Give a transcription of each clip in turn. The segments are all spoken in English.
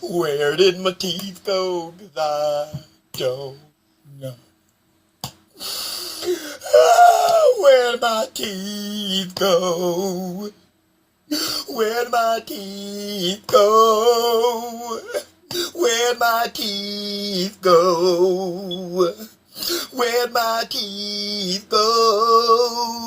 Where did my teeth go? 'Cause I don't know. Where'd my teeth go? Where'd my teeth go? Where'd my teeth go? Where'd my teeth go?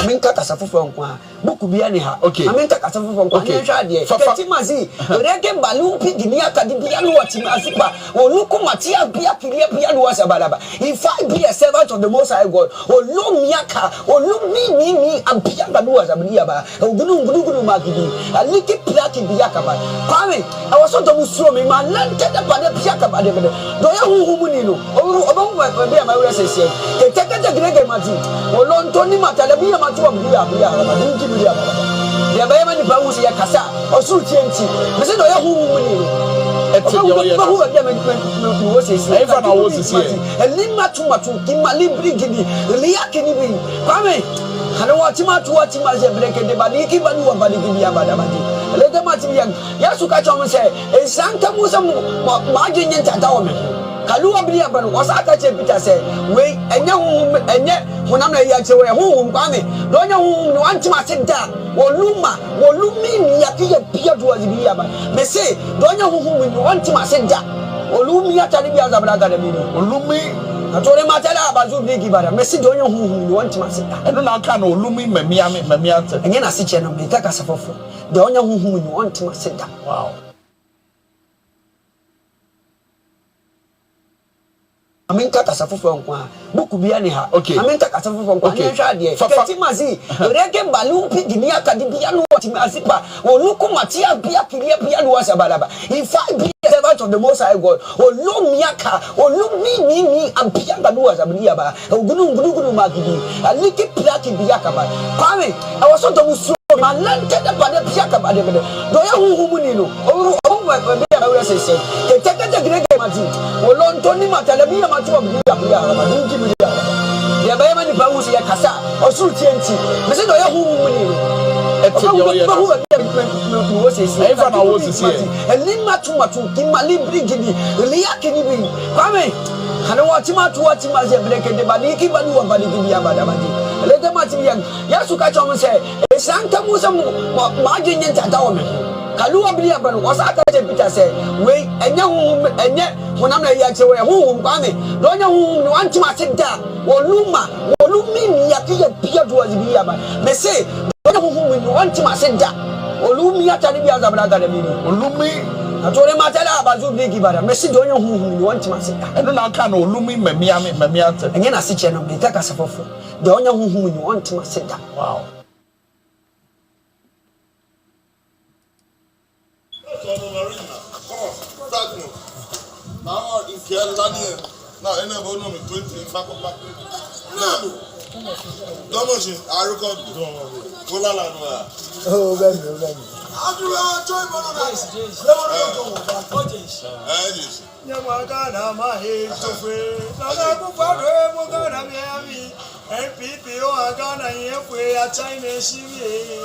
Aminka kasafufu nkwa buku bia ni ha aminka kasafufu nkwa ni hwa de ketimazi rege balu pigini akadibia no watimasipa oluku matia bia bia no wasabalaba if I be a servant of the Most High God olumiaka olumi abia no wasablia ba ogunu magidi aliki plaki biaka ba kwame awasoto musuro me malante da bade biaka ba de do ya huhumu ni no obo bia ma wura sese kekeke grege mati olontoni matalabia mati wa bia ndinji bia ya ba yema ni ba wusi ya kasa osuru tienti me se do ya huhumu ni no Kaluwa bili abanu wasaka chepita se we enye hunamna ya chewe huhum kwame donya huhum ni wantima senta wolumi ni yakiye pia duwazibi aba mese donya huhum ni wantima senta wolumi ya talibi azablaga de mini wolumi atore matala abazu bigi bara mese donya huhum ni wantima senta eno na aka na wolumi memia enye na siche no mekaka safofo donya huhum ni wantima senta wow. Aminka kasafufu nkwa buku bia ni ha aminka kasafufu nkwa ni hwa de ketimazi rege balu pigini akadibia no watimasipa oluku matia bia no wasabalaba if I be a servant of the Most High God olumiaka olumi abia no wasablia ba ogunu magidi aliki plaki biaka ba kwame awasoto musuro malante da bade biaka ba de do ya huhumu ni no bia wura sese kekeke grege mati olontoni matalabia mati wa bia ndinji bia ya ba yema ni ba wusi ya kasa osuru tienti me se do ya huhumu ni no kimali brigidi liyaki ni bi kwame kana watima ze bleke de baliki badu wa baliki biya bada badi lede mati ya yasu ka chomo se esanta musa maje nyenta dawo me kaluwa bili abanu wasaka chepita se we enye hunamna ya chewe huhum kwame donya huhum ni wantima senta wolumi ni yakiye pia duwazibi aba mese donya huhum ni wantima senta olumi ya talibi azablaga de mini olumi I told him I tell her about you big but I message on who you want to say. I don't know can olumi mamia. Again I see channel they take us for the only who you want to say that. Wow. Now in Canada, now I never know me 20 in back of back. No. Domoji, I record. Oh, very. How do I join one of those? Nyamagana mahe tofwe nana kupare mugana miami MPP o agana yefwe ya China shiwe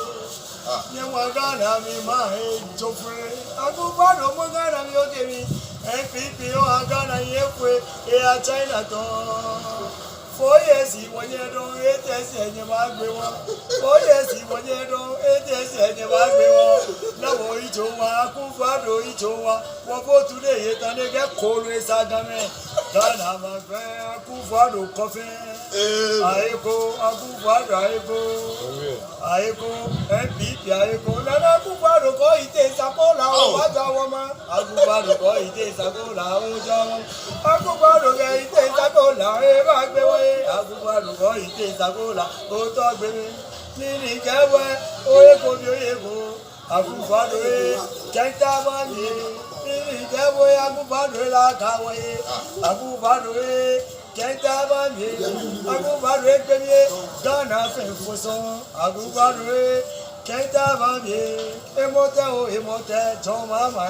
Nyamagana mi mahe tofwe akupare mugana mi okemi MPP o agana yefwe ya China to 4 years when you don't eat this and you might be one. 4 years when you don't eat this and you might be one. Now, each one, Kufado, each one, what for today, and they get cold with Sagame. Then I'm a fair Kufado coffee. I go, and beat Yaiko, Nana Kufado, go eat a sapola, what a woman. Akufado, go eat a sapola, Akufado, eat a sapola, Akufado go ite sagola o to gbe ni kewe oye ko bi oye ko Akufado kenta ba ni kewe Akufado la kawe Akufado kenta ba ni Akufado gbe mi Ghana fe foso Akufado kenta ba ni emote jo mama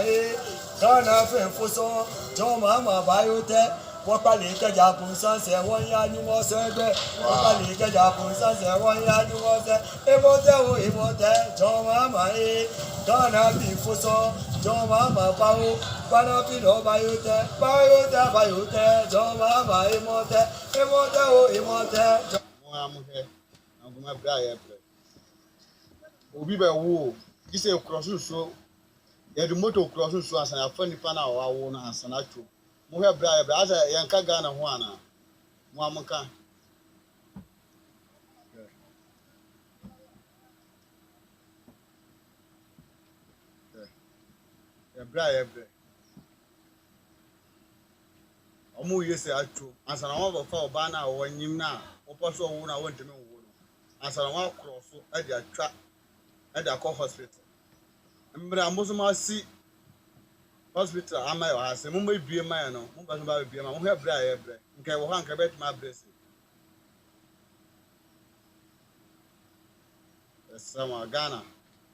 Ghana fe foso jo mama bayote wọ́n pàlè kẹjà kò sánsẹ̀ wọ́n yá ní wọ́n sẹ́gbẹ́ wọ́n pàlè kẹjà kò sánsẹ̀ wọ́n yá ní wọ́n sẹ́ ìmọ̀tẹ́ jọ máma gánà bí fúsọ́ jọ máma báwo gánà bí lọ́ báyọ̀tẹ́ jọ máma ìmọ̀tẹ́ jọ. Wọ́n á mú ẹ àgùnmá bíra yẹ bẹ̀rẹ̀. Òbí bẹ̀ wò ó kí sẹ́ kúrọ̀sùsù yẹ̀dù mọ́tò kúrọ̀sùsù àṣà yà fẹ́ nípa náà wà wò náà àṣà náà tó. Muhe bra asa yanka Ghana ho ana mo amka bra omu yese atwo asa na wo fa oba na wo nyim na wo poso wo na wo nteme wo no asa na wo cross e di atwa e di akọ hospital mbra amosoma si hospital ama yo ase mo bie ma no mo ba so ba bie ma mo he bra ye bre nke wo ha nke bet ma bre se sama Ghana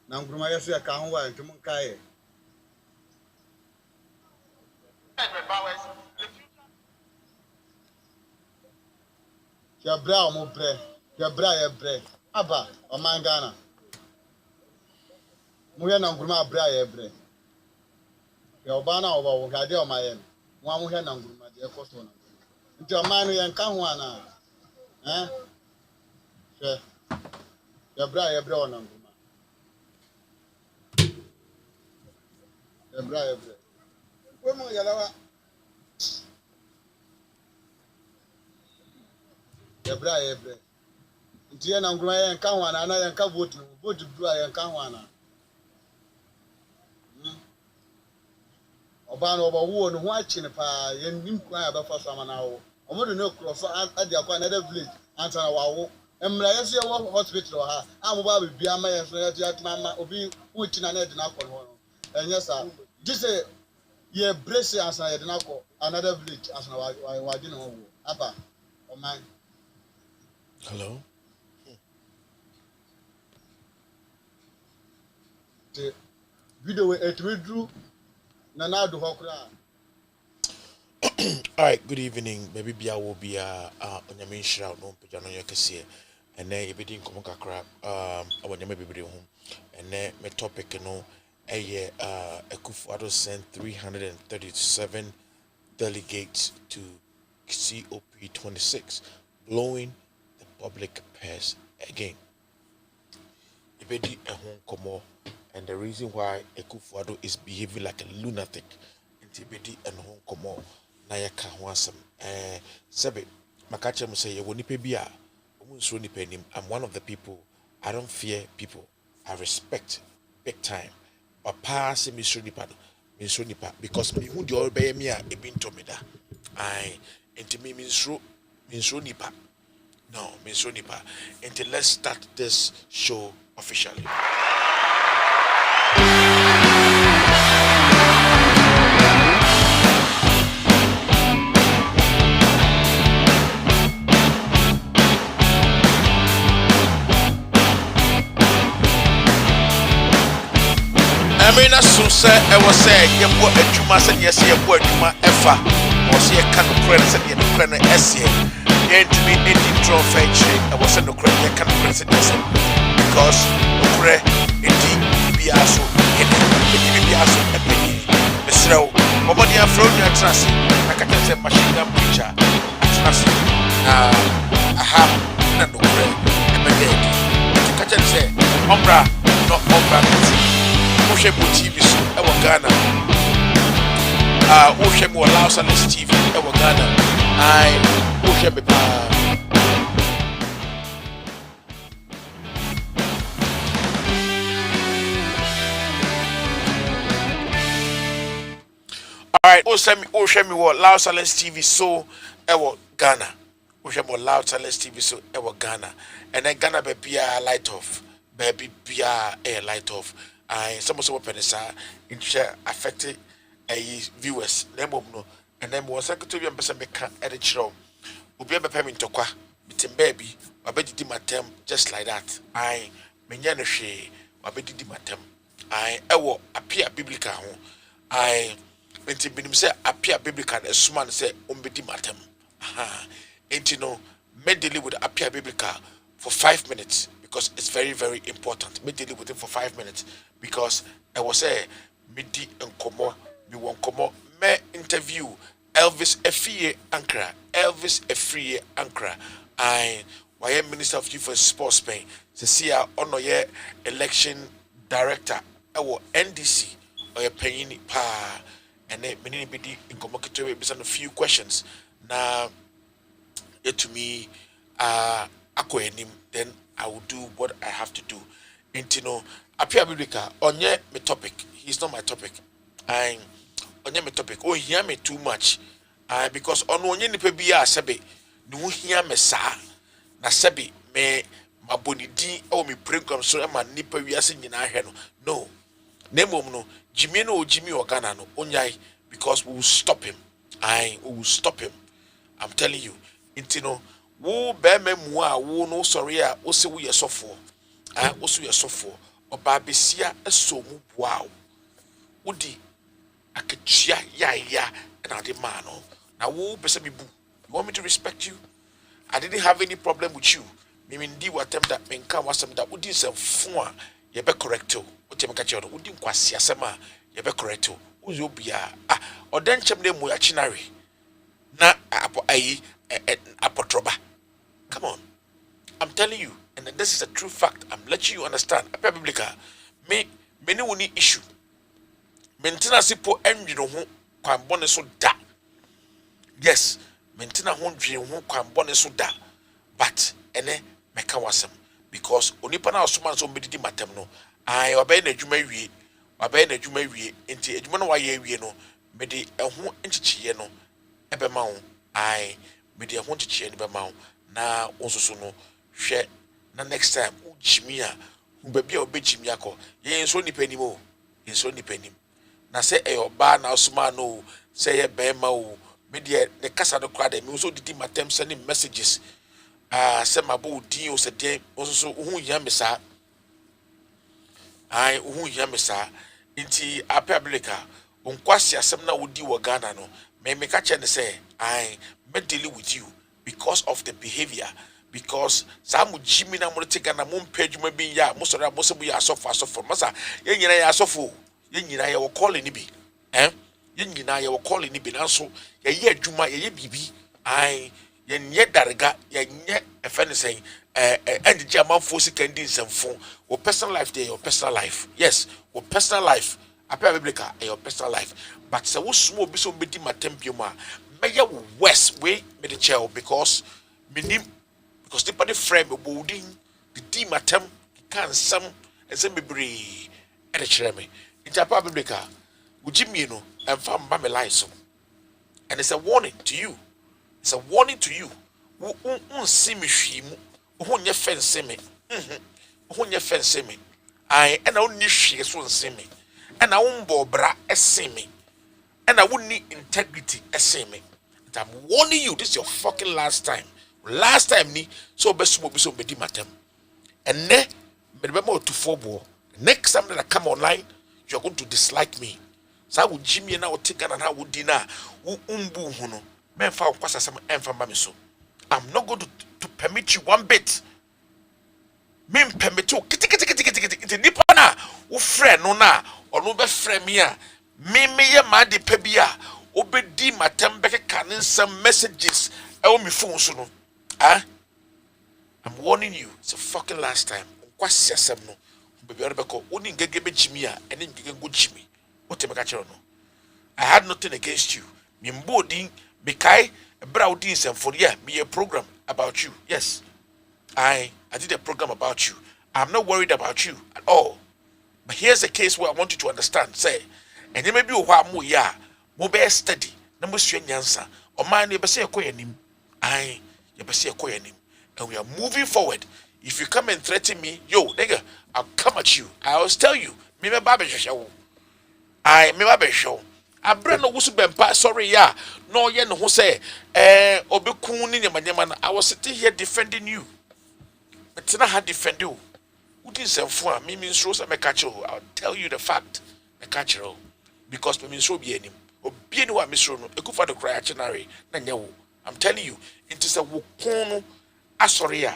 na nguruma yeso ya ka ho wa ntum nkae ya bra mo bre ya bra ye bre aba o man Ghana mo ye na nguruma bra ye bre ya obana oba wo gade o maye no amu he na nguruma de ekoso na nti o man no ye nka ho ana she ya bra o na nguruma ya bra we mo ya lawa ya bra nti ye na nguruma ye nka ho ana na ye nka vote bru a ye nka ho ana Obana oba wo no ho achi ne pa ye nim kwan abefa so amana wo omodo no cross ade akwa another village ansana wawo emra yeso ye wo hospital ha amoba bebi ama yeso ye atama obi wuti na na de na akọ no enye sa dise ye brace ansana ye de na akọ another village ansana wa de no wo aba o man Hello. The video we etwedru na Addo hokra. All right, good evening. Baby Bia will be onyame nhira no pejano yakese. Ene ebedi nkomo kakra onyame bebere ho. Ene me topic no eye Akufo-Addo sent 337 delegates to COP26, blowing the public purse again. Ebedi ehon komo. And the reason why Akufo-Addo is behaving like a lunatic, intibedi and home komo na yaka ho asem sebe makache mo say ye woni pe bia omunso ni pe nim. I'm one of the people. I don't fear people. I respect big time. Papa se mi sro ni pa minso nipa because me hu the obey me a ebi ntomida I enti me minso nipa no minso nipa until let's start this show officially. I mean, as soon as I was saying, you put a juma and yes, you put juma efa, or see a can of credits and you can essay. You ain't to be any draw fetch. I was in the credit, you can credit because the credit, indeed, be also in it, be also a penny. Mr. Nobody have thrown your trust. I can tell machine gun preacher. Trust. I have none of the credit. I'm a dead. You can just say, Umbra, not Umbra. Ushemu TV so ewo Ghana. Ushemu allow Salis TV ewo Ghana. Ushemu pa. Alright, Ushemu allow Salis TV so ewo Ghana. Ushemu allow Salis TV so ewo Ghana. And then Ghana be light off. Baby be a light off. Some of the affected viewers. No, and then was secretary and person make at the show. Ubi a payment to qua, bitin baby, I bet you my term just like that. Menyana she, I bet you my term. Ewo appear biblical. When Tim say appear biblical, as someone say, umbedi matem. Ain't you know, medley would appear biblical for 5 minutes. Because it's very, very important. Me dealing with him for 5 minutes. Because I was a midi and komo, me won komo, me interview Elvis Efie Ankara. Elvis Efie Ankara. I am Minister of Youth and Sports Spain. Cecilia Onoye election director. Our NDC or a penny pa and then many bidi in communicative based on a few questions. Now it to me akwenim then I will do what I have to do. And you know, Apia Biblica, onye me topic. He's not my topic. I'm onye me topic. Oh, hear me too much. Because on onye ni pebiya sebe, no hear me sa. Na sebe me maboni di or me program so ma nipa wiase nyina he no. No. Nemom no, Jimmy no Jimmy or Ghana no onyai because we will stop him. We will stop him. I'm telling you. You know, wo be memua wo no sorry a wo se wo yesofo wo so yesofo oba besia eso mu boa wo di akatua ya na de man no na wo pese bibu. You want me to respect you? I didn't have any problem with you. Me ndi watem that me nka wasem that wo di nsefo a ye be correct o tem ka che wo di nkwase asem a ye be correct o wo yo bia odenchem na mu ya chinare na apotroba. Come on. I'm telling you, and this is a true fact. I'm letting you understand. Biblica, me many will need issue. Maintenance po engine ho kwan bone so da. Yes, maintenance ho dwen ho kwan bone so da. But ene meka wasem because onipa na osoma so medidi matem no. Obey na adwuma wie. Obey na adwuma wie. Enti adwuma no waye wie no, me de ho enchichiye no ebema ho. Me de ho enchichiye no bema ho. Na onsoso no hwe na next time ujimi a ubabia obejimi akọ ye nso nipa nim o nso nipa nim na se eyoba na osoma no se ye bema o me de ne kasa do kwa de me nso didi matem send messages se mabo din o se de onsoso hu ya mesa hu ya mesa nti apabilika onkwasi asem na wodi wo Ghana no me ka che ne se me deal with you because of the behavior, because some Jimmy na mo take na mo page mo bi ya mo sori mo se bu ya sofo masa ye nyina ya sofo ye nyina ya wo call ni bi ye nyina ya wo call ni bi na so ye ye adwuma ye ye bibi ye nye darega ye nye efene sen and the amanfo sika ndi nsemfo wo personal life there, your personal life, yes, wo personal life apia biblica your personal life, but se wo sumo bi so bedi matem ma meya west way me the chair because minim because the body frame boarding the team atem can some and some be at the chair me. It's a biblica Ujimi no and fam mame lies. And it's a warning to you. It's a warning to you. See me shimu. Who nye fence me. Who nye fence me. I and I only she so see me. And I won't bra see me. And I won't need integrity see me. I'm warning you, this is your fucking last time. Last time ni so best be so bedi matem. And ne remember to football. Next time that I come online, you're going to dislike me. So I would Jimmy and I would take and I would dinner. Umbu huno. Men fa kwasa some enfama so. I'm not going to permit you one bit. Men permit you kiti nipa na wo friend no na ono be friend me a me ye ma de pebia obedi matem beke kanin some messages e o me phone so no. Ah, I'm warning you, it's a fucking last time. Kwasi asem no. Baby Rebecca, only ngege Jimmy and then ngege go Jimmy. What am I no? I had nothing against you. Mimbo din Mikai Browdin and for me a program about you. Yes. I did a program about you. I'm not worried about you at all. But here's a case where I want you to understand. Say, and you may be mo ya, mo be steady, na mo sua nyansa. O man you be say koyanim. You be say koyanim. And we are moving forward. If you come and threaten me, yo, nigga, I'll come at you. I always tell you, me babe show. Me babe show. I brand no wusu bempa, sorry, yeah. No, yen who say, obekuni nyama. I was sitting here defending you. But I had defend you. Who didn't say for me means rose me catch you. I'll tell you the fact. Me catch you. Because me means so be any. Obi any wa misro no. Ekufa do cry achinary. Na nyawo. I'm telling you, it is a wukono asoria.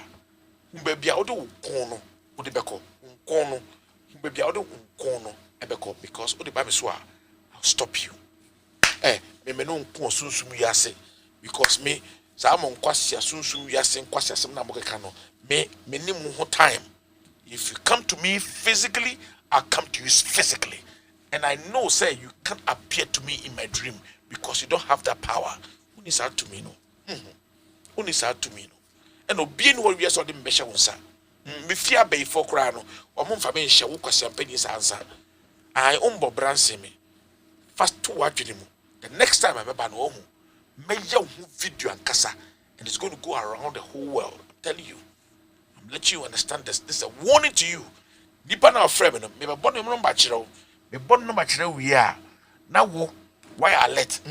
Baby, I do kono, udi beko, kono, baby, I do kono, ebeko, because udi baby swa, I'll stop you. Me no kon sunsum yase, because me, sa amon kwasi sunsum yase, kwasi asem na moke kano, me ni mo time. If you come to me physically, I'll come to you physically. And I know, say, you can't appear to me in my dream, because you don't have that power. Who is out to me, no? Who is out to me, no? And obeying what we are so the measure on, sir. Me fear bay for crano, or mon family shall walk as pennies answer. I umbo branse me. Fast to watch him. The next time I'm about home, major video and casa, and it's going to go around the whole world. I'm telling you. I'm letting you understand this. This is a warning to you. Nipa na friend, me born no bachelor. Me born no bachelor we are. Now why alert?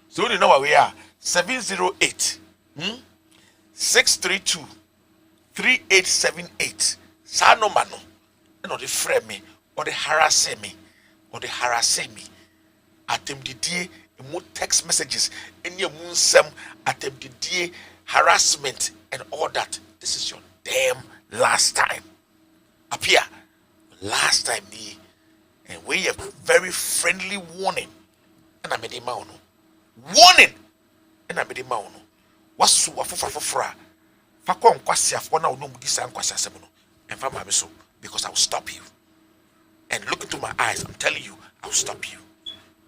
So you know where we are. 708. 632-3878. Sa no mano. No the frame me or the harass me or the harass me. Atem didie emu text messages in your moon sem atem didie harassment and all that. This is your damn last time. Appear last time ni and we have very friendly warning. And I made a mauno. Warning and I made a mauno. Wasu afufra fakon kwasi afona onum disa kwasi asemono emfa ma me so because I will stop you. And look into my eyes, I'm telling you, I will stop you.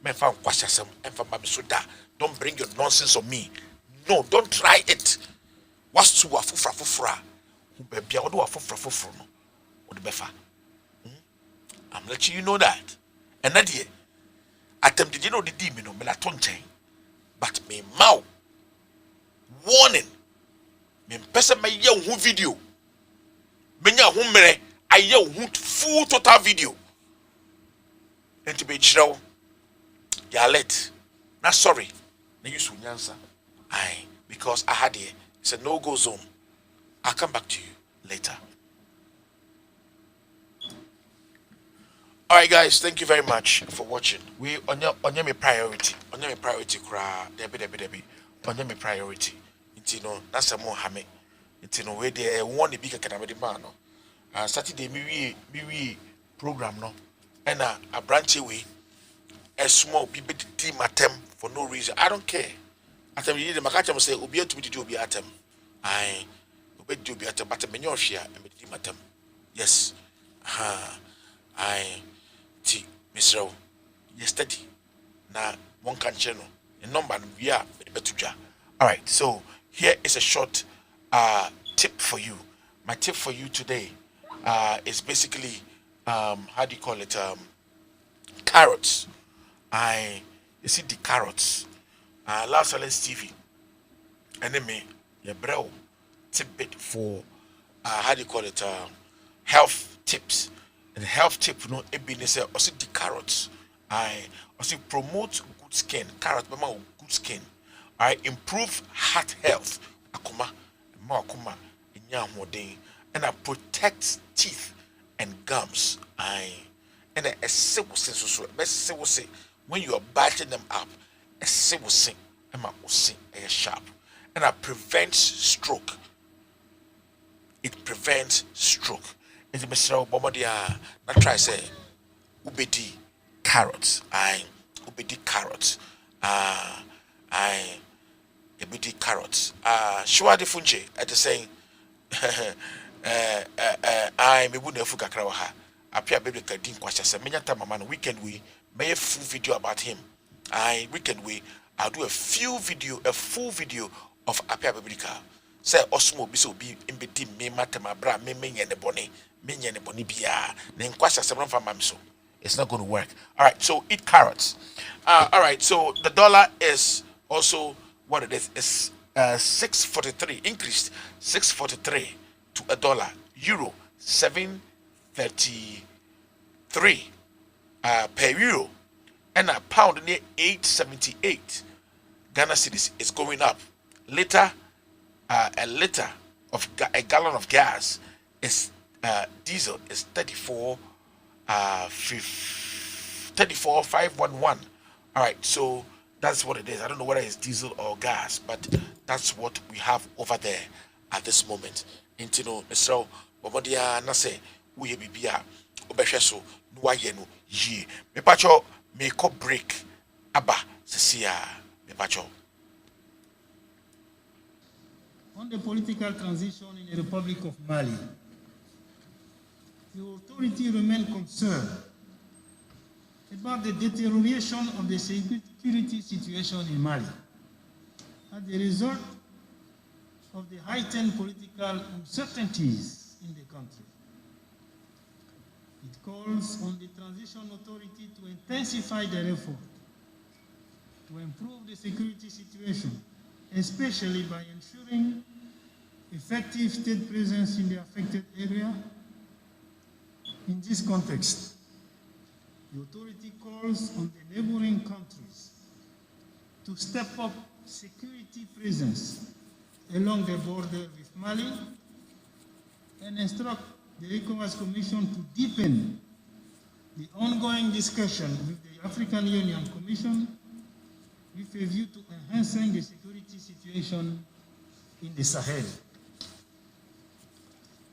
Memfa kwasi asem emfa ma me so da. Don't bring your nonsense on me. No, don't try it. Wasu afufra bebia odo afufra no odo befa. I'm letting you know that. And that ye attempted you know the demon no me la tonchen. But me mau warning. Me pesa me ye hu video. Me nya hu mere aye hu full total video. Enti be chirawo. Ya let. Na sorry. Na you so nyansa. Aye, because I had here. It's a no-go zone. I'll come back to you later. Alright guys, thank you very much for watching. We on your priority. On your priority cry. Debi. On your priority. No, that's a more hammy. It's no way they want to be a Canadian man. Saturday, me program no, and a branch away, a small people team atem for no reason. I don't care. At the end, the Macacham say, Ubia to be to be atem. I obey to be atem, but a menu share and be team atem. Yes. I T Miss Row. Yesterday. Now, one can channel. A number we are betuja. Alright, so here is a short tip for you. My tip for you today is basically how do you call it? Carrots. you see the carrots. Love Silence TV. Enemy, your bro, tidbit for how do you call it? Health tips. And health tip, you know, also the carrots. I also promote good skin. Carrot, mama, good skin. I improve heart health. Akuma, akuma, and I protect teeth and gums. And a civil sense so when you are biting them up, a civil sing, and my sing a sharp. And I prevent stroke. It prevents stroke. It's Mr. Bomodia. Not try say ubedi carrots. Ubedi carrots. Ubedi carrots. Shwadi funje at the saying me would never krawaha. Appear baby kadin kwasha se menya time man weekend we make a full video about him. Weekend we I'll do a full video of Appear baby car. Say osmo bi so bi embedi me matema bra me menye ne boni bia ne nkwasha se from mam so it's not going to work. All right, so eat carrots. All right, so the dollar is also what it is. It's 643 increased 643 to a dollar. Euro 733 per euro, and a pound near 878. Ghana cedis is going up. A liter of a gallon of gas is diesel is 34,511. All right, so that's what it is. I don't know whether it's diesel or gas, but that's what we have over there at this moment. Intino, so Bomodia Nase, we bibia, Obesheso, Nuayenu, ye. Me pacho, me ko break, Abba, Cecia, me pacho. On the political transition in the Republic of Mali, the authority remain concerned about the deterioration of the security situation in Mali as a result of the heightened political uncertainties in the country. It calls on the transition authority to intensify their effort to improve the security situation, especially by ensuring effective state presence in the affected area. In this context, the authority calls on the neighboring countries to step up security presence along the border with Mali and instruct the ECOWAS Commission to deepen the ongoing discussion with the African Union Commission with a view to enhancing the security situation in the Sahel.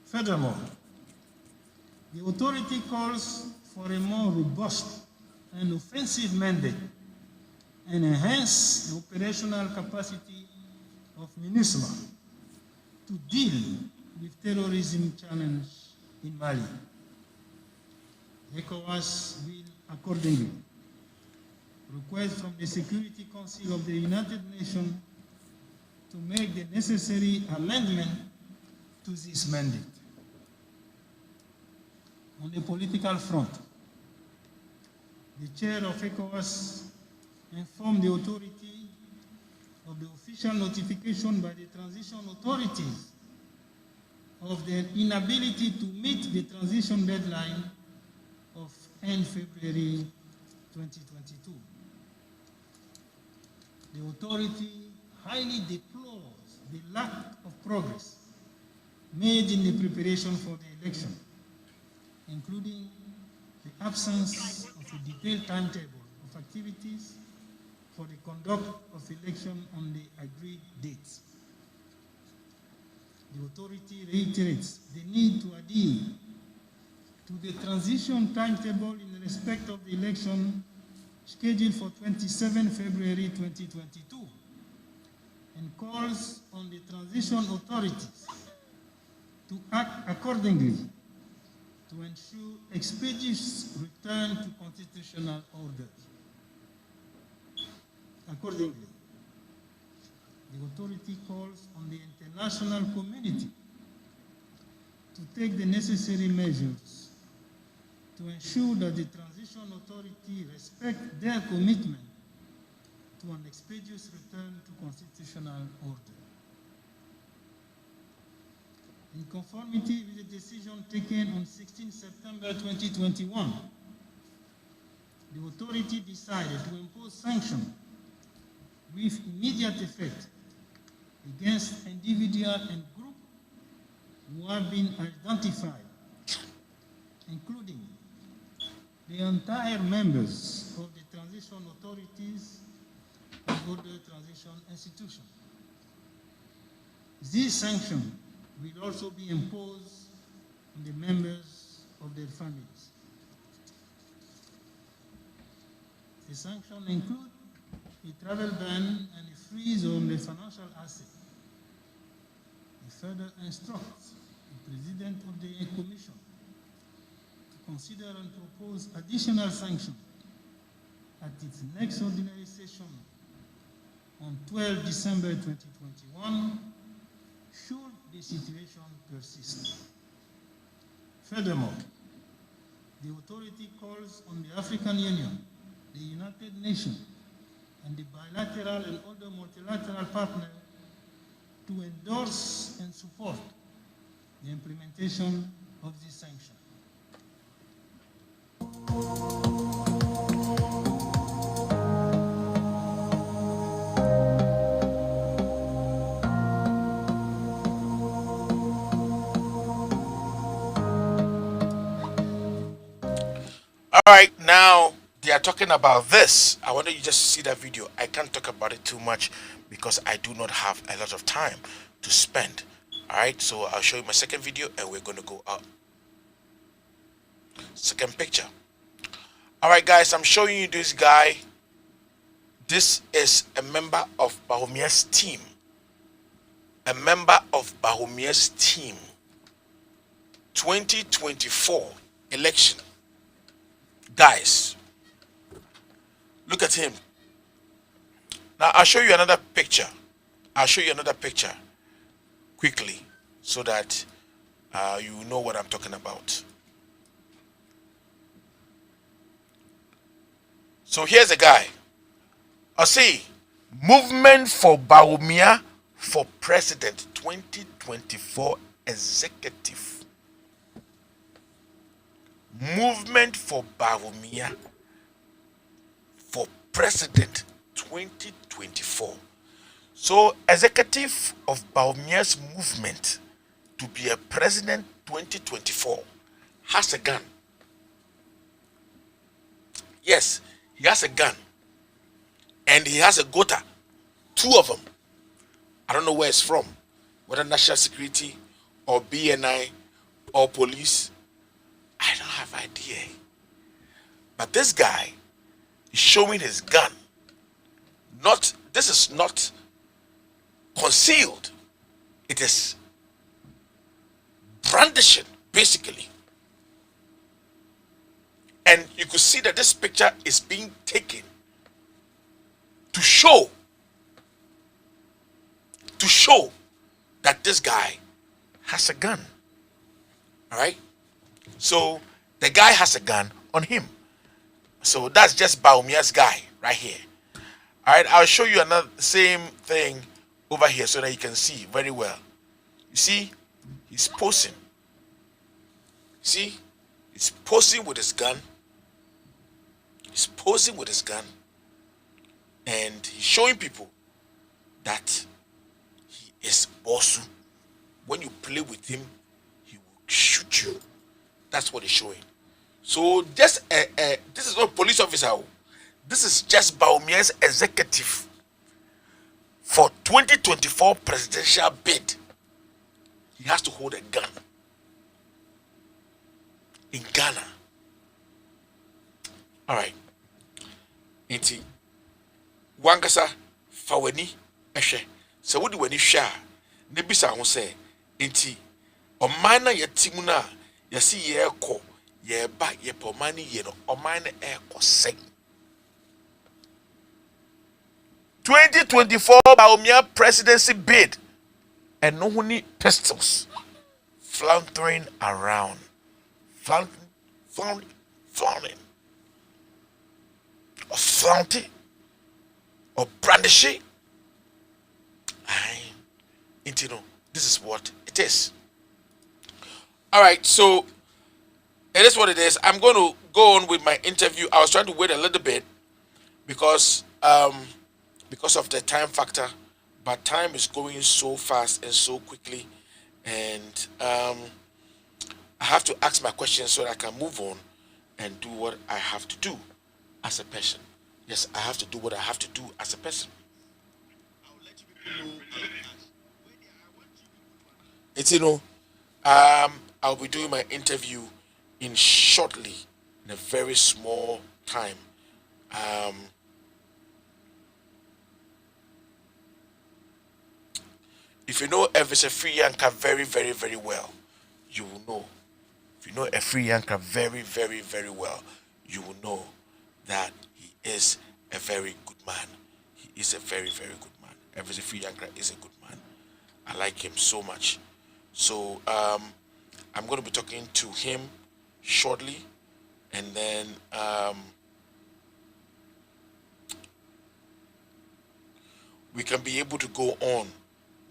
Furthermore, the authority calls for a more robust and offensive mandate and enhance the operational capacity of MINUSMA to deal with terrorism challenge in Mali. ECOWAS will accordingly request from the Security Council of the United Nations to make the necessary amendment to this mandate. On the political front, the chair of ECOWAS informed the authority of the official notification by the transition authorities of their inability to meet the transition deadline of end February 2022. The authority highly deplores the lack of progress made in the preparation for the election, including the absence of a detailed timetable of activities for the conduct of election on the agreed dates. The authority reiterates the need to adhere to the transition timetable in respect of the election scheduled for 27 February 2022 and calls on the transition authorities to act accordingly to ensure expeditious return to constitutional order. Accordingly, the authority calls on the international community to take the necessary measures to ensure that the transition Transition Authority respect their commitment to an expeditious return to constitutional order. In conformity with the decision taken on 16 September 2021, the authority decided to impose sanctions with immediate effect against individuals and groups who have been identified, including the entire members of the transition authorities and other transition institutions. These sanctions will also be imposed on the members of their families. The sanctions include a travel ban and a freeze on the financial assets. It further instructs the President of the Commission to consider and propose additional sanctions at its next ordinary session on 12 December 2021, should the situation persist. Furthermore, the authority calls on the African Union, the United Nations, and the bilateral and other multilateral partners to endorse and support the implementation of these sanctions. All right, now they are talking about this. I want you just to see that video. I can't talk about it too much because I do not have a lot of time to spend. All right, so I'll show you my second video and we're going to go out. Second picture. All right, guys, I'm showing you this guy. This is a member of Bahumia's team. A member of Bahumia's team. 2024 election. Guys, look at him. Now, I'll show you another picture. I'll show you another picture quickly so that you know what I'm talking about. So here's a guy. I see Movement for Bawumia for President 2024 Executive. Movement for Bawumia for President 2024. So, executive of Bawumia's movement to be a president 2024 has a gun. Yes, he has a gun. And he has a gota. 2 of them. I don't know where it's from. Whether national security or BNI or police. I don't have idea. But this guy is showing his gun. This is not concealed. It is brandishing, basically. And you could see that this picture is being taken to show that this guy has a gun. All right? So the guy has a gun on him. So that's just Bawumia's guy right here. All right, I'll show you another same thing over here so that you can see very well. You see, he's posing. See, he's posing with his gun. He's posing with his gun. And he's showing people that he is Bosu. When you play with him, he will shoot you. That's what he's showing. So just this is not a police officer. This is just Bawumia's executive for 2024 presidential bid. He has to hold a gun in Ghana. All right. Enti wankasa faweni ehwe. So what do when you share? Nebisa ho say enti oman na yetimu na yasi yeko yeba yepomani yeno oman na eko sing. 2024 Bawumia presidency bid and no honey pistols floundering around. Flaunting. or flaunting or brandishing. This is what it is. All right, so it is what it is. I'm going to go on with my interview. I was trying to wait a little bit because of the time factor, but time is going so fast and so quickly, and I have to ask my questions so that I can move on and do what I have to do as a person. Yes, I have to do what I have to do as a person. I'll be doing my interview in shortly, in a very small time. If you know Elvis Afriyanka very, very, very well, you will know. If you know Afriyanka very, very, very well, you will know that he is a very good man. He is a very, very good man. Elvis Afriyanka is a good man. I like him so much. So I'm going to be talking to him shortly, and then we can be able to go on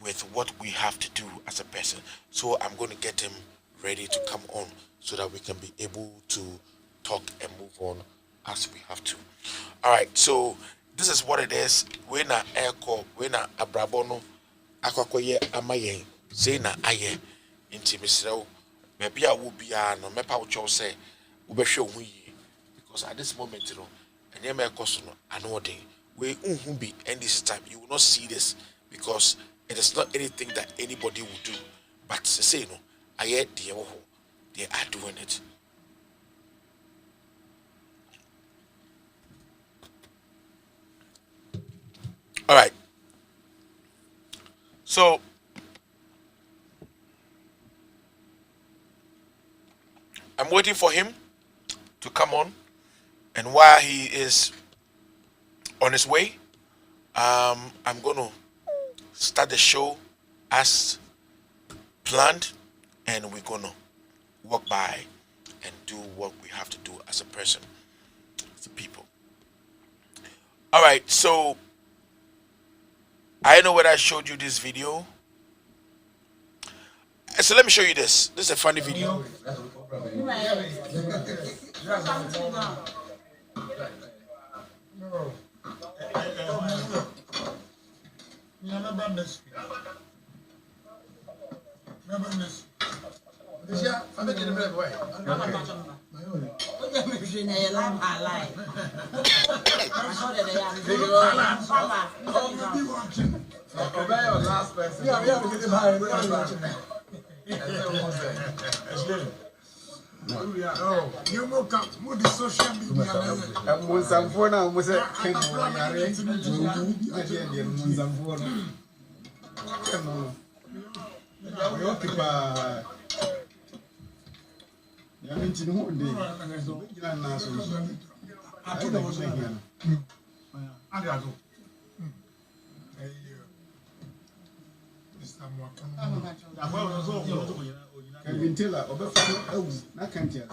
with what we have to do as a person. So I'm going to get him ready to come on so that we can be able to talk and move on as we have to. All right, so this is what it is. When na echo, when na abrabono, akwakoye amaye, say na aye, inti misreo, maybe I will be no mepa ucho say, ubesho hui, because at this moment, and ye may cost no anode. We be and this time you will not see this because it is not anything that anybody will do. But say no, I heard they are doing it. All right. So I'm waiting for him to come on, and while he is on his way, I'm gonna start the show as planned, and we're gonna walk by and do what we have to do as a person, as a people. All right, so I don't know whether I showed you this video. So let me show you this. This is a funny video. You look up with the social media. Kevin Taylor, I can't tell.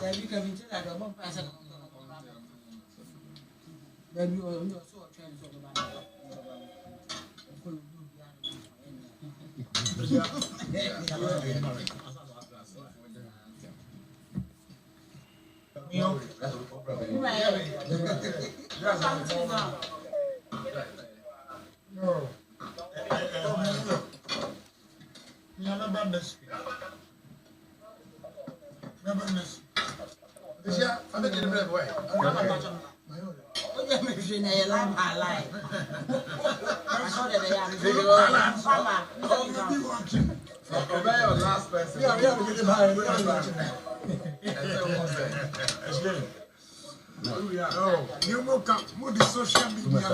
You look up with the social media.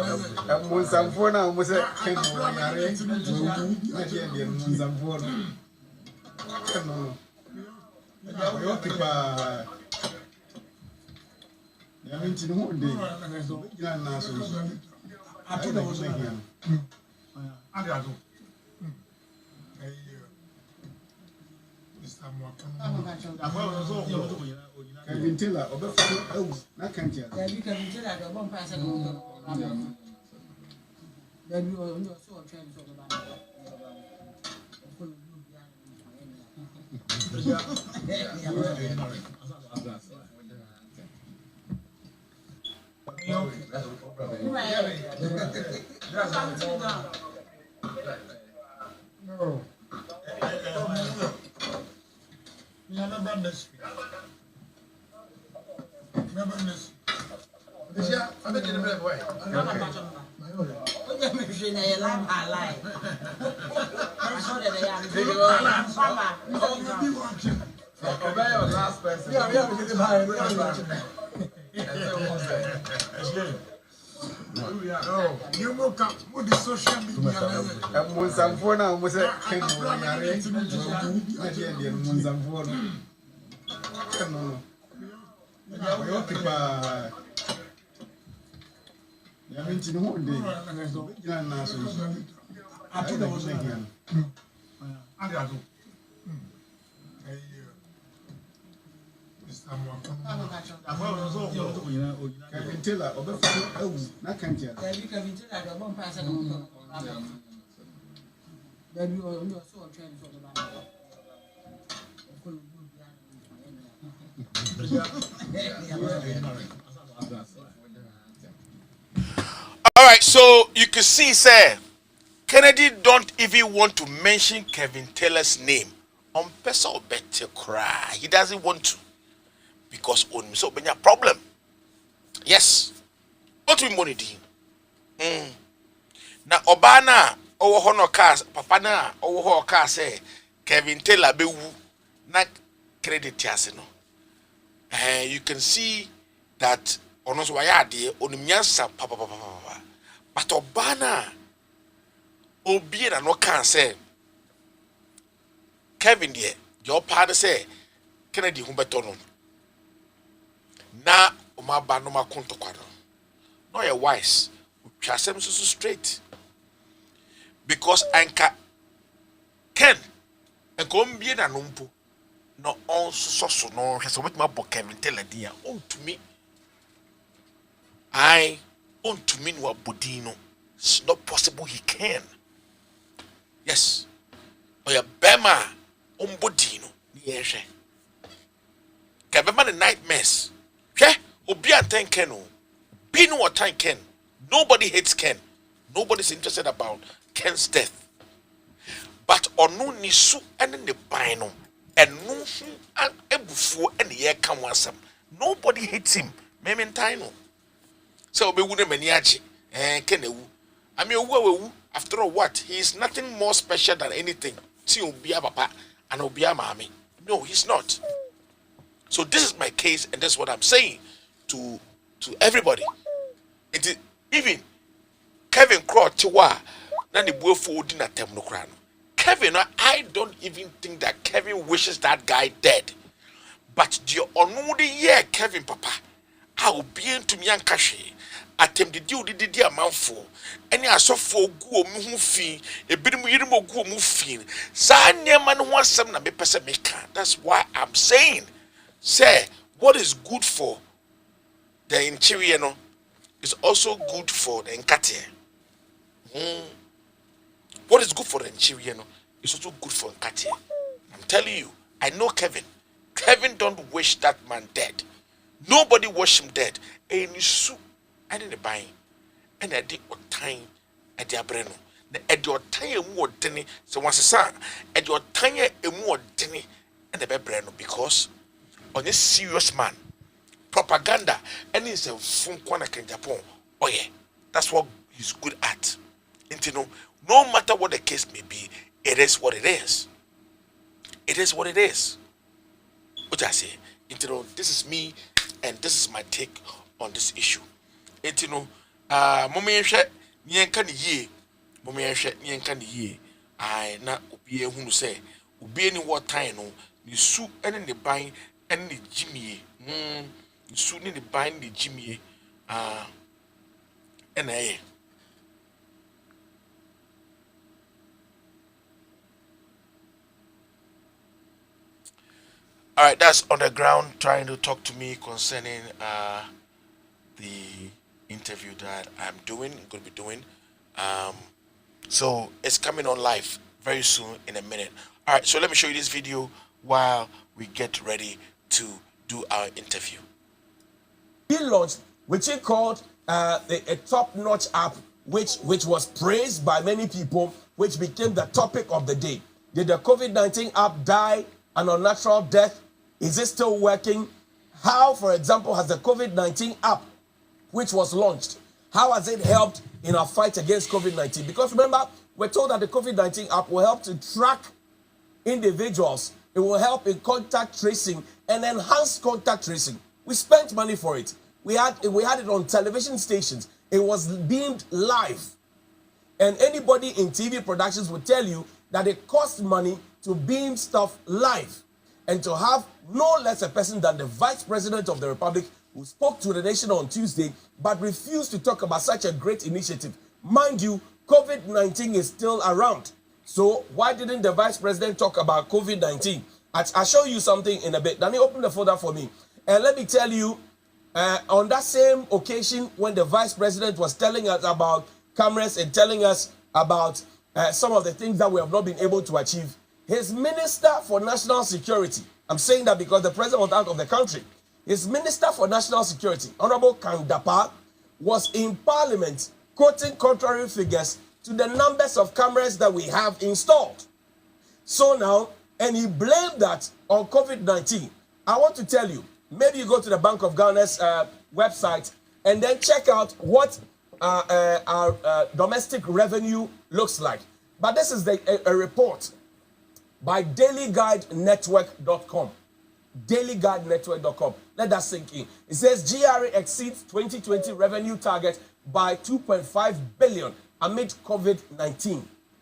Mr. Mwakam. Kevin Taylor, Obefa, na Kantia. Kevin Taylor, the one person. Then you are so trained to No. Remember this. Yeah, I'm making a better way. Last person. You woke up with the social media. I'm Monsanfona, I was a king. We occupy. I mean, to know one day, I told them again. Addo. Mr. Mwakam. Kevin Taylor, Obefa, na Kantia. Kevin Taylor, the one person. Then you are so trained All right, so you can see, sir, Kennedy don't even want to mention Kevin Taylor's name on Peso Betty Cry. He doesn't want to because on so be a problem. Yes, what we money din. Na Obana owo hono cars, papa na owo ho car say Kevin Taylor be wu na credit yase no. You can see that ono so waya de onimyansa papa. But Obana obi na no can say Kevin there your partner say Kennedy hu beto no na o ma ba no ma konto kwado no you wise twasem so straight because anka Ken enkombie na no mpo no on so no hwe so wetima bo Kevin Taylor dia on to me on to me no abodino. It's not possible he can. Yes. Oya bema ombodino ni ehwe. Kevin the nightmares. Hwe obi anten Ken o. Be no time Ken. Nobody hates Ken. Nobody's interested about Ken's death. But onu nisu ene ne ban no. Enu hu ebufuo ene ye ka wansam. Nobody hates him. Mementai no. So be wuna mani age. Ken ewu. I mean ewu after all what? He is nothing more special than anything. See obia papa and obia mami. No, he's not. So this is my case and that's what I'm saying to everybody. It is even Kevin Crow Tiwa na ni buefo di na tem no kra no. Kevin, I don't even think that Kevin wishes that guy dead. But the only year Kevin papa I will be into me and Kashi. Attempt the deal did the amount for any asofo gu omu fi e bidim yirimo gu omu fi sa niam no ho asem na be pese meka. That's why I'm saying say what is good for the interior no is also good for the nkate. What is good for the interior no is also good for nkate. I'm telling you, I know Kevin. Kevin don't wish that man dead. Nobody wish him dead. And you su I didn't buy and I did what time at the abreno. At your time more denny, so once a son at your time a more denny and the bebreno because on this serious man propaganda and it's a phone corner can Japan. Oh yeah, that's what he's good at. And you know, no matter what the case may be, it is what it is. It is what it is. What I say, you know, this is me and this is my take on this issue. And you know, Momeenshe, Nyankan ye, Momeenshe, Nyankan ye. I na ubi who say, ubi any what time no, you sue any the buying any the Jimmy, you soon in the buying the Jimmy, and I. All right, that's on the ground trying to talk to me concerning the interview that I'm going to be doing. Um, so it's coming on live very soon in a minute. All right, so let me show you this video while we get ready to do our interview. He launched, which he called a top-notch app, which was praised by many people, which became the topic of the day. Did the COVID-19 app die an unnatural death? Is it still working? How, for example, has the COVID-19 app, which was launched, how has it helped in our fight against COVID-19? Because remember, we're told that the COVID-19 app will help to track individuals. It will help in contact tracing and enhance contact tracing. We spent money for it. We had it on television stations. It was beamed live. And anybody in TV productions will tell you that it costs money to beam stuff live. And to have no less a person than the Vice President of the Republic who spoke to the nation on Tuesday but refused to talk about such a great initiative. Mind you, COVID-19 is still around. So why didn't the Vice President talk about COVID-19? I'll show you something in a bit. Danny, open the folder for me. And let me tell you, on that same occasion when the Vice President was telling us about cameras and telling us about some of the things that we have not been able to achieve, his Minister for National Security, I'm saying that because the President was out of the country, his Minister for National Security, Honorable Kandapa, was in Parliament quoting contrary figures to the numbers of cameras that we have installed. So now, and he blamed that on COVID-19. I want to tell you, maybe you go to the Bank of Ghana's website and then check out what our domestic revenue looks like. But this is a report by DailyGuideNetwork.com. DailyGuideNetwork.com. Let that sink in. It says GRA exceeds 2020 revenue target by 2.5 billion amid COVID-19.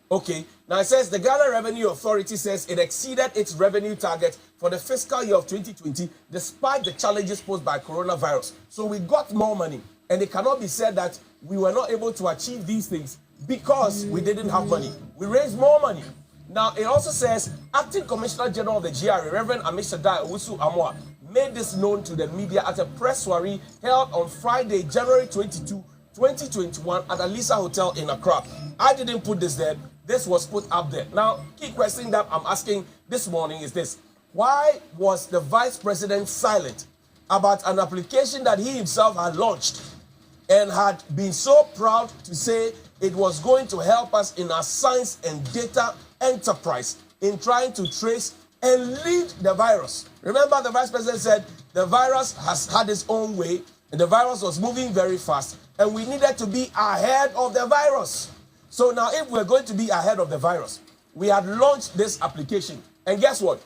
Okay, now it says the Ghana Revenue Authority says it exceeded its revenue target for the fiscal year of 2020 despite the challenges posed by coronavirus. So we got more money, and it cannot be said that we were not able to achieve these things because we didn't have money. We raised more money. Now it also says Acting Commissioner General of the GRA, Reverend Amishadai Owusu Amoa, made this known to the media at a press soiree held on Friday, January 22, 2021 at Alisa Hotel in Accra. I didn't put this there. This was put up there. Now, key question that I'm asking this morning is this. Why was the Vice President silent about an application that he himself had launched and had been so proud to say it was going to help us in our science and data enterprise in trying to trace and lead the virus? Remember, the Vice President said the virus has had its own way and the virus was moving very fast and we needed to be ahead of the virus. So now if we're going to be ahead of the virus, we had launched this application. And guess what?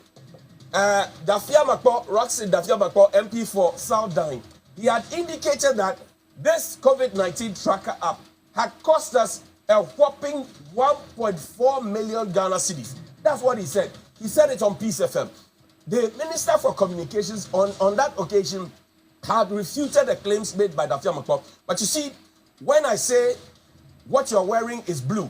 Dafia Makpo, Roxy Dafia Makpo, MP for Southdown, he had indicated that this COVID-19 tracker app had cost us a whopping 1.4 million Ghana cedis. That's what he said. He said it on Peace FM. The Minister for Communications on that occasion had refuted the claims made by Dafia Makpo. But you see, when I say what you're wearing is blue,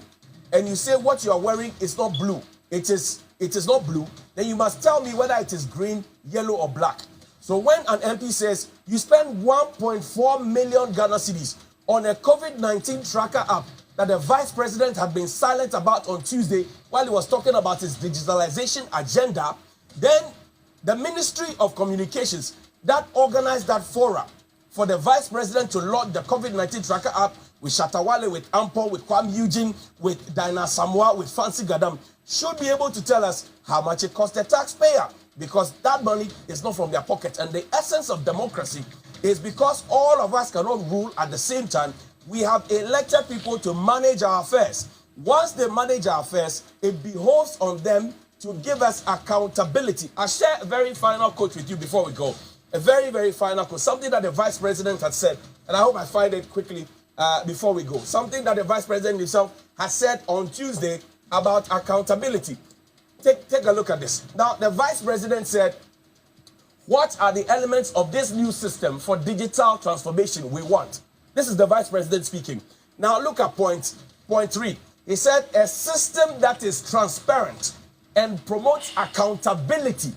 and you say what you're wearing is not blue, it is not blue, then you must tell me whether it is green, yellow, or black. So when an MP says you spend 1.4 million Ghana cedis on a COVID-19 tracker app that the Vice President had been silent about on Tuesday while he was talking about his digitalization agenda, then the Ministry of Communications that organized that forum for the Vice President to launch the COVID-19 tracker app with Shatawale, with Ampo, with Kwame Eugene, with Dinah Samoa, with Fancy Gadam, should be able to tell us how much it cost the taxpayer, because that money is not from their pocket. And the essence of democracy is because all of us cannot rule at the same time. We have elected people to manage our affairs. Once they manage our affairs, it behoves on them to give us accountability. I'll share a very final quote with you before we go. A very, very final quote. Something that the Vice President had said, and I hope I find it quickly before we go. Something that the Vice President himself has said on Tuesday about accountability. Take a look at this. Now, the Vice President said, what are the elements of this new system for digital transformation we want? This is the Vice President speaking. Now, look at point 3. He said, a system that is transparent and promotes accountability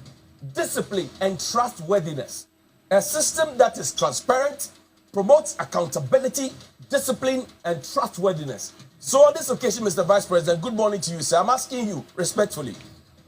discipline, and trustworthiness. A system that is transparent, promotes accountability, discipline, and trustworthiness. So on this occasion, Mr. Vice President, good morning to you, sir. I'm asking you respectfully,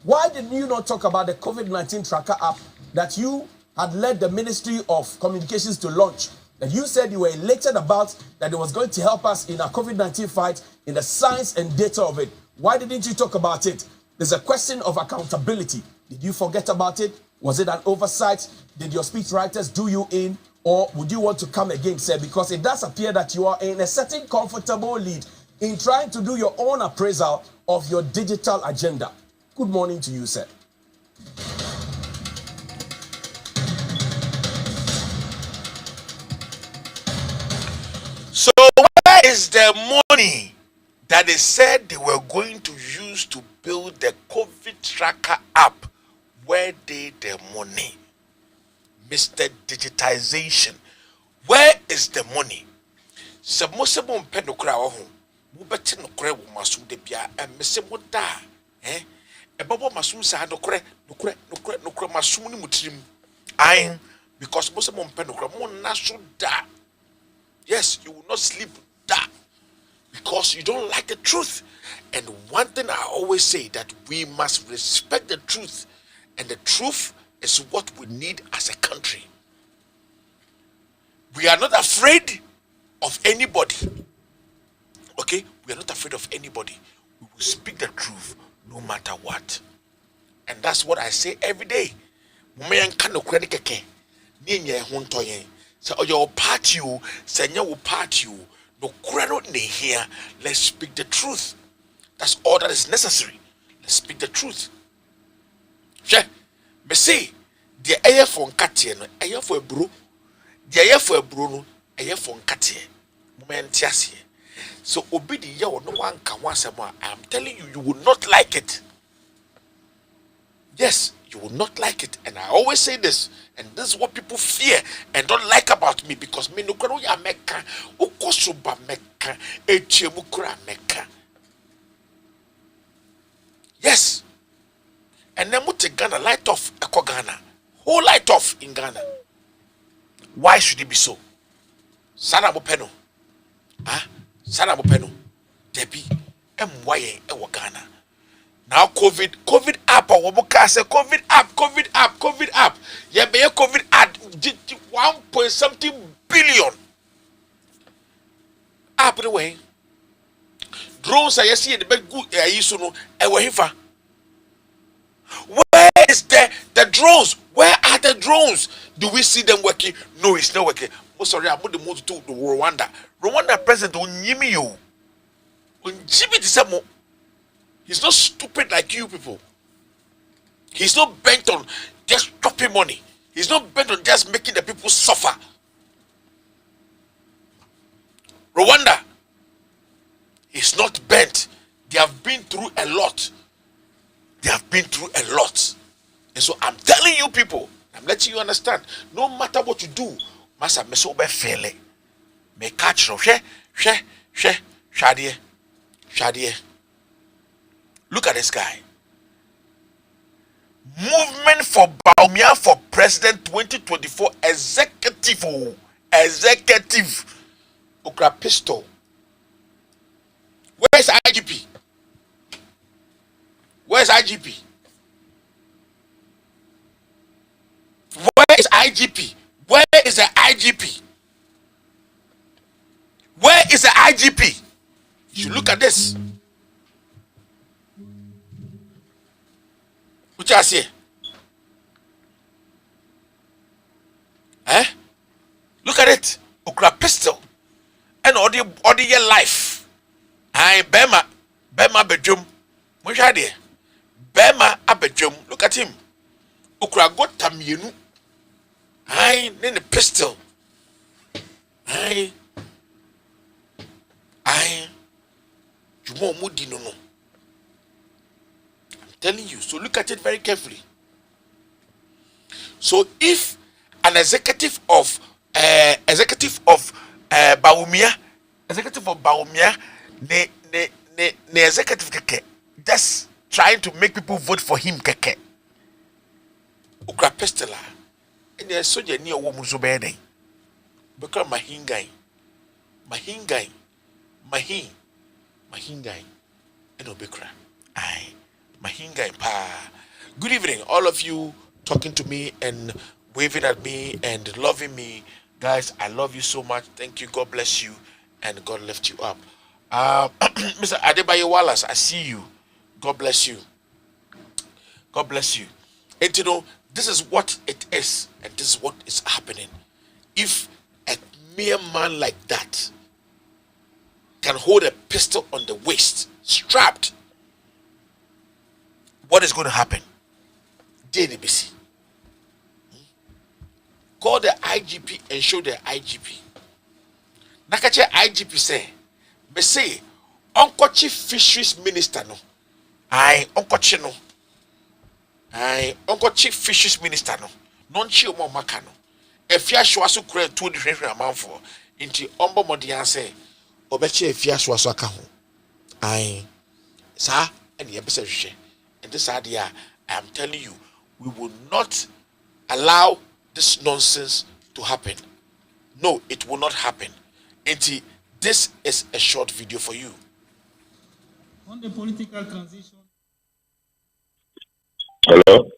why did you not talk about the COVID-19 tracker app that you had led the Ministry of Communications to launch, that you said you were elated about, that it was going to help us in our COVID-19 fight, in the science and data of it? Why didn't you talk about it? There's a question of accountability. Did you forget about it? Was it an oversight? Did your speechwriters do you in? Or would you want to come again, sir? Because it does appear that you are in a certain comfortable lead in trying to do your own appraisal of your digital agenda. Good morning to you, sir. So where is the money that they said they were going to use to build the COVID tracker app? Where did the money? Mr. Digitization. Where is the money? Sabosebo mpendo kura wo ho. Wo beti no kura wo masu de bia emese mo da. Ebabo masu sa no kura masu ni mutirim. Ayin because bosebo mpendo kura mo na so da. Yes, you will not sleep da because you don't like the truth. And one thing I always say that we must respect the truth, and the truth is what we need as a country. We are not afraid of anybody. Okay? We are not afraid of anybody. We will speak the truth no matter what. And that's what I say every day. So your party, say your party, no credit ne here. Let's speak the truth. That's all that is necessary. Let's speak the truth. Yeah. Me say the air for nkate no air for ebro. The air for ebro no air for nkate. Moment yase. So obi di ye no wan ka wasem I am telling you, you will not like it. Yes, you will not like it. And I always say this, and this is what people fear and don't like about me, because me no kwano ya meka, ukosuba meka, etiemukura meka. Yes. And then put Ghana light off Eko Ghana. Whole light off in Ghana. Why should it be so? Sana Bopeno. Sana Bopeno. Debbie. MYA Ewa Ghana. Now COVID app or Woboka say COVID app. Yeah, be a COVID app 1 something billion. App the way. Drones I see in the big good no ewa hifa. Where is the drones? Where are the drones? Do we see them working? No, it's not working. Oh, sorry, I'm going to move to Rwanda. Rwanda president Onyimi you. He's not stupid like you people. He's not bent on just chopping money. He's not bent on just making the people suffer. Rwanda is not bent. They have been through a lot. And so I'm telling you people, I'm letting you understand, no matter what you do, Master Mesobe Fele, may catch no Shadie. Look at this guy. Movement for Baumia for President 2024 executive. Okra pistol. Where's IGP? Where's IGP? Where is IGP? Where is the IGP? Where is the IGP? You should look at this. What you say? Look at it. Okra pistol. And all the year life. Bema bedroom. Which idea? Bema abedroom. Look at him. Okra got tamienu. Then the pistol. You won't moody no. I'm telling you. So look at it very carefully. So if an executive of Baumia, ne executive keke, just trying to make people vote for him keke. ukra pistol a ene soja ni owo mu so be den bekra mahingan mahingan ene obekra ai mahingan pa. Good evening, all of you talking to me and waving at me and loving me. Guys, I love you so much. Thank you. God bless you and God lift you up. Mr. Adebayo Wallace, I see you. God bless you. God bless you. And you know, this is what it is, and this is what is happening. If a mere man like that can hold a pistol on the waist, strapped, what is going to happen? DNBC. Call the IGP and show the IGP. Nakache IGP say, me say, Uncle Chief Fisheries Minister no. Uncle Chief Fisheries Minister no. Non-chi omo maka no. Efia shwasu kure 2 different amanfo. Inti ombo modian say, obeche efia shwasu aka ho. Sir, and yebese hwehwe. And this idea, I am telling you, we will not allow this nonsense to happen. No, it will not happen. Inti, this is a short video for you. On the political transition. Hello?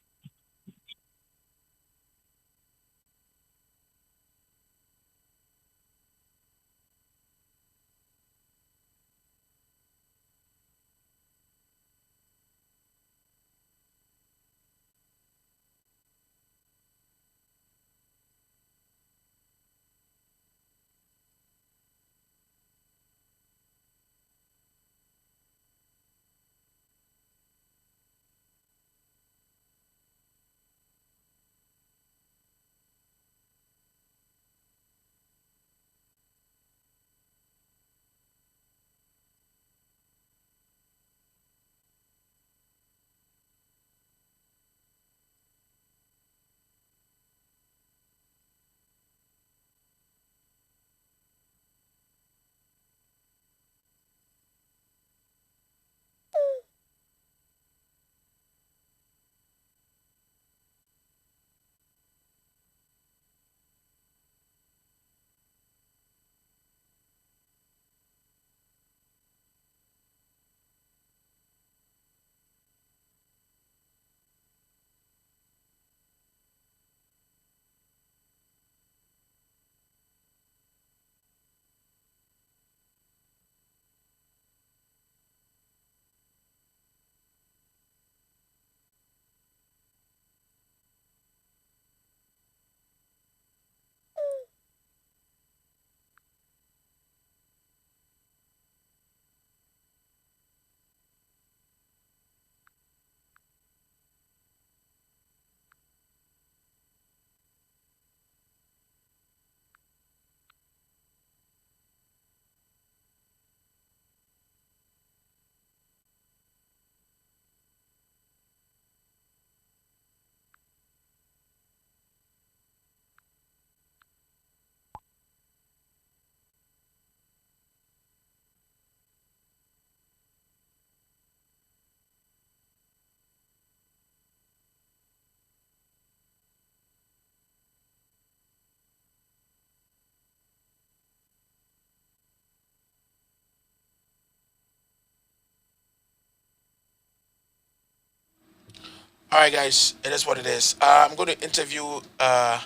All right, guys, it is what it is. I'm going to interview Elvis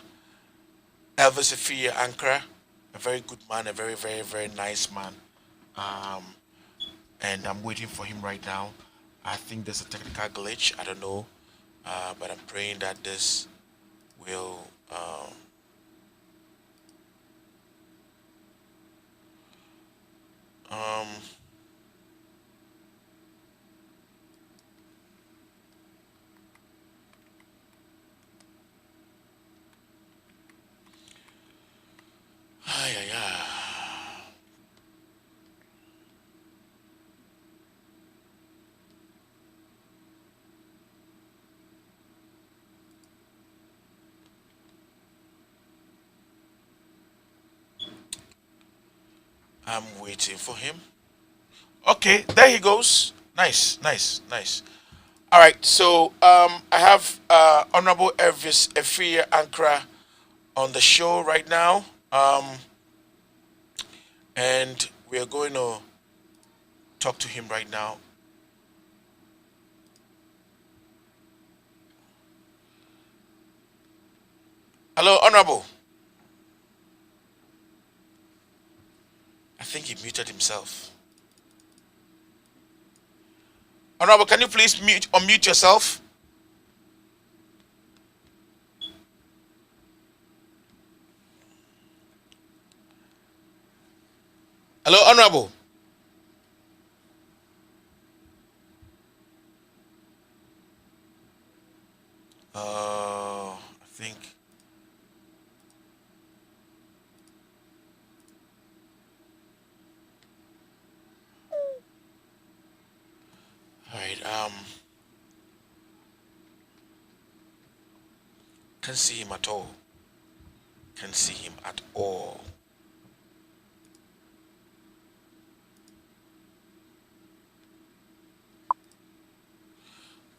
Afia Ankara, a very good man, a very, very, very nice man. And I'm waiting for him right now. I think there's a technical glitch. I don't know, but I'm praying that this will. Ay, ay, ay. I'm waiting for him. Okay, there he goes. Nice, nice, nice. All right, so I have Honorable Elvis Efia Ankara on the show right now, and we are going to talk to him right now. Hello, Honorable. I think he muted himself. Honorable, can you please unmute yourself? Hello, Honorable. I think. All right. Can't see him at all. Can't see him at all.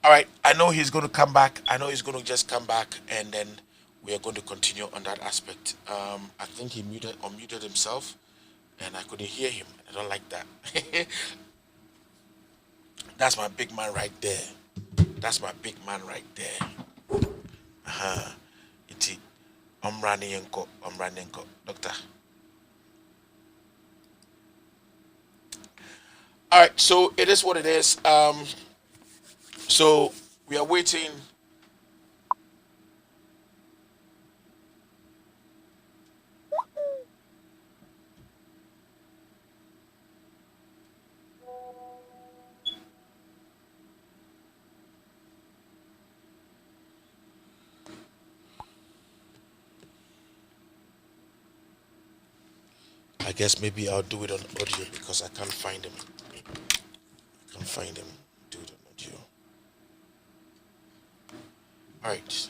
All right. I know he's going to come back. I know he's going to just come back, and then we are going to continue on that aspect. I think he unmuted himself, and I couldn't hear him. I don't like that. That's my big man right there. That's my big man right there. Iti. I'm running, doctor. All right, so it is what it is. So we are waiting. I guess maybe I'll do it on audio because I can't find him. I can't find him. Do it on audio. All right.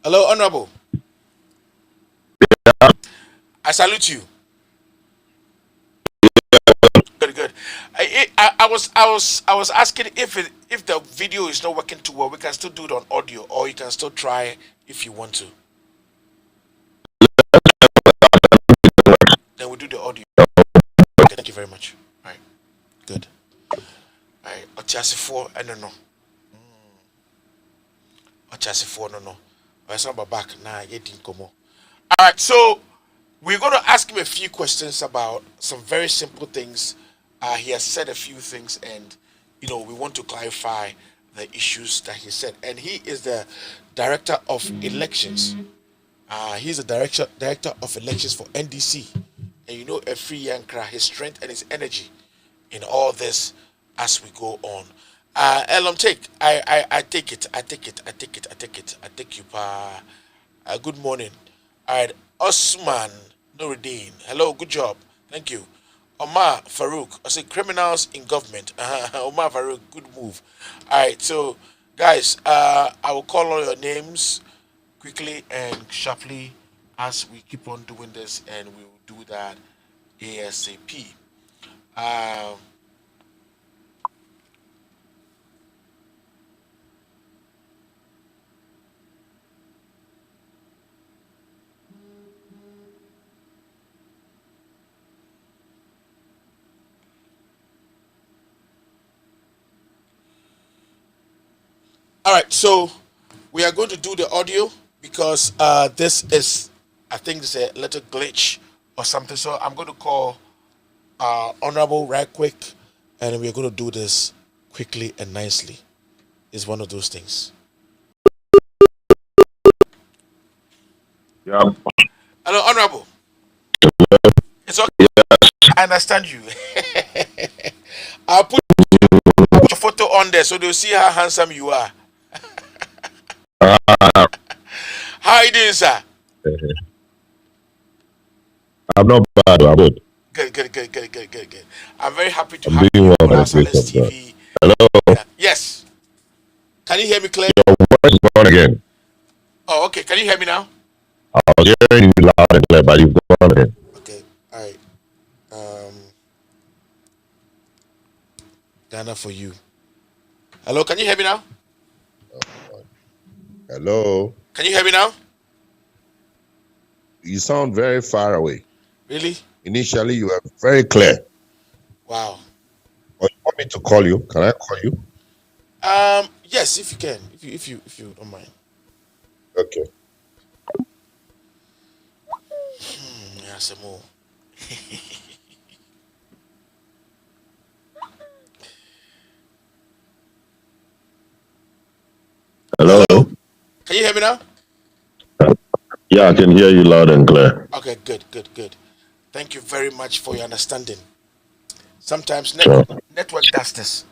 Hello, Honorable. I salute you. Good, good. I was asking if the video is not working too well, we can still do it on audio, or you can still try if you want to. Then we do the audio. Okay, thank you very much. All right, good. All right, Ochasifo, I don't know. Ochasifo, no. I saw my back now. All right, so we're going to ask him a few questions about some very simple things. He has said a few things, and we want to clarify the issues that he said. And he is the director of elections. He's the director of elections for NDC. And Efri Yankra, his strength and his energy in all this as we go on. Elom, I take it. I take you, pa. Good morning. All right, Osman Nuruddin. Hello, good job. Thank you. Omar Farouk. I say criminals in government. Omar Farouk, good move. All right, so guys, I will call all your names quickly and sharply as we keep on doing this, and we will do that ASAP. All right, so we are going to do the audio because this is, I think, it's a little glitch or something. So I'm going to call Honorable right quick, and we're going to do this quickly and nicely. It's one of those things. Yeah. Hello, Honorable. It's okay. I understand you. I'll put your photo on there so they'll see how handsome you are. How are you doing, sir? I'm not bad. I'm good. Good. I'm very happy to I'm have doing you well on by our the grace Silence of God. TV. Hello. Yes. Can you hear me clear? Your voice is gone again. Oh, okay. Can you hear me now? I was hearing you loud and clear, but you've gone again. Okay. All right. Ghana for you. Hello. Can you hear me now? Hello. Can you hear me now? You sound very far away. Really? Initially, you were very clear. Wow. But you want me to call you? Can I call you? Yes, if you can, if you don't mind. Okay. Yeah, some more. Hello. Can you hear me now? Yeah, I can hear you loud and clear. Okay, good. Thank you very much for your understanding. Sometimes Sure. network does this.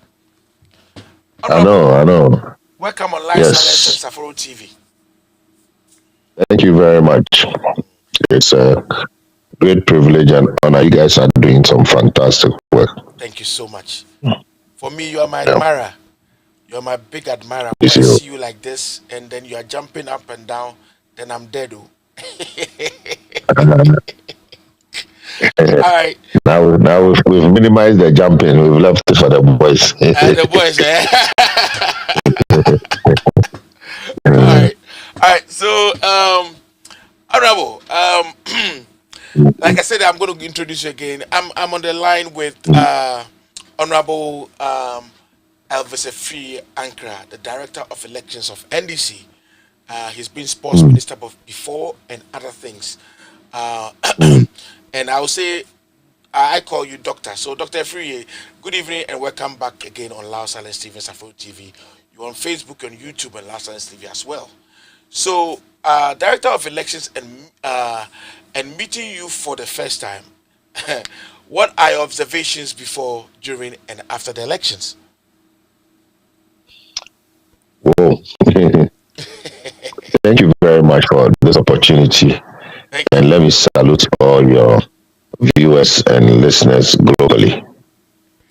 I know. Welcome on Live Yes. Silence and Safaro TV. Thank you very much. It's a great privilege and honor. You guys are doing some fantastic work. Thank you so much. For me, you are my admirer. You are my big admirer. When I see you like this, and then you are jumping up and down, then I'm dead. Oh. All right. Now we've minimized the jumping. We've left it for the boys. The boys, All right. So, Honorable, like I said, I'm going to introduce you again. I'm on the line with Honorable Elvis Efiri Ankara, the Director of Elections of NDC. He's been sports minister before and other things. And I will say, I call you Doctor. So, Dr. Efiri, good evening and welcome back again on Loud Silence TV and Safari TV. You're on Facebook and YouTube and Loud Silence TV as well. So, Director of Elections and meeting you for the first time, what are your observations before, during, and after the elections? Whoa. Thank you very much for this opportunity. And let me salute all your viewers and listeners globally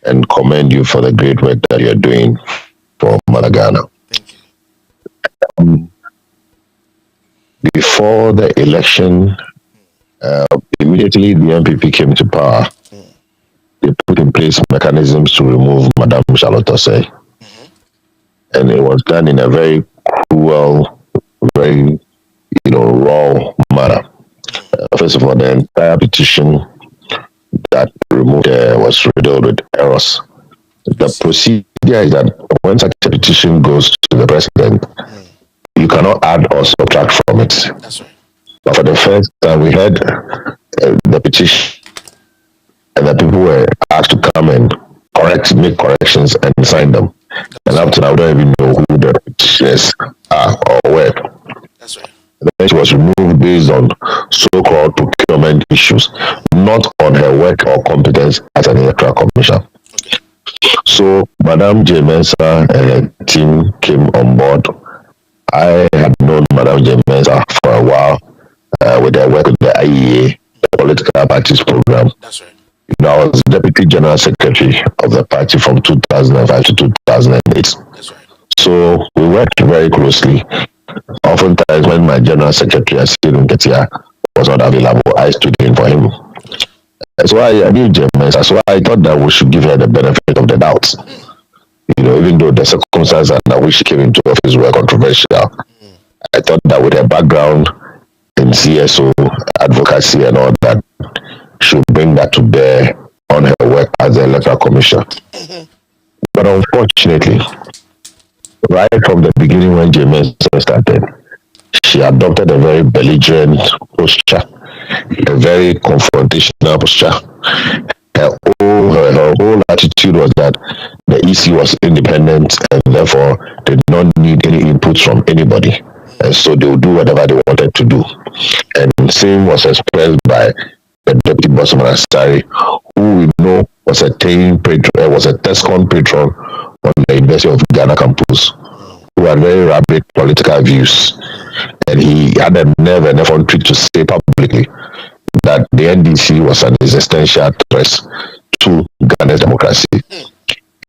and commend you for the great work that you're doing for Mother Ghana. Thank you. Before the election, immediately the MPP came to power. They put in place mechanisms to remove Madame Charlotte Osei. And it was done in a very cruel, very raw manner. First of all, the entire petition that removed was riddled with errors. The procedure is that when such a petition goes to the president, you cannot add or subtract from it. That's right. But for the first time, we had the petition, and the people were asked to come and make corrections, and sign them. And up to now, we don't even know who the petitioners are or where. That's right. Then she was removed based on so-called procurement issues, not on her work or competence as an electoral commissioner. Okay. So, Madame J. Mensah and her team came on board. I had known Madame J. Mensah for a while with their work with the IEA, the Political Parties Program. That's right. I was Deputy General Secretary of the party from 2005 to 2008. That's right. So, we worked very closely. Oftentimes, when my General Secretary, Stephen Ketia, was not available, I stood in for him. That's why I knew J. Mensah. So I thought that we should give her the benefit of the doubt. Even though the circumstances under which she came into office were controversial, I thought that with her background in CSO, advocacy, and all that, she would bring that to bear on her work as the electoral commissioner. But unfortunately, right from the beginning when J. Mensah started, she adopted a very belligerent posture, a very confrontational posture. Her whole attitude was that the EC was independent and therefore did not need any input from anybody. And so they would do whatever they wanted to do. And same was expressed by the Deputy Bossman Asari, who we know was a TESCON patron on the University of Ghana campus, who had very rabid political views. And he had a nerve and effrontery to say publicly that the NDC was an existential threat to Ghana's democracy.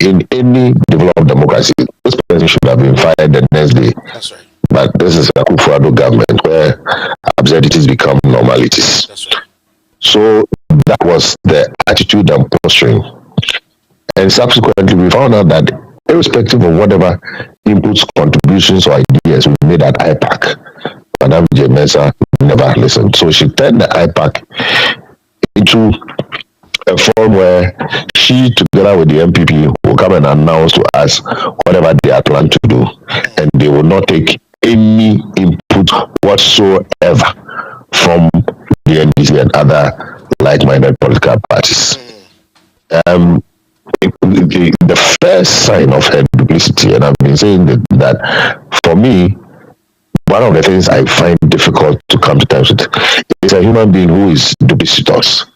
In any developed democracy, this person should have been fired the next day. That's right. But this is a Akufo-Addo government where absurdities become normalities. That's right. So that was the attitude and posturing. And subsequently, we found out that irrespective of whatever inputs, contributions, or ideas we made at IPAC, Madame J. Mensah never listened. So she turned the IPAC into a forum where she, together with the MPP, will come and announce to us whatever they are planning to do. And they will not take any input whatsoever from the NDC and other like-minded political parties. The first sign of her duplicity, and I've been saying that for me, one of the things I find difficult to come to terms with is a human being who is duplicitous.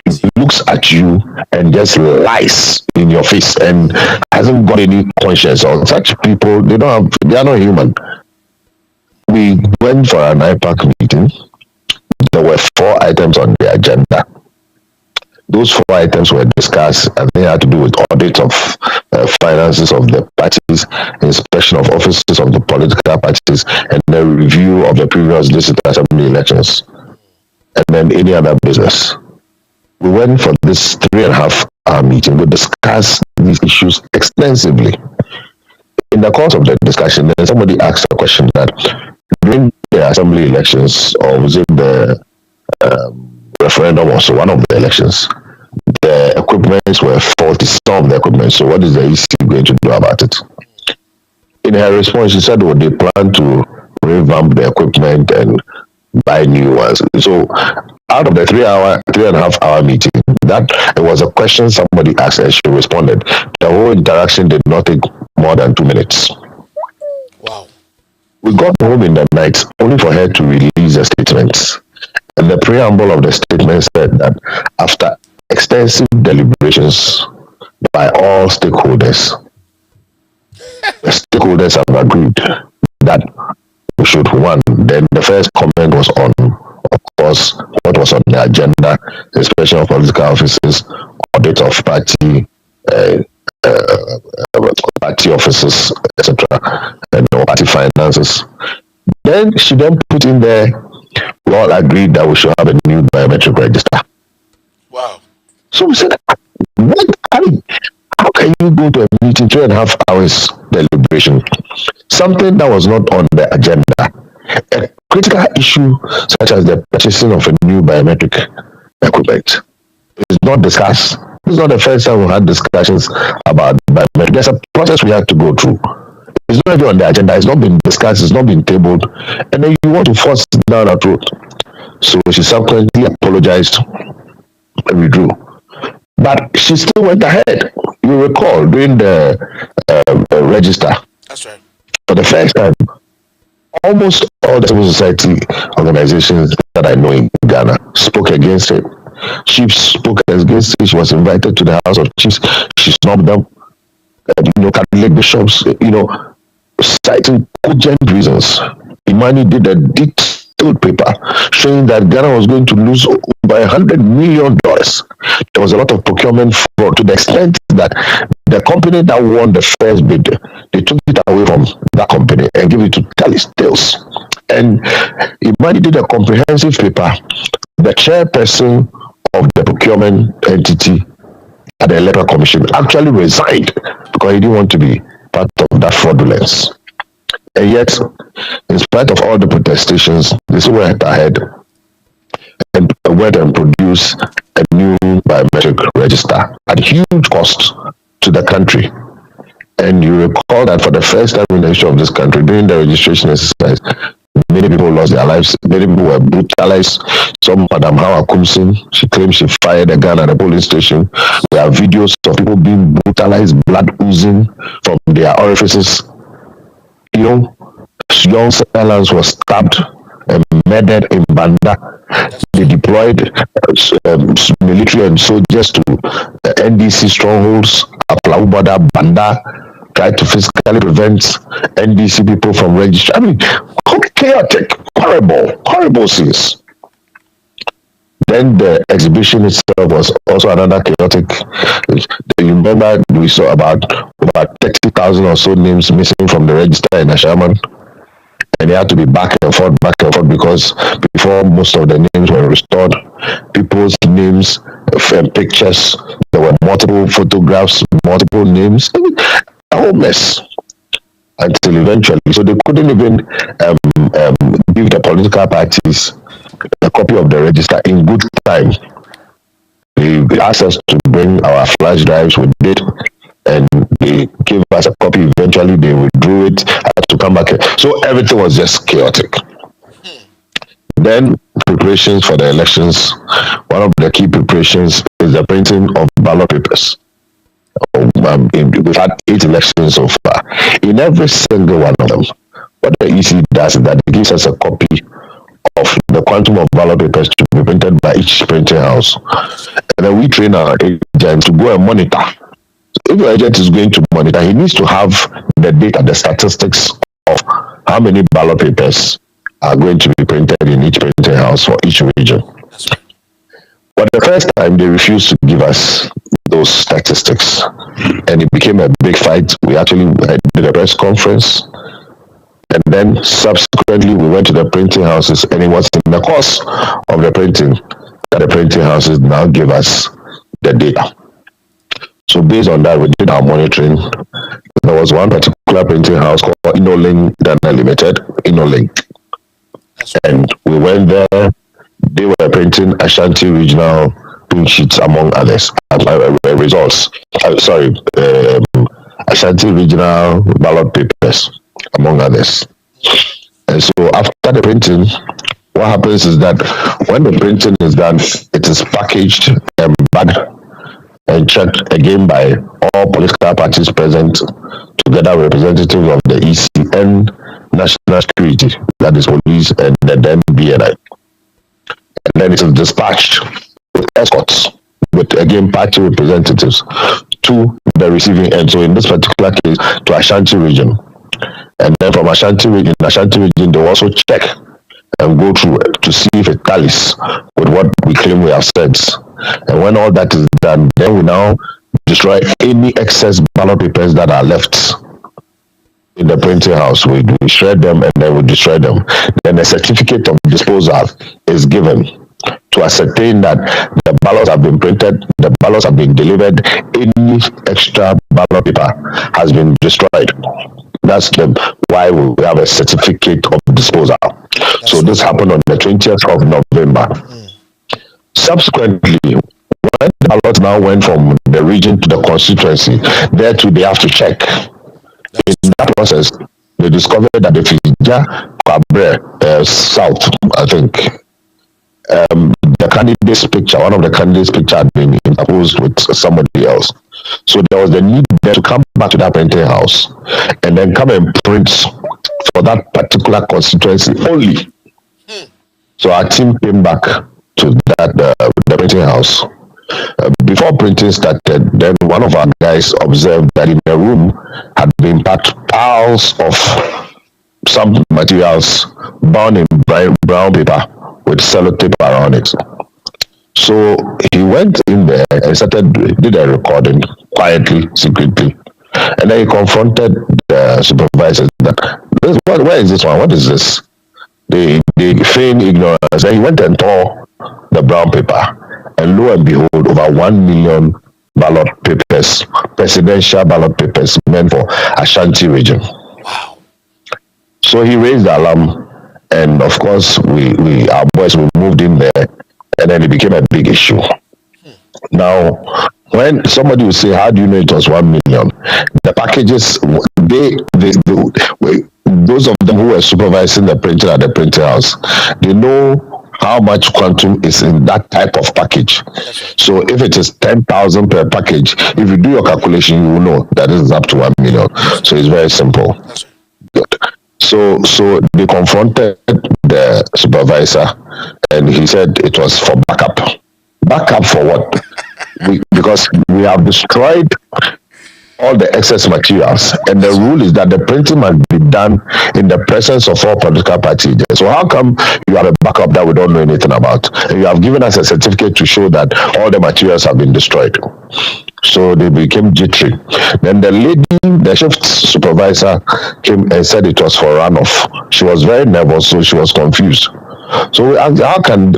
He looks at you and just lies in your face and hasn't got any conscience. Or such people, they are not human. We went for an IPAC meeting. There were 4 items on the agenda. Those 4 items were discussed, and they had to do with audit of finances of the parties, inspection of offices of the political parties, and the review of the previous district assembly elections, and then any other business. We went for this 3.5-hour meeting. We discussed these issues extensively. In the course of the discussion, then somebody asked a question that during the assembly elections, or was it the referendum, also one of the elections, the equipments were faulty, some of the equipment. So what is the EC going to do about it? In her response, she said, well, they plan to revamp the equipment and buy new ones. So out of the 3.5-hour meeting, that it was a question somebody asked and she responded. The whole interaction did not take more than 2 minutes. Wow. We got home in the night only for her to release a statement. And the preamble of the statement said that after extensive deliberations by all stakeholders, the stakeholders have agreed that we should, one, then the first comment was on, of course, what was on the agenda, inspection of political offices, audit of party offices, etc., and party finances. Then she put in there, we all agreed that we should have a new biometric register. Wow. So we said, what? How can you go to a meeting 3.5 hours deliberation? Something that was not on the agenda, a critical issue such as the purchasing of a new biometric equipment, is not discussed. This is not the first time we had discussions about biometric. There's a process we have to go through. It's not even on the agenda. It's not been discussed. It's not been tabled. And then you want to force it down our throat. So she subsequently apologized and withdrew. But she still went ahead. You recall, during the register. That's right. For the first time, almost all the civil society organizations that I know in Ghana spoke against it. She spoke against it. She was invited to the House of Chiefs. She snubbed them. Catholic bishops, citing cogent reasons. Imani did a detailed paper showing that Ghana was going to lose by $100 million. There was a lot of procurement fraud to the extent that the company that won the first bid, they took it away from that company and gave it to Tales. And Imani did a comprehensive paper. The chairperson of the procurement entity at the Electoral Commission actually resigned because he didn't want to be part of that fraudulence. And yet, in spite of all the protestations, they still went ahead and went and produced a new biometric register at huge cost to the country. And you recall that for the first time in the history of this country, during the registration exercise, many people lost their lives. Many people were brutalized. Some, Madam Hawa Kumsin, she claimed she fired a gun at a police station. There are videos of people being brutalized, blood oozing from their orifices. Young sailors were stabbed and murdered in Banda. They deployed military and soldiers to NDC strongholds, Aplaubada, Banda, tried to physically prevent NDC people from registering. I mean, chaotic, horrible scenes. Then the exhibition itself was also another chaotic. You remember we saw about 30,000 or so names missing from the register in Ashaman, and they had to be back and forth, because before most of the names were restored, people's names and pictures, there were multiple photographs, multiple names, a whole mess until eventually. So they couldn't even give the political parties a copy of the register in good time. They asked us to bring our flash drives. We did, and they gave us a copy. Eventually, they withdrew it. Had to come back. So everything was just chaotic. Then preparations for the elections. One of the key preparations is the printing of ballot papers. We've had 8 elections so far. In every single one of them, what the EC does is that it gives us a copy of the quantum of ballot papers to be printed by each printing house. And then we train our agent to go and monitor. If your agent is going to monitor, he needs to have the data, the statistics of how many ballot papers are going to be printed in each printing house for each region. But the first time they refused to give us those statistics, and it became a big fight. We actually did a press conference, and then subsequently we went to the printing houses, and it was in the course of the printing that the printing houses now give us the data. So based on that, we did our monitoring. There was one particular printing house called Inolink Dana Limited, Inolink, and we went there. They were printing Ashanti regional print sheets among others. Results. Ashanti regional ballot papers among others. And so after the printing, what happens is that when the printing is done, it is packaged and bagged and checked again by all political parties present, together with representatives of the EC and national security, that is police and then BNI. And then it is dispatched with escorts, with again party representatives to the receiving end. So in this particular case, to Ashanti region. And then from Ashanti region, they will also check and go through it to see if it tallies with what we claim we have said. And when all that is done, then we now destroy any excess ballot papers that are left in the printing house. We shred them and then we destroy them. Then a certificate of disposal is given to ascertain that the ballots have been printed, the ballots have been delivered, any extra ballot paper has been destroyed. That's why we have a certificate of disposal. So this happened on the 20th of November. Subsequently, when the ballots now went from the region to the constituency, there too they have to check. In that process, they discovered that the Fija Kwabre South, I think, the candidate's picture, one of the candidates' picture had been interposed with somebody else. So there was the need there to come back to that printing house and then come and print for that particular constituency only. So our team came back to that the printing house. Before printing started, then one of our guys observed that in the room had been packed piles of some materials bound in brown paper with sellotape around it. So he went in there and did a recording quietly, secretly, and then he confronted the supervisors that where is this one? What is this? They feign ignorance. Then he went and tore the brown paper, and lo and behold, over 1 million ballot papers, presidential ballot papers meant for Ashanti region. Wow. So he raised the alarm, and of course our boys moved in there, and then it became a big issue. Now, when somebody will say, how do you know it was 1 million? The packages, those of them who were supervising the printing at the printing house, they know how much quantum is in that type of package. So if it is 10,000 per package, if you do your calculation, you will know that this is up to 1 million. So it's very simple. Good. So they confronted the supervisor, and he said it was for backup. Backup for what? Because we have destroyed all the excess materials, and the rule is that the printing must be done in the presence of all political parties. So how come you have a backup that we don't know anything about, and you have given us a certificate to show that all the materials have been destroyed? So they became jittery. Then the lady, the shift supervisor, came and said it was for runoff. She was very nervous, so she was confused. So we asked, how can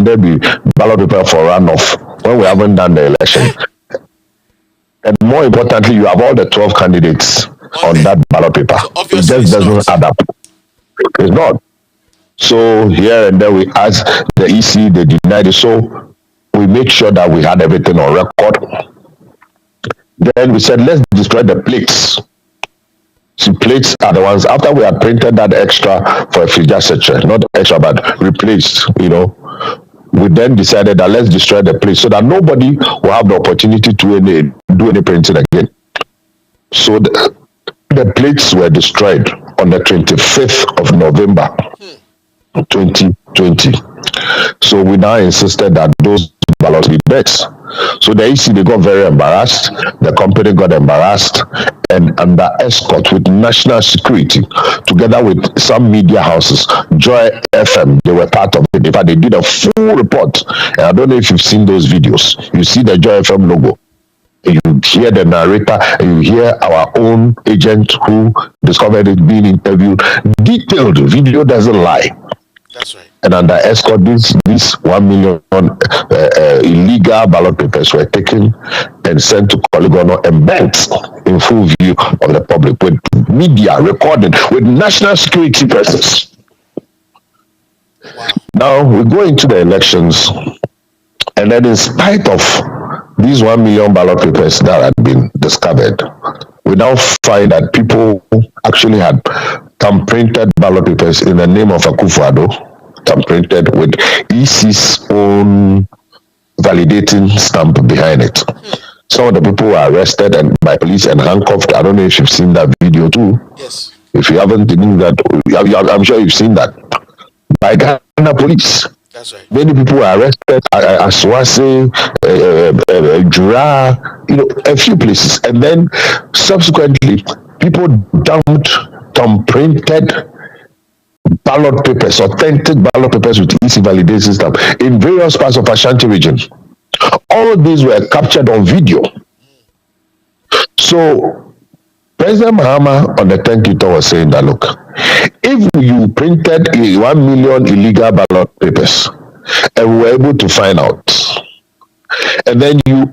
there be ballot paper for runoff when we haven't done the election? And more importantly, you have all the 12 candidates on that ballot paper. So it just doesn't not. add up. It's not. So here and there we asked the EC, they denied it. So we made sure that we had everything on record. Then we said, let's destroy the plates. See, plates are the ones, after we had printed that extra for a figure searcher, not extra, but replaced, we then decided that let's destroy the plates so that nobody will have the opportunity to do any printing again. So the plates were destroyed on the 25th of November, 2020. So we now insisted that those ballots be burnt. So the EC, they got very embarrassed, the company got embarrassed, and under escort with national security, together with some media houses, Joy FM, they were part of it. In fact, they did a full report. And I don't know if you've seen those videos. You see the Joy FM logo. You hear the narrator, and you hear our own agent who discovered it being interviewed. Detailed video doesn't lie. That's right. And under escort, these 1 million illegal ballot papers were taken and sent to Polygon and burnt in full view of the public, with media recording, with national security presence. Wow. Now we go into the elections, and then in spite of these 1 million ballot papers that had been discovered, we now find that people actually had printed ballot papers in the name of Akufo Addo, printed with EC's own validating stamp behind it. Some of the people were arrested and by police and handcuffed. I don't know if you've seen that video too. Yes. If you haven't seen that, I'm sure you've seen that. By Ghana police. That's right. Many people were arrested, Aswase, Jura, a few places. And then subsequently, people dumped printed ballot papers, authentic ballot papers with EC validation stamp in various parts of Ashanti region. All these were captured on video. So President Mahama on the 10th Twitter was saying that, look, if you printed 1 million illegal ballot papers and we were able to find out, and then you,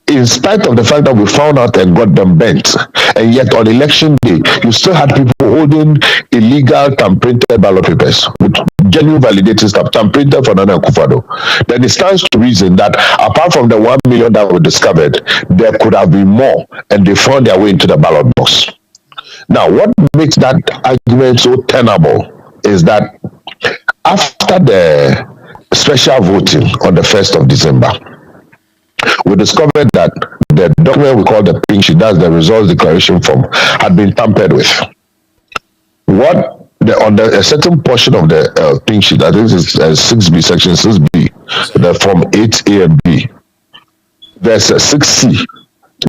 in spite of the fact that we found out and got them bent, and yet on election day, you still had people holding illegal printed ballot papers with genuine validated stuff, printed for Nana Akufo Addo, then it stands to reason that apart from the 1 million that were discovered, there could have been more, and they found their way into the ballot box. Now, what makes that argument so tenable is that after the special voting on the 1st of December, we discovered that the document we call the pink sheet, that's the results declaration form, had been tampered with. On a certain portion of the pink sheet, I think it's 6B, section 6B, the form 8A and B, there's a 6C.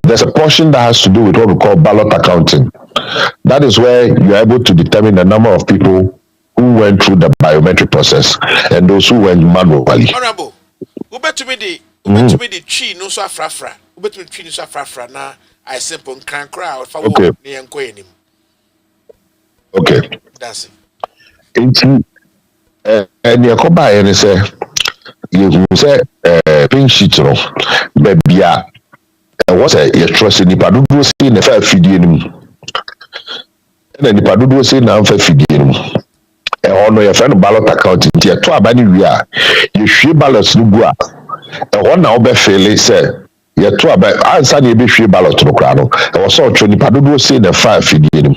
There's a portion that has to do with what we call ballot accounting. That is where you're able to determine the number of people who went through the biometric process and those who went manually. Honorable, who bet to me the tree no so afrafra. Who bet me tree no so afrafra na I simple can crowd for okay. Okay. That's it. And you come by and say you say pink sheet no baby what's a trust in the padu say na fa fidie nim. And the padu say na fa fidie nim. Ono your friend ballot account ntia to abani wi a ye hwe ballot no gu a e na obe fele say ye to aba answer na be hwe ballot no kra no e wo so otwo nipa dodo say na fa fidie nim.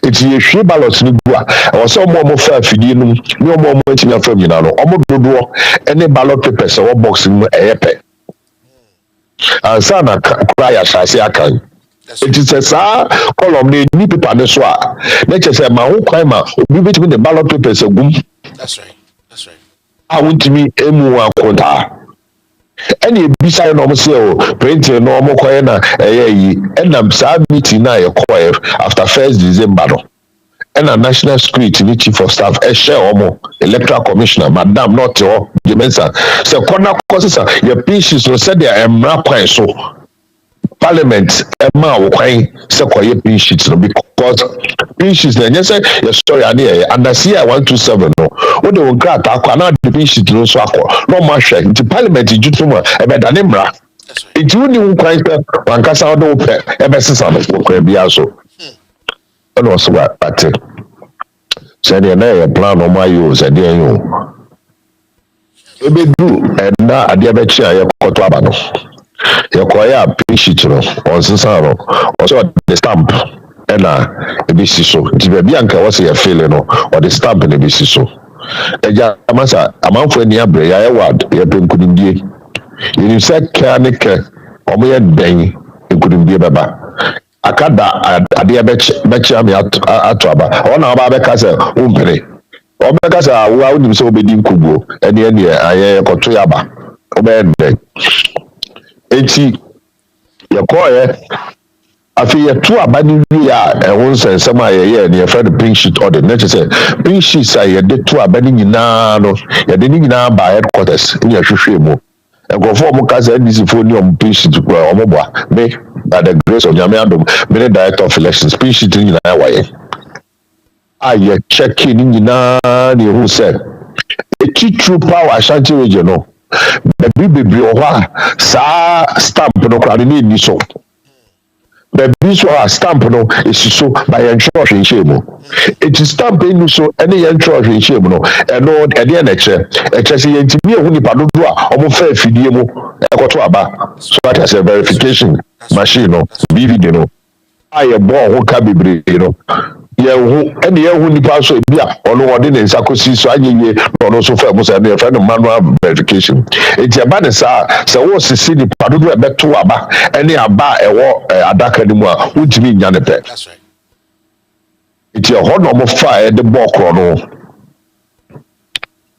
Eti ye hwe ballot no gu a e wo so mo fa fidie nim ni mo ntimi afam nyina no omo dodo ene ballot papers wo box no eyepe answer na kra ya shase akan. It is a column ni paper ne so a na che say ma ho kwan ma obi betimi the ballot papers agum. That's right. That's right. I want to be emu akonta. Any beside no say printing no more coin na and I'm sad meeting na after 1st December no. And a national security chief of staff share omo electoral commissioner madam not your dimensa so corner causes your pieces no said their emra kwan so parliament emma wo kwan say koye pin sheet no because pin sheet na say your story ani and see 127 no wo de won grant akwa na the pin sheet no so akọ no ma hwe nti parliament jutuma e be dane mra nti woni wo kwan say wankasa wo pe e be sesa no kwa bia so no so what sɛdeɛ na yɛ plan ɔmo ayɛ o sɛdeɛ yɛ o ebedu ɛna adeɛ bɛkyi a yɛkɔtɔ aba no yɛkɔyɛ a pinshit no ɔnsesa no ɔsɛ ɔde stamp ɛna ebesi so nti baabi a nka wɔsɛ yɛfele no ɔde stamp na ebesi so ɛgya amasa amanfo ani abere yɛayɛ ward yɛpɛ nkunimdie yɛnim sɛ kaa ne kɛ ɔmo yɛ dɛn nkunimdie bɛba akada adeɛ bɛkyia me ato aba ɔna ɔba bɛka sɛ wompere ɔbɛka sɛ wo a wonim sɛ wobɛdi nkuguo ɛne ayɛ kɔto yɛ aba wobɛyɛ dɛn enti yɛkɔɔyɛ afei yɛto aba no wie a ɛho nsɛnsɛm a yɛyɛ ne yɛfrɛ no pink sheet audit na kyerɛ sɛ pink sheets a yɛde to aba no nyinaa no yɛde ne nyinaa ba headquarters ne yɛhwehwɛ mu nkurɔfoɔ ɔmo ka sɛ ndc foɔ ne ɔmo pink sheet kura ɔmo boa me by the grace of nyame adom me ne director of elections pink sheet ne nyinaa wayɛ a yɛkyɛke ne nyinaa ne ɛhu sɛ ɛtitiri power ashanti region no baabi bebree wɔ hɔ a saa stamp no koraa no ne ɛni so baabi so a stamp no esi so ba yɛntwerɛ ɔhwɛnhyɛ mu eti stamp enu so ɛne yɛntwerɛ ɔhwɛnhyɛ mu no ɛno ɛdeɛ na ɛkyɛ sɛ yɛntumi ehu nipa dodo a ɔmo fɛ afidie mu ɛkɔto aba so ata sɛ verification machine no bvd no a yɛbɔ ɔho ka bebree no yɛhu ɛne yɛhu nipa so ebi a ɔno wɔde ne nsa kɔsi so anyɛ yie na ɔno nso fɛ mu sɛ ɛno yɛfrɛ no manual verification eti ɛba ne saa sɛ wɔsisi nipa dodo ɛbɛto aba ɛne aba a ɛwɔ adaka no mu a wontumi nya ne pɛ eti ɛhɔ na ɔmo fa ɛde bɔɔ korɔ no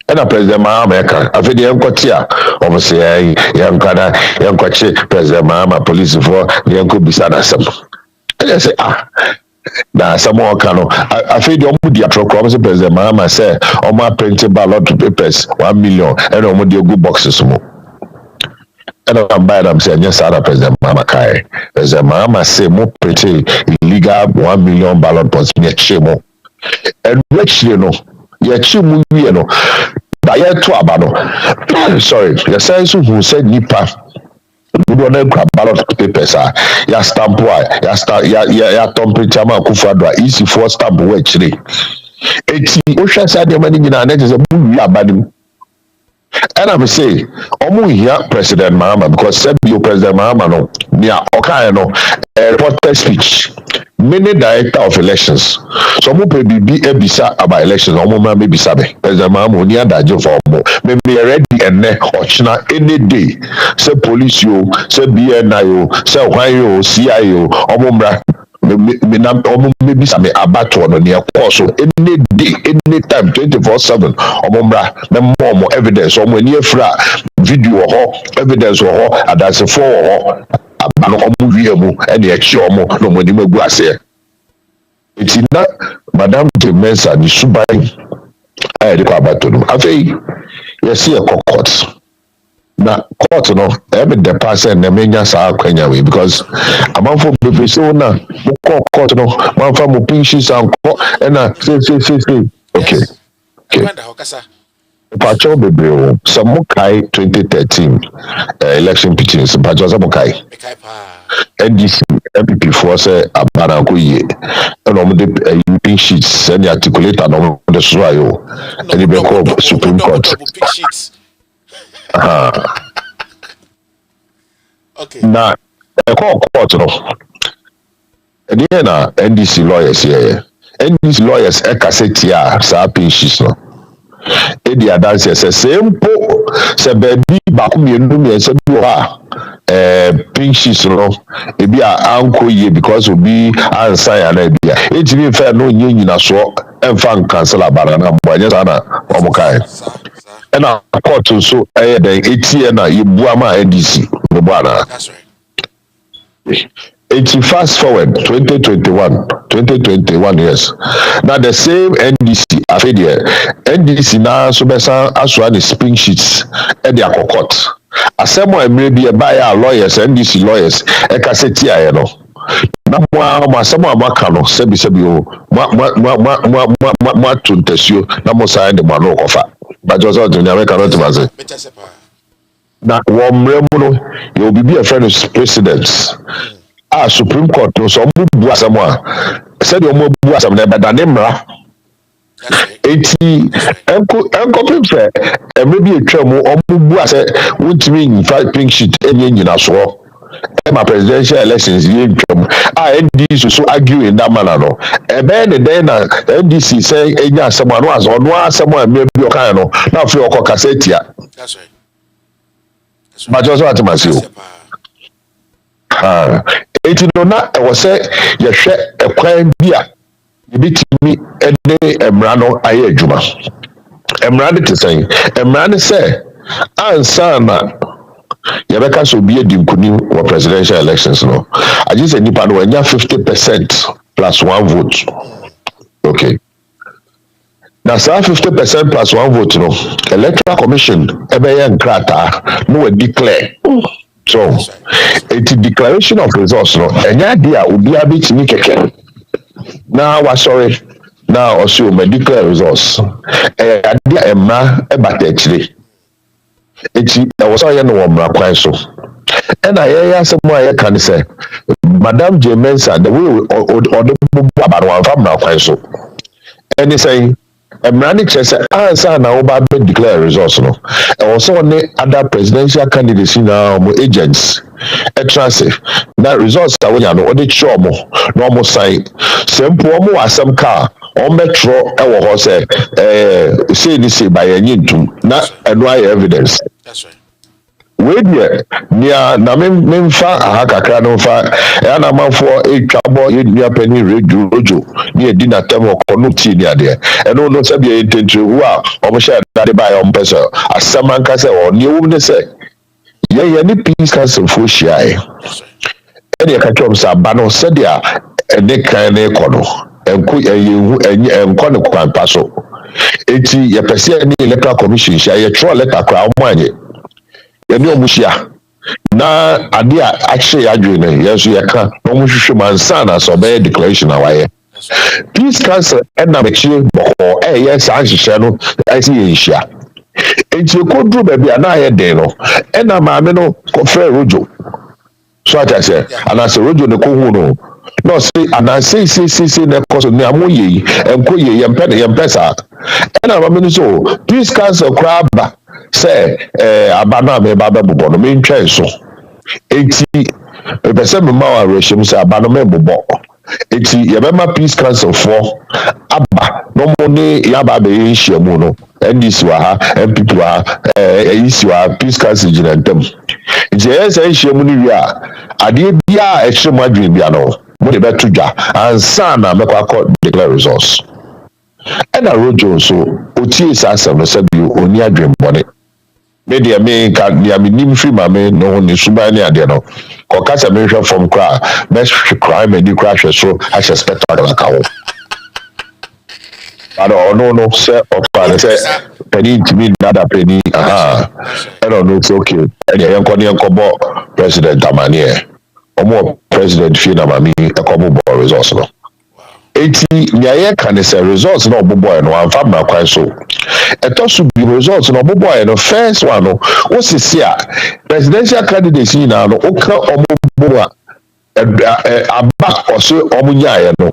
ɛna president mahama ɛka afei deɛ yɛnkɔte a ɔmo sɛ yɛnkɔda yɛnkɔkye president mahama polisifoɔ na yɛnkɔ bisa n'asɛm ɛyɛ sɛ na asɛm a ɔka no afei deɛ ɔmo di atorɔkorɔ ɔmo sɛ president mahama sɛ ɔmo apprinte ballot papers 1 million ɛna ɔmo de egu boxes mu ɛna ɔmo nam sɛ ɛnyɛ saa na president mahama kae president mahama sɛ mo printe illegal 1 million ballot boxes ne ɛkyerɛ mu ɛnu akyire no yɛkyi mu wie no ba yɛto aba no sorry yɛsan so hu sɛ nipa dodo na kura ballot papers a ya stamp a ya temperature ma Akufo Addo a EC4 stamp wɔ akyire eti wohwɛ sɛ nneɛma no nyinaa na kyerɛ sɛ mu wie aba no mu ɛna me say ɔmo hia president mahama because sɛ bio president mahama no nea ɔkaeɛ no reporter speech many director of elections so ɔmo pɛ biribi ebisa about elections ɔmo ma mebisa me president mahama oni adagye for ɔmo me ready ɛnɛ ɔkyena any day sɛ police o sɛ BNI o sɛ hwan o CIA o ɔmo mmra me na ɔmo mebisa me abatoɔ no nea ɛkɔɔ so any day anytime 24/7 ɔmo mmra na mo ɔmo evidence ɔmo ani afira video wɔ hɔ evidence wɔ hɔ adasefoɔ wɔ hɔ aba no ɔmo wie mu ɛne ɛkyi ɔmo na ɔmo anim agu aseɛ eti na madam de mensa ne suban a yɛde kɔ abato no afei yɛsi yɛkɔ court na court no ɛbɛ dɛ pa sɛ na menya saa akwanya wei because amanfo bebree sɛ wo na mo kɔ court no mamfa mo pinshi sankɔ ɛna sei okay mpakyɛw bebree wo sɛ mo kae 2013 election petitions mpakyɛw sɛ mo kae NDC MPP foɔ sɛ abana akɔ yie ɛna ɔmo de pin sheets ɛne articulator na ɔmo de so ayɛ o ɛne bɛkɔ Supreme Court okay na ɛkɔ court no ɛdeɛ na NDC lawyers yɛyɛ NDC lawyers ɛka sɛ tia saa pin sheets no edi adansi sɛ sɛ mpo sɛ baabi baako mmienu mmiɛnsa bi wɔ hɔ a pink sheets no ebi a ankɔ yie because obi ansan ana ebi a etimi nfɛ no nye nyinasoɔ ɛnfa nkansela abara na mbɔ ɛnyɛ saa na ɔmo kae and I court so the 80 na Ibuama NDC. That's right. 80 fast forward 2021 years. Now the same NDC affair NDC now so besa aswa the spring sheets at their court. Asemo maybe a buyer lawyers NDC lawyers e ka seti aye no. Na mo asemo amaka no sebi o ma tuntesio na mo sign the man no offer. But just out in America not to na womre mu no you be a friend of presidents. Supreme Court no so bu asam a said you bu asam na beda ne mra eti enko pimse maybe etwa mu bu ase wontimi nfa pink sheet enye nyina so my presidential elections ye ntwam NDC so argue in that manner no ebe ne den na NDC say enya asam no as ono asam a maybe o kan no na fe o kokasa tia. That's right. But also at Masio. Eti no na e wo se ye hwe ekwan bia ye bitimi ene emra no aye adwuma emra de tesen emra ne se ansa na ye beka so bi edi nkuni wo presidential elections no aje se nipa no anya 50% plus 1 vote. Okay, now 50% plus 1 vote no electoral commission ebe ye nkrata no we declare. So, it's a declaration of results. No, and idea will be a bit me keke. Now, was sorry. Now, also, my declare results. Idea emma about actually. It's I was saying no more so. And I hear some more can say, Madam J. Mensa, the way or the about one from so. And he saying. Emrani says answer na oba be declare results no and also on other presidential candidates now agents transit that results that we no dey show mo no mo sign simple mo asem car on metro e wo ho say say by anyintum na eno evidence. That's right. We there near na memfa aha kakra no fa ya na manfo etwabo ye nua pani rojo ne edi na tem okono ti ni ade eno no sabe ye tentre hu a omo sha dade ba ya ompese asamanka se o ne wu ne se ye ni peace council fo shiae ene ka twom sa ba no se dia ene kan ne kono enku eyehu enko ne kwampa so eti ye pese ni electoral commission shia ye tro letter kra omo anye yɛne omuhia na ade a ahye adwene yeso yɛka na omuhwehwe mansa na so be declaration awaye peace council na mechie boko ye sa nhyehyɛ no asi yɛnhia enti kodru ba bia na ayɛ den no na maame no kɔfrɛ rojo so ata sɛ anase rojo ne ko hu no no say anase say ne koso ne amoye enko ye yempɛ sa na maame no so peace council kraba say abana me baba bobo no me ntwen so enti pese me ma wa rehim say abana me bobo enti ye be ma peace council for aba no mo ne ya ba be nhia mu no NDC wa ha MPP wa AIC wa peace council jirantam enti ye say nhia mu ni wi a ade bia e hye mo adwen bia no mo de beto dwa ansa na me kwa declare results and a rojo so otie sa asem no sabi oni adwen bone media me ka dia me nim free mame no ni suba ni ade no ko ka se me hwe from cry best crime and crash so I suspect that ka wo but no say of father say penny to me nada penny I don't know it's okay and yan ko ni bo president amanie omo president fi na mami e ko bo results no eti nyaye kan say results no boboy no am fam na kwan so eto so be results no boboy no first one no wo sisi a presidential candidates ni na no oka omobo a aba oso omunyaye no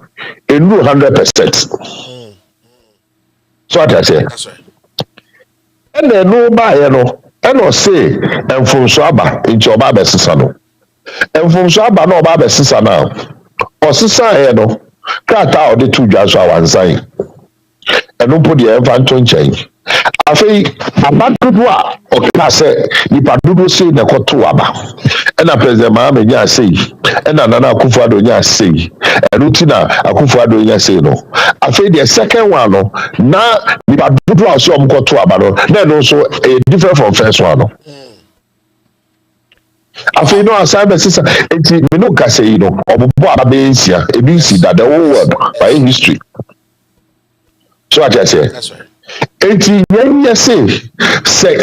enu 100%. So what I say and then no buy no and no say enfumso aba nti oba be sisa no enfumso aba no oba be sisa na osisa no kata ode tu dwa so awansan eno po de enfanto nchen afei abadudu a o ka se nipa dudu se na koto aba ena president ma nya sei and Nana Akufo-Addo nya say Rutina Akufo-Addo nya say no afei the second one no na nipa dodo a so omkoto abado na no so different from first one no afei no assignment sisa enti me no ka say no obobo ababensia ebi si that the whole world by history so I say That's right. enti yenya say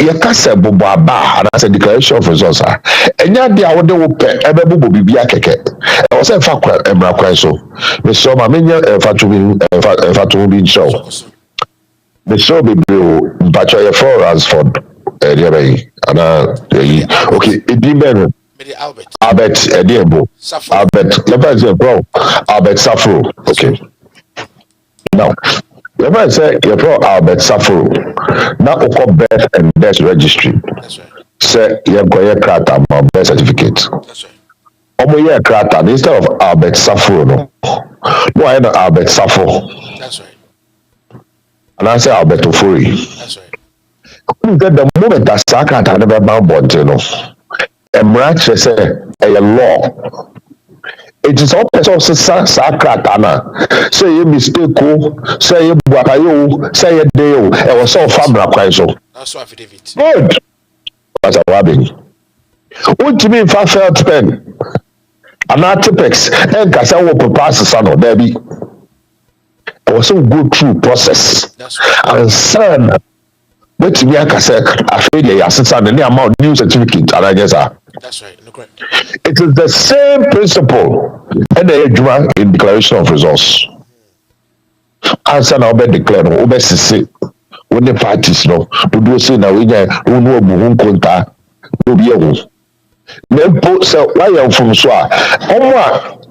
ye ka say bobo aba and as a declaration of results enya de a wode wo pe ebebubo bibia keke e wo say fa kwa emra kwan so me so ma menya fa to bi show me so be bro mpacho ye for Ransford dey ana okay edi men Albert Ediebo Albert never say bro Albert Safro okay now never say you bro Albert Safro now oko birth and death registry That's right. say you go your krata about birth certificate That's right. omo ye krata instead of Albert Safro no I know Albert Safro. That's right. And I say Albert Ofori. That's right. The moment that Sakata never bound Bontino, Emrach say a law. It is all person Sakatana. Say you mistake, say you Buakayo, say you deo, and was so family quaiso. That's what affidavit. Good. As a wabbing. What do you mean, felt pen? An artipex, and Casawo pass the son of Debbie. Also go through process. That's right. And son. But me aka say afraid the assistant the amount new certificate and I guess that's right. No correct. it is the same principle and the in declaration of results. Answer now be declare no be sisi when the parties no do say na we nya unu obu nkonta no be ewu na po say why you from so omo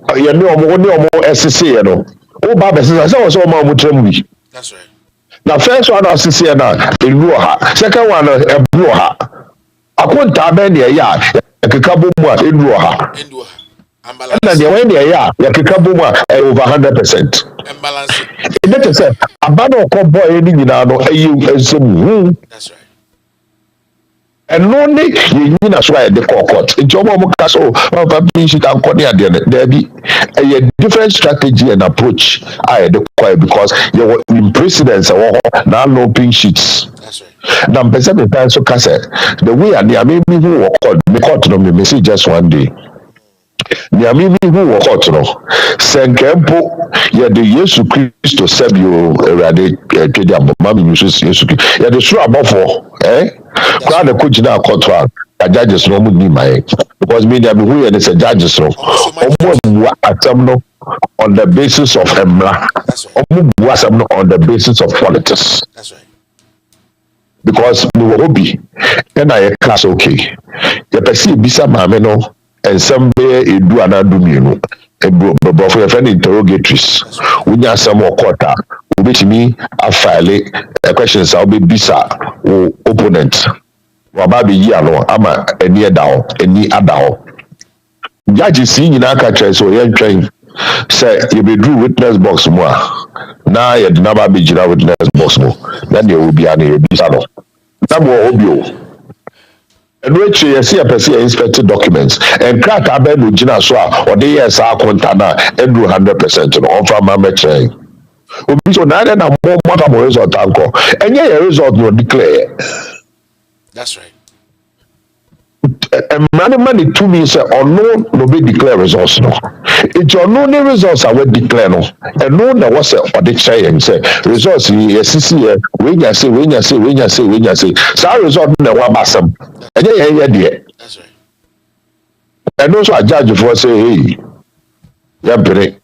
a ye ne omo sisi ye no o ba be sisi say o so omo mutrem bi. That's right. Now first one I see na eluha second one ebluha akonta be ne ya kekabo mu a eluha imbalance na the way ne ya kekabo mu a over 100% imbalance it means say abano ko boy ni nyina no ayi ensem that's right and no ni nyina so the court nti omo mo ka so papa bi shi kan ko ne ade there be a different strategy and approach I the quite because you were in precedence now no pink sheets. That's right. Now person the time so cassette the way and I mean who were called me caught no me see just one day. Nia mi who were caught no senkempo ye the Yesu Christo serve you erade twedi aboma mi Yesu ye the sure abofo crowd the coach na court judges no mu ni mai because me there be who and say judges no no on the basis of emra on the basis of politics. That's right. Because we were hobby and I class okay you perceive bisa mame no and some be do another no but for your friend interrogatories we nya some quarter we bet me a file a questions I'll be bisa opponent wababi yi ano ama eni edaho eni adaho judge si nyina ka try so ye ntwen say you be do witness box mo na ye de na ba be gira witness box mo na de obi ana ye bisa no na mo obi o and which you see a person inspected documents and crack abe no gina so or the yes akonta na endru 100% no on from ma try obi so na na mo result anko enye your result no declare. That's right. Money to me say or no be declare results no. It's your no results I will declare no. And no na was or the say and say results yes when you say. So result na wa basam. And yeah. That's right. And also a judge for say hey. Yeah, break.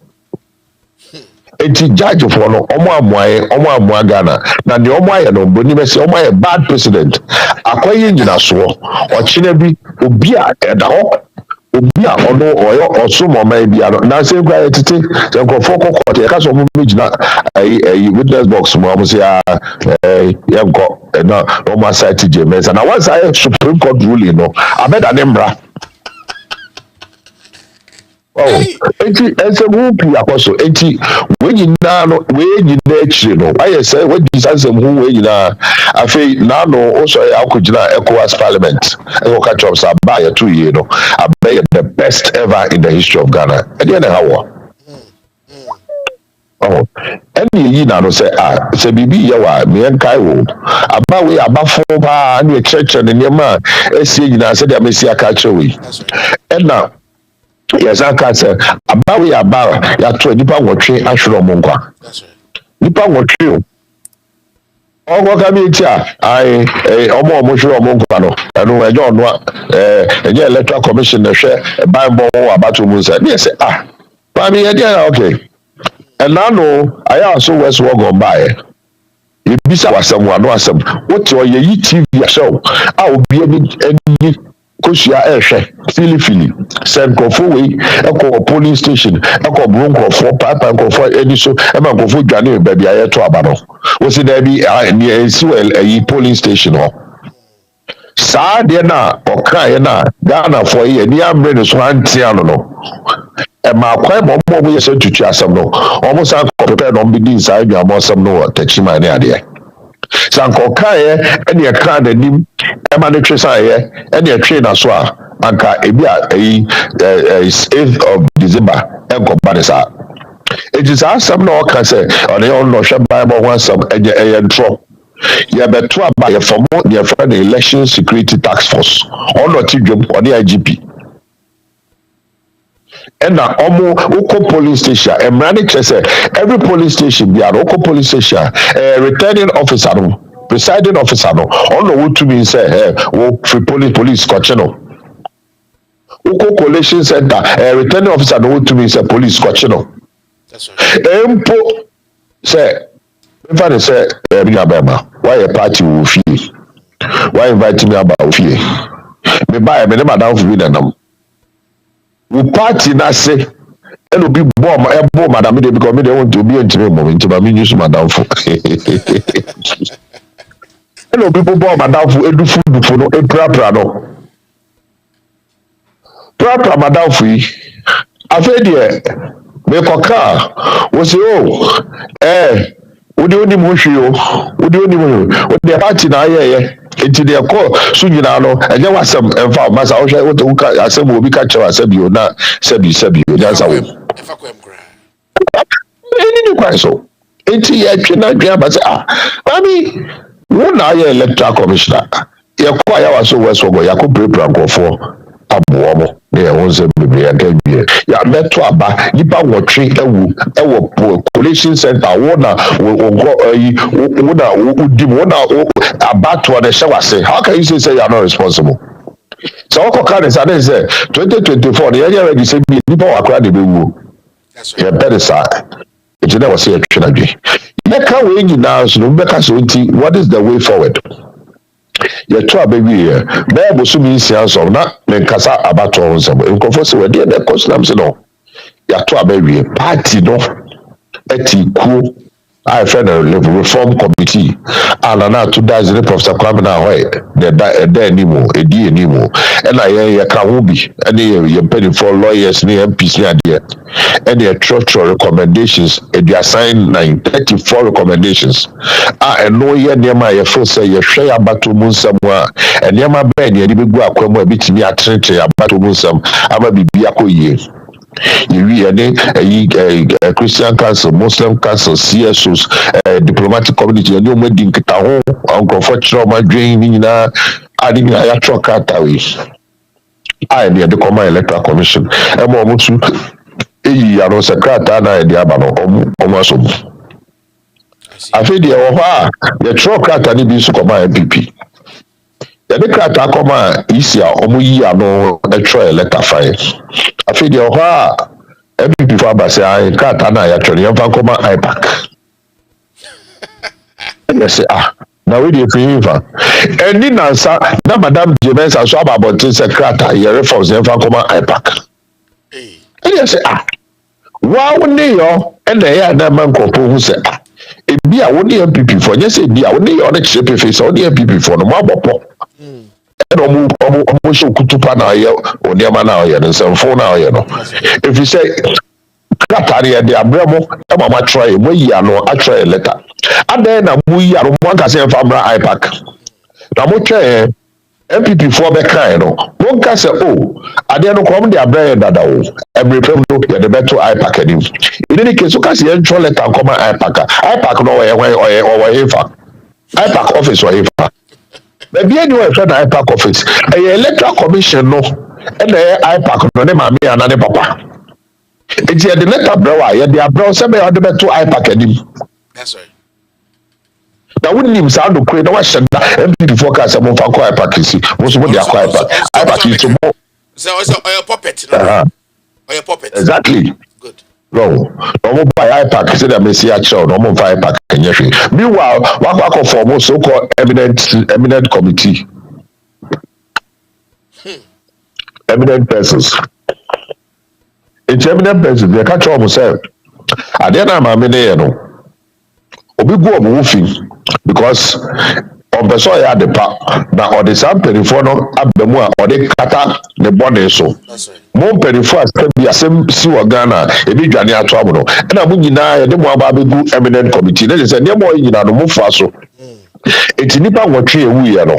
Enti judge for no omo amoa Ghana na the omo aye no boni be say omo aye bad president akoye nyina so o chine bi obi a eda ho obi a ono oyo osumo mai bia no na say kwa tete se nkofo kokot e ka so mo mejina ai witness box mo say yenko na omo site jemes na once I Supreme Court ruling no abeda ne mbra. Oh, enti ense wupi akoso enti when you know when you nature no why say what this answer who when you na afi na no also akujina ECOWAS parliament e go catch up say buy 2 year no abey the best ever in the history of Ghana e dey na how oh any yi na no say say bibi ye wa me enkai wo aba we abafo ba na church ne nema esie nyina say dia mesi aka chewe and now yes aka say aba we aba ya to nipa nwotwe ahwero mo nkwa nipa nwotwe ọgwọ ka mi ti ọmọ hwere ọmọ nkwa no ẹnu ẹjọ ọno ẹjẹ electoral commission na hwẹ ban bọ wọn abato mu nsa ne say pa mi yẹ na okay ẹna no ayé aso west wọgọn báyẹ ebisa wasẹm wa no asẹm wote ọyẹ yi tv ahyẹw a obi ẹni kosua ẹhwẹ filifili sẹ nkurɔfo wei ɛkɔ polling station ɛkɔ buru nkurɔfo paapaa nkurɔfo ɛni so ɛma nkurɔfo dwane baabi a yɛto aba no wosi daabi nea esi wɔ ɛyi polling station hɔ saa deɛ na ɔkaeɛ na ghanafoɔ yi ani amere ne so antea no ɛma akwan ma ɔmo yɛ sɛ tutu asɛm no ɔmo san kɔ pɛpɛ na ɔmo bi di nsaa adwamɔ asɛm no wɔ takyima ne adeɛ sanka ɔkaeɛ ɛne ɛka n'anim ɛma ne twe saeɛ ɛne ɛtwe na so a anka ebi a ɛyi 8th of December ɛnkɔba ne saa eti saa asɛm na ɔka sɛ ɔne yɛ ɔno ɔhwɛ ban bɔ ho asɛm ɛyɛ ntorɔ yɛbɛto aba yɛfɔmo deɛ yɛfrɛ no election security task force ɔno ɔte dwom ɔne IGP ɛna ɔmo wokɔ polling station mmara ne kyerɛ sɛ every polling station biara wokɔ polling station returning officer no presiding officer no ɔno wotumi sɛ wo free police kɔkye no wokɔ collation center returning officer no wotumi sɛ police kɔkye no mpo sɛ mfa ne sɛ mi abɛma wayɛ party wɔ fie wayɛ invite me aba wɔ fie mebaeɛ me ne madamfo bi nanam wo party na se ɛna obi bɔ madam de because me de want to be ntimi mo ntima me use madamfo ɛna obi bɔ madamfo edufu no eprapra no prapra madamfo yi afɛ deɛ me kɔka wo se wode onim ho hwe o wode onim ho wode party na ayɛyɛ enti deɛ kɔ so nyinaa no ɛnyɛ wasɛm ɛmfa masa wohwɛ woka asɛm obi ka kyerɛ asɛm o na sɛbi o nyansa wo ɛni ne kwan so enti yɛtwe na dwen aba sɛ mami wo na ayɛ electoral commissioner yɛkɔ a yɛwa so west wɔgɔ yɛakɔ pirapira nkɔfoɔ aboɔ mo ne yɛho nsɛm bebree yɛnka wie yɛabɛto aba nipa nwɔtwe ɛwɔ collation center wo na wo na wodim wo na abatoɔ no hyɛ wase how can you say you are not responsible sɛ wɔkɔka ne sa ne sɛ 2024 no yɛnyɛ ready sɛ bi nipa wakora de bɛwuo yɛbɛ ne saa ɛnti na wɔ sɛ yɛtwe no dwe yɛka wei nyinaa so no wobɛka sɛ nti what is the way forward yɛto abɛwie bɛyɛ bosomi nsia nsɔm na menkasa abatoɔ ho nsɛm nkurɔfoɔ sɛ wɔdeɛ dɛ kɔ so nam sɛ no yɛato abɛwie party no ati kuo a yɛfrɛ no reform committee a nana ato daze ne professor Kwame na hɔ ɛda anim ɛdi anim ɛna yɛka ho bi ɛne yɛ mpanimfoɔ lawyers ne MPs ne adeɛ ɛne yɛtwerɛtwerɛ recommendations aduasan 34 recommendations a ɛno yɛ nneɛma a yɛfo sɛ yɛhwɛ yɛ abato mu nsɛm a nneɛma bɛɛ ne yɛde bɛgu akwan mu a ɛbɛtumi atenetene abato mu nsɛm ama biribi akɔ yie yɛwie ne Christian Council, Muslim Council, CSOs, diplomatic community, yɛne ɔmo adi nkitaho nkurɔfoɔ kyerɛ ɔmo adwen ne nyinaa ade nyinaa yɛatwerɛ krataa wei a yɛde kɔma electoral commission ɛma ɔmo nso ɛyi ano sɛ krataa na yɛde aba no ɔmo aso mu afei deɛ wɔ hɔ a yɛtwerɛ krataa no bi nso kɔma MPP yɛde krataa kɔma isi a ɔmo yi ano ɛtwerɛ letter fine afei deɛ wɔ hɔ a MPP fo aba sɛ krataa no a yɛtwerɛ no yɛmfa nkɔma IPAC ɛyɛ sɛ na we dey feel fa ɛni nansa na madam Jemensa so aba abɔnten sɛ krataa yɛ reforms yɛmfa nkɔma IPAC ɛyɛ sɛ wa wo ne yɔ ɛna ɛyɛ adama nkɔpɔ ho sɛ ebi a wo ne MPP fo nyɛ sɛ ebi a wo ne yɔ ne kyerɛ pefe sɛ wo ne MPP fo no mo abɔpɔ ɛna ɔmo hyɛ kutupa na ɔyɛ onneɛma na ɔyɛ no nsɛmfo na ɔyɛ no efi sɛ Katari de abremo e mama try mo yi ano a try letter. Adan na mo yi ano mo ka se famra IPAC. Na mo try MPP for be kind no. Mo ka se oh ade no kom de abrɛ dada o. Every pem no ye de beto IPAC anim. In any case so ka se ntro letter come IPAC. IPAC no o fa. IPAC office o fa. Baby any way na IPAC office. Electoral commission no e na IPAC no ne ma me ana ne papa. It's the letter brower, yeah, the brown sebe or the better IPAC anim. That's right. Now when him sound to create no one MPP forecast some of our IPAC is most of the IPAC is more. So your puppet, no? Or your puppet. Exactly. Good. No, no by IPAC say that Messi actual no more by IPAC kenyehwe. Meanwhile, what for so called eminent committee. Eminent persons. It's eminent persons. They catch up themselves. At the end of my minute, no. Obi go omo fi because on person ya de pa na o de sam perifo no abemu a o de kata ne body so. That's right. Mo perifo asem bi asem si wo Ghana e bi dwane ato abo no. Na mo nyina ye de mo aba begu eminent committee. Na say ne mo nyina no mo fa so. Eti nipa nwotwe ewu ye no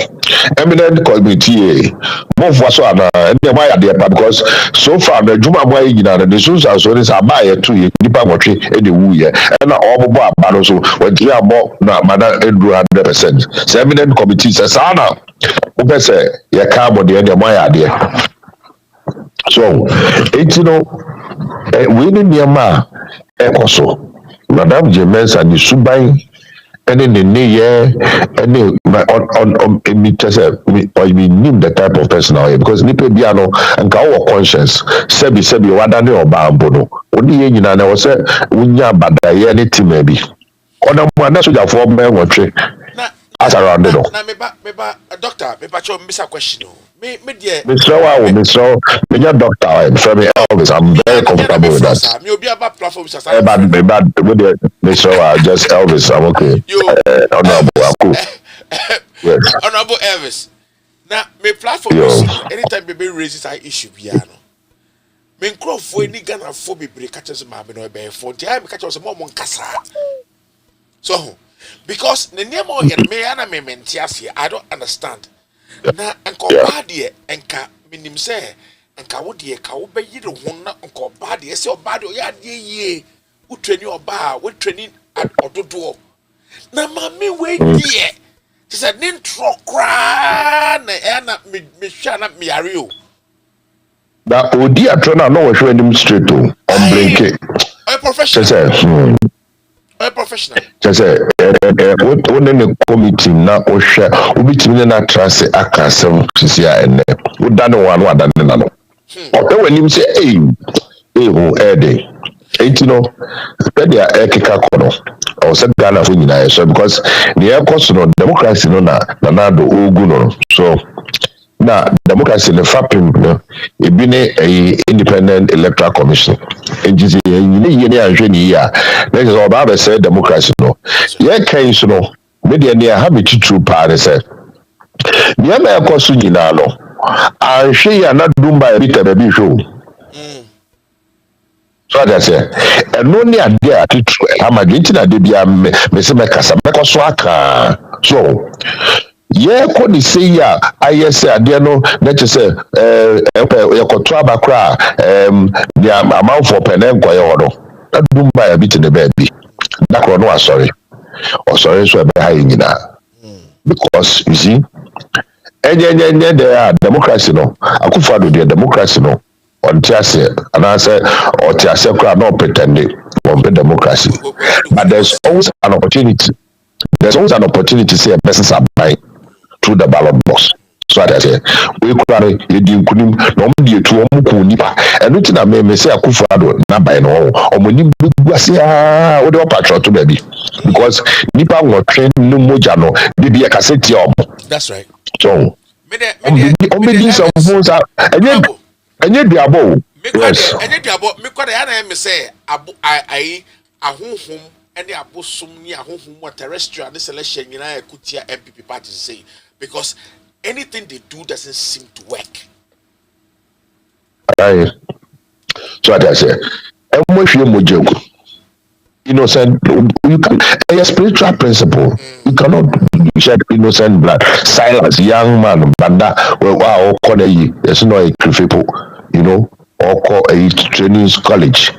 eminent committee mo fo so ana ne ma ya de pa because so far na djuma mo ayi nyina the so ni sa ba ye to ye nipa nwotwe e de wu ye na obobo aba no so wadi abo na mana edru 100%. So eminent committee say sana wo be say ye ka bo de mo ya de so eti no we ni niam ekoso madam Jemensa ni suban any ye any on me or you name the type of person now because nipa bia no nka wo conscience sebi wadane oba ambono oni ye nyina na wo se unya badaye ne tima bi ona mo na soja fo me wotwe as around it na me ba doctor me ba cho mbisa question o me de Mr. Me doctor from Elvis. I'm very comfortable with that. Me obi aba platform sa Bad with Mr. Just Elvis. I'm okay. Honorable, I'm cool. Yes. Honorable Elvis. Now, me platform anytime baby raises an issue piano. Me crop for any Ghana for be catches my no be for the I catch us more kasa. So because the name of me and me mentias here, I don't understand. Na enko ba de enka minim se enka wo de ka wo be yire ho na enko ba de se oba de o ya de yie wo trani oba wo trani ododo na ma me we die ti se nin tro kra na e na me hwa na me yare o da odi atro na no wo hwe nim straight o on blinke professional professional. Just when the committee na ohwe obitimi na trust akasem sisia enne wo da no one da no no o we nim say ho ede no spedia ekeka kono o se Ghana fo nyina so because the aircost no democracy no na Addo ogu no so na democracy le fapim no e bi ne independent electoral commission enjizi ni ye anhwe ni ya na je oba be say democracy no ye kan so no media ne ha be titru pa ne say ye ma ekoso nyina no anhwe ya na dumba e bi tebe bi hwo so that say no ni ade atitru ama dwenti na de bia me se me kasa me koso aka so ye ko ni say ya ayese ade no na che say ye koto abakra the amount for penenko ye wodo na dumba ya biti ne baby da ko no asori osori so be ha nyina because you see enye the democracy no Akufo-Addo the democracy no on tiase and I say or tiase kra no pretending on democracy but there's always an opportunity to say a person are buying through the ballot box. So that we could you couldn't normally to nipa and nothing that may say Akufo-Addo na by no or when you guasia or the patrol to baby because nipa will train no mojano be a cassette. That's right. So obedi some phones are and yet diabo yes and yet diabo me kwada ya na me say ai ahunhum and abosom ni ahunhum terrestrial this election nyina ekutia MPP party say because anything they do doesn't seem to work. Right. So I say emotion mojeku. Innocent, you can a spiritual principle. You cannot shed innocent blood. Silence, young man, banda, wow, call there's no a people, or call a training college.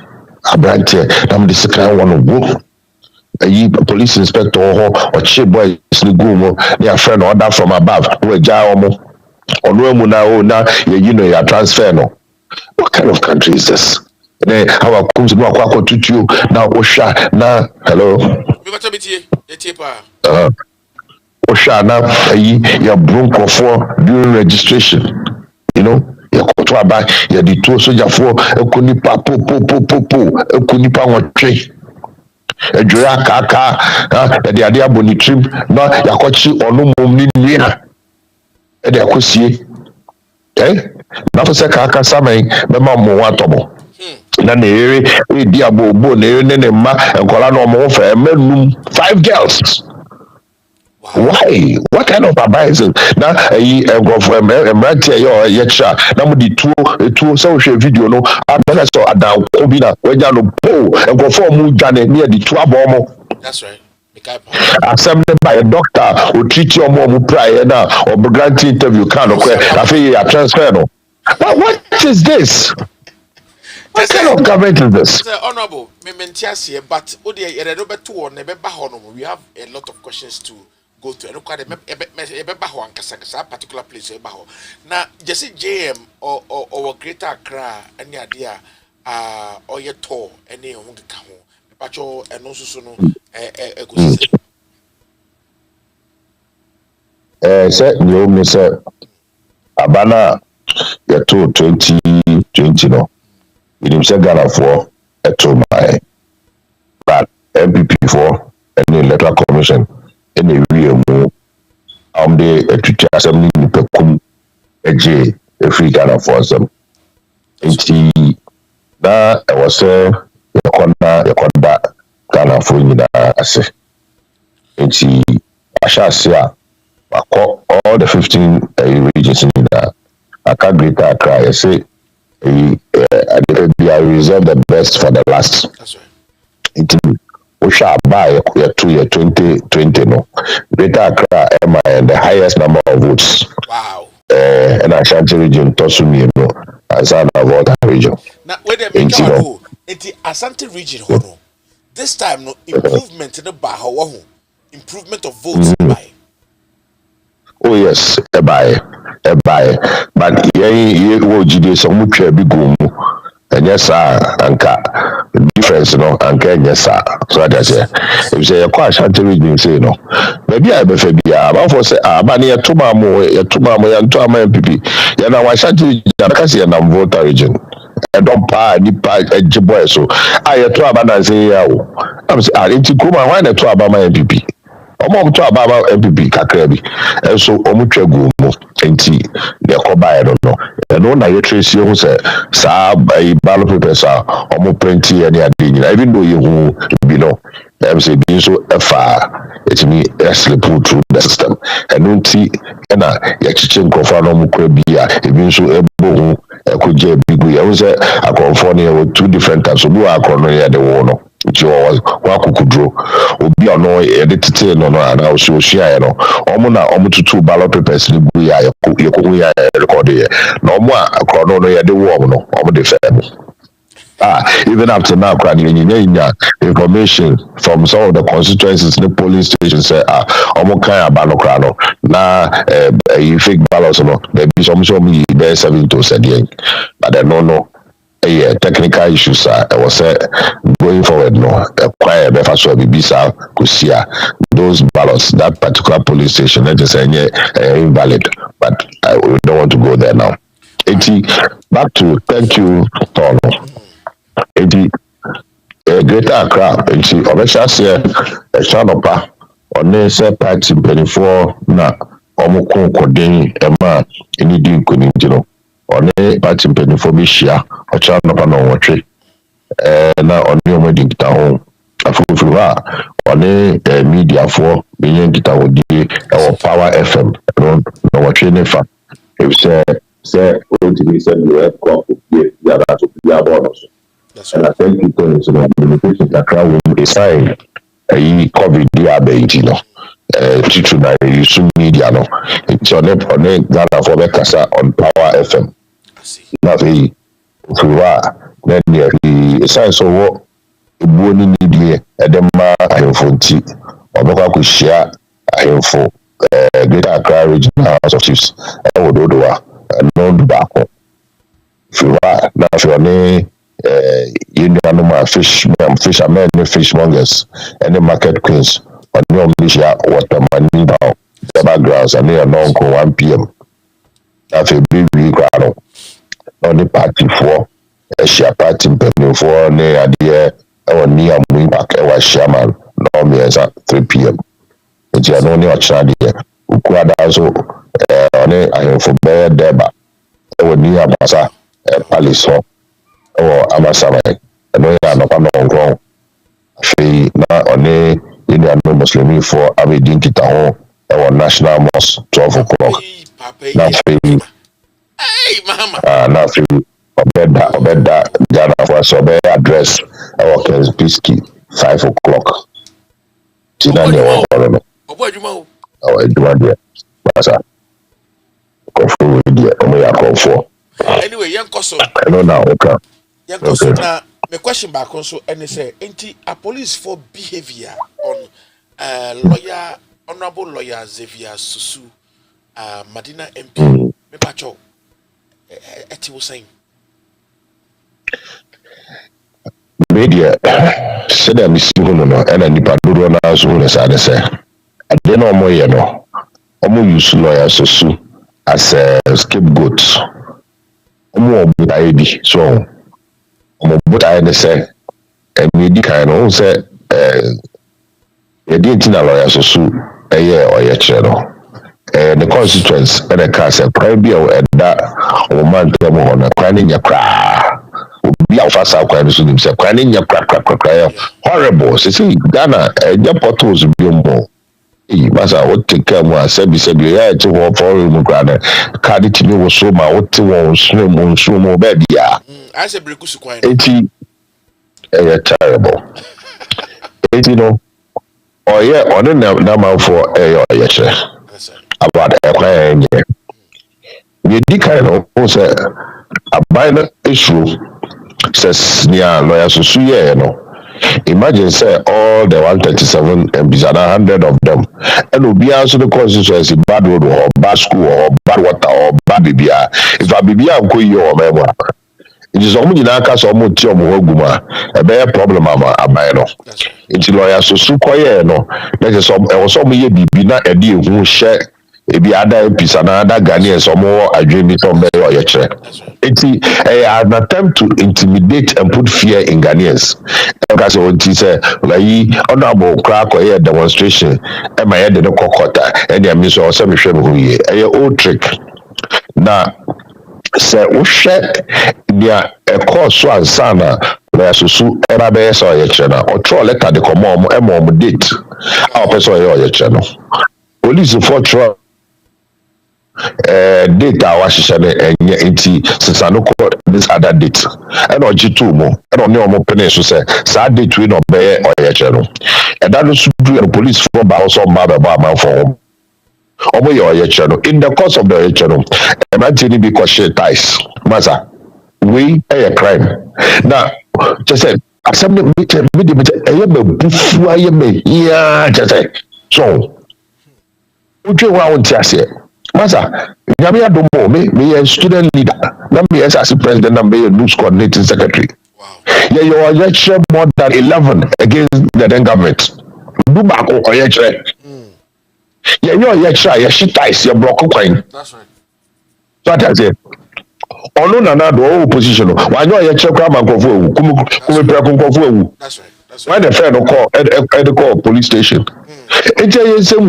A branch, I'm the second one of book. A police inspector or chief boy is the goom, their friend or that from above, who a jaomo, or no now, you're transfer no. What kind of country is this? Then how comes no kwako tutu na osha na hello. Me bacha bitie, etie pa. Osha na ya bronco for during registration. Ya koto aba ya di to soja for ekunipa po ekunipa wotwe. Ejura kaka ya di ade aboni trim na yakochi onu mom ni nua. E de akosie. Na for se kaka samen be ma mo watobo. Na ere we di abobo na ere ne ma enkola no mo fa menum 5 girls. Why? What kind of advice? Na go for emrate yo yecha na mo di two so share video no adana so adan ko bi na we ja no po go for mu jane near the two abomo. That's right. Assembly by a doctor who treat your mom prior now or grant interview kind of I feel you transfer no. What is this? What kind of government is this? Honorable, but we have a lot of questions to go to. Particular place. Now, just JM or Greater Accra, any idea, or your tour, any of the Kaho, Pacho, and also said you, Mr. Abana, your tour 2020 no. You say Ghana for a to my but MPP for any electoral commission any real move the treaty assembly pekum AJ a free Ghana for some. Now I was say the corner Ghana for you I say. I shall say all the 15 regions in that I can't Greater Accra. I say I reserve the best for the last. That's right. We shall buy year 2020 no. Greater Accra and the highest number of votes. Wow. And Ashanti region Tosumi no as an of the region. Now where they make the Ashanti region hono. This time no improvement in the Bahawa improvement of votes by. Oh yes, a buy. But ye wo jide so mu twa bi go mu. Enya sa anka difference no anka enya sa. So that say if say kwa Ashanti region say no. Maybe I be fa bia ba for say ba ne yetuma mo ya nto ama MPP. Ya na wa Ashanti region aka say na voter region. E don pa nipa ejiboy so. Yeto aba na say ya wo. Am say enti kuma why na to aba ma MPP. Omo to aba MPP kakra bi so omo twagu mo enti de koba e no no na ye trace you say sa ballot papers omo print e na ade nyina even though you hu bi no say bi so efa it me slip through the system and nti na ye chiche nkofa no mo kwa bi ebi so ebo hu ekoje bigu ye say akonfo no two different types obi akon no ye de wo no wakukudro obi ono editete no na osia no omo na omo tutu ballot papers ni bu ya yekohu ya record ye na omo akro no ye de wo no omo de fam even up to now nya information from some of the constituencies in the polling stations say omo kan abano kra no na fake ballots no there be some be 7 to 7 but they no technical issues I was going forward no quite a better so bibisa kusia those ballots that particular police station let us say invalid but I don't want to go there now. Back to thank you Paul. Greater Accra obesha say a chanopa on say party 24 na omukun kodin ema enidi kunintino one party mpanyinfo bi hia ocha no na wotwe na one omadi kita ho afufuru one media for bi kita wodi Power FM no wotwe ne fa if say o ti say you help crop ya that to be abono so And I tell people it's about limitation that travel a sign COVID diabetes no. Chichu na use media no. It's on Ghana for Bekasa on Power FM. I see. Na fe then the sign so what ebuo ni die edema ahemfo nti obekwa ko hia ahemfo Greater Accra Regional House of Chiefs ododowa no baako fiwa na fione union fishermen fishmongers and the market queens on your Malaysia waterman now the backgrounds and they no go 1 p.m. That's a big crowd on the party for a share party for near idea or near me back a shaman no me as at 3 p.m. It's an only a child here who could also on it I have for bear deba or near Massa palace or Amasama and we are not on ground. Fee na on a Indian Muslim for Abidin Kita or National Mosque 12 o'clock. Now fee Hey, mama. now fee Obeda Ghana for Sobe address our Pisky 5 o'clock. Tinani or our Edward Massa. Confu with the Omoya for. Anyway, young Koso. I know now, okay. Young Koso, now, my question back also, and they say, a police for behavior on lawyer, honorable lawyer Xavier Susu, Madina MP, me pacho, eti was saying. Media said that Miss Huno and a Nipaduro now soon as I say. I don't know more, you know. Omo use lawyer Susu as a scapegoat. Omo Butai so Omo Butai say, and we kind of say, you didn't know lawyer Susu a year or a channel. And the constituents and the cast a private and that woman to on a crying your cry. Be our fast out crying to himself, crying your crack. Horrible. See, Ghana, your portals be more. Masa what take care more said we had to walk for him grana card it me was so my what to one swim baby ya I said breakusu kwai terrible no oh yeah on the number for about a kwai we di kind of say a binary issue says near lawyer so no. Imagine say all the 137 MPs and 100 of them and will be also the constituency bad road or bad school or bad water or bad BBR. If I BBR go you or member. It is only in our case or much a bear problem no. It's lawyer so quiet no. Let us also me be not a deal who share ebi other MPs and other Ghanaians or more I dream it on or your chair. It's an attempt to intimidate and put fear in Ghanaians. Because what he said, like honorable crack or demonstration, and my head in the cockota, and the miss or some shame a old trick. Now, say, we share near a course one sana, where Susu, MBS or your channel, or throw a letter the common and more date. Our person or your channel. Police for trial. Data was and since I know this other date and on G2 more and on your penny so say sad date we not bear or your channel and that is the police for also mother man for your channel in the course of the channel imagine because she ties massa we pay a crime now just said assembly meeting yeah just say so what you want to say Masa, Yamia Domo, me a student leader, me as president, and me a news coordinating secretary. Wow. Yeah, you are lecture more than 11 against the then government. Do back or lecture. Yeah, you are lecture, yeah, she ties your block coin. That's right. So I say, oh no, no, opposition. Why no lecture crime and cofu? Come That's right. That's right. Why the friend call at the call police station? It's a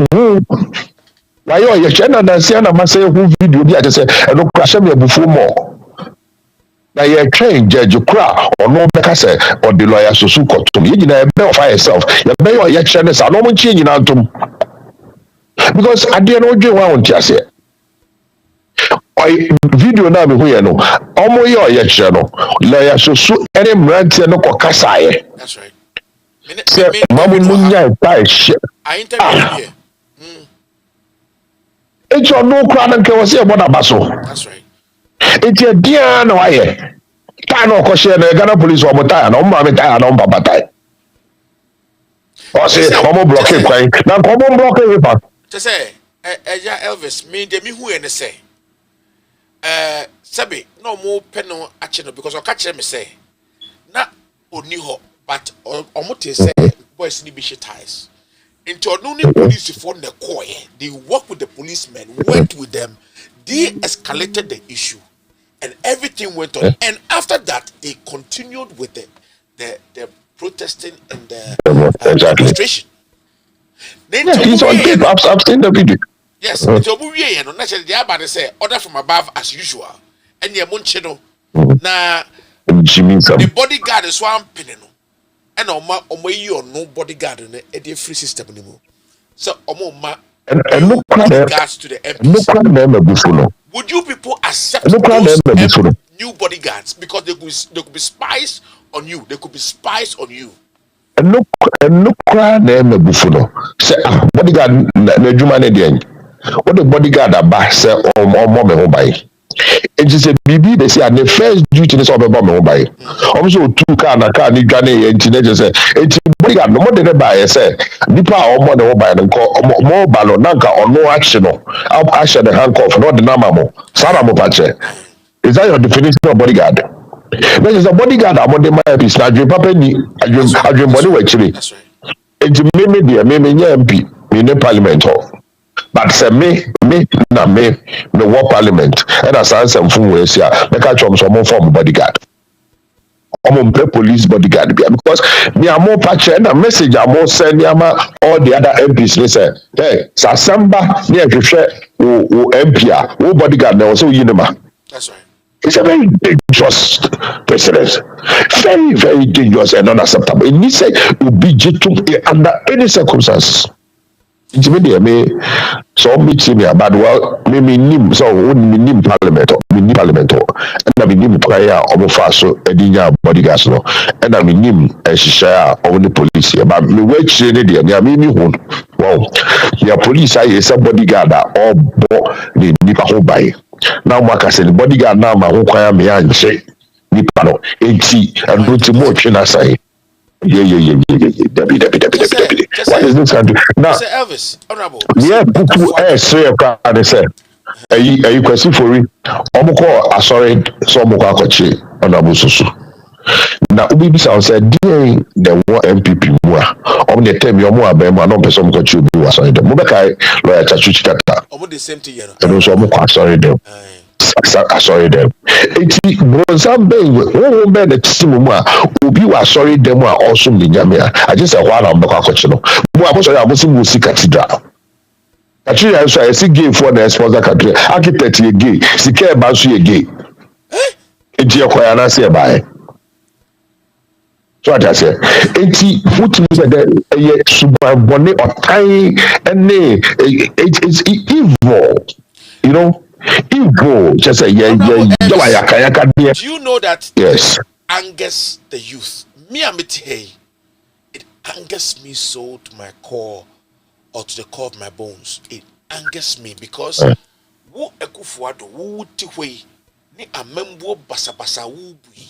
why you channel and see na ma say who video bi say e no crash me before more na you train judge cra or no make say or the lawyer so kotum you na be of yourself you be your channel say no mo chi nyina ntom because ade no dwe wa won ti ase video na me hu no omo ye oye no lawyer so any mrantie no kokasaye. That's right. Se mamu munya tai she. I interview here. Echo no kra na nke wose e boda baso. That's right. Eche dia na waye. Ta no ko share na Ghana police o mota na o ma me ta na o papa tai. O se omo block kwan na ko omo block e pa. To say eja Elvis me de me hu ene say sabi no mo pe no ache no because o ka kire me say na oni ho but omo te say boys ni be ties into only police for the core. They work with the policemen, went with them, they escalated the issue and everything went on. And after that they continued with the protesting and the demonstration. Then He's on tape. I've seen the video. yes, no naturally the abade say order from above as usual. And your munchino na the bodyguard is one penny no. And omo yi on no bodyguard no e dey free system ni mo. So omo ma and look bodyguards to the MPs. Would you people accept those new bodyguards because they could be spies on you? They could be spies on you. And look na me bufuno. Say bodyguard na adwuma ne dey. What the bodyguard aba say omo me ho bai. It is a BB they say the first duty is over me ho bai. Also two car na car ni dwane e teenager say it bodyguard no more dey buy say nipa omo ne ho bai nko omo ba no na nka ono action no action the handcuff no the number mo sara mo pache. Is that your definition of bodyguard? There is a bodyguard among the my piece na adwen papa ni adwen body we chiri. That's right. It me dey me nya MP me in parliament ho. But say me war parliament and as answer from we say make I chom some form bodyguard. Pay police bodyguard because me am more patch and a message am more send all the other MPs they say hey Sasamba near o MP o bodyguard na so yinema. That's right. It's a very dangerous precedent. Very, very dangerous and unacceptable. It needs to be under any circumstances. It's really me so meeting me about well maybe nim so wouldn't be nim parliament and I mean nim prayer of so edinya bodyguards no and I mean nim and share on the police but me wait there near me wow your police I is a bodyguard or the nipa ho buy now maka say the bodyguard now ma ho kwaya me anche nipa no enti and do to more twina say yeah. Debbie. What is this country? Now, Elvis, honorable. Yeah, people say they say, "Are you question for it?" Omoko, sorry, so omoko akoche honorable susu. Now, ubi bisa say, "Dear the one MPP mua, the time you mua be mua no person omoko chubu sorry them." Mubeka lawyer chachuchi kata. Omo the same thing, and also omoko sorry them. Sorry them. Eti bronzambe wo be na tisimu a obi wa sorry them a also nyame a I just say one am bako akoche no mo aboso ya musi musi cathedral so I see gay for the sponsor cathedral architect ye gay sike ba so ye gay eti akoya na se ba so I say eti put me the ye suban bone otan ene it's evil, you know. Evil, just say yeah. Do you know that? Yes. Angers the youth. Me it angers me so to my core or to the core of my bones. It angers me because wo ekufuado wo tiwe ni amembo basabasa wo bui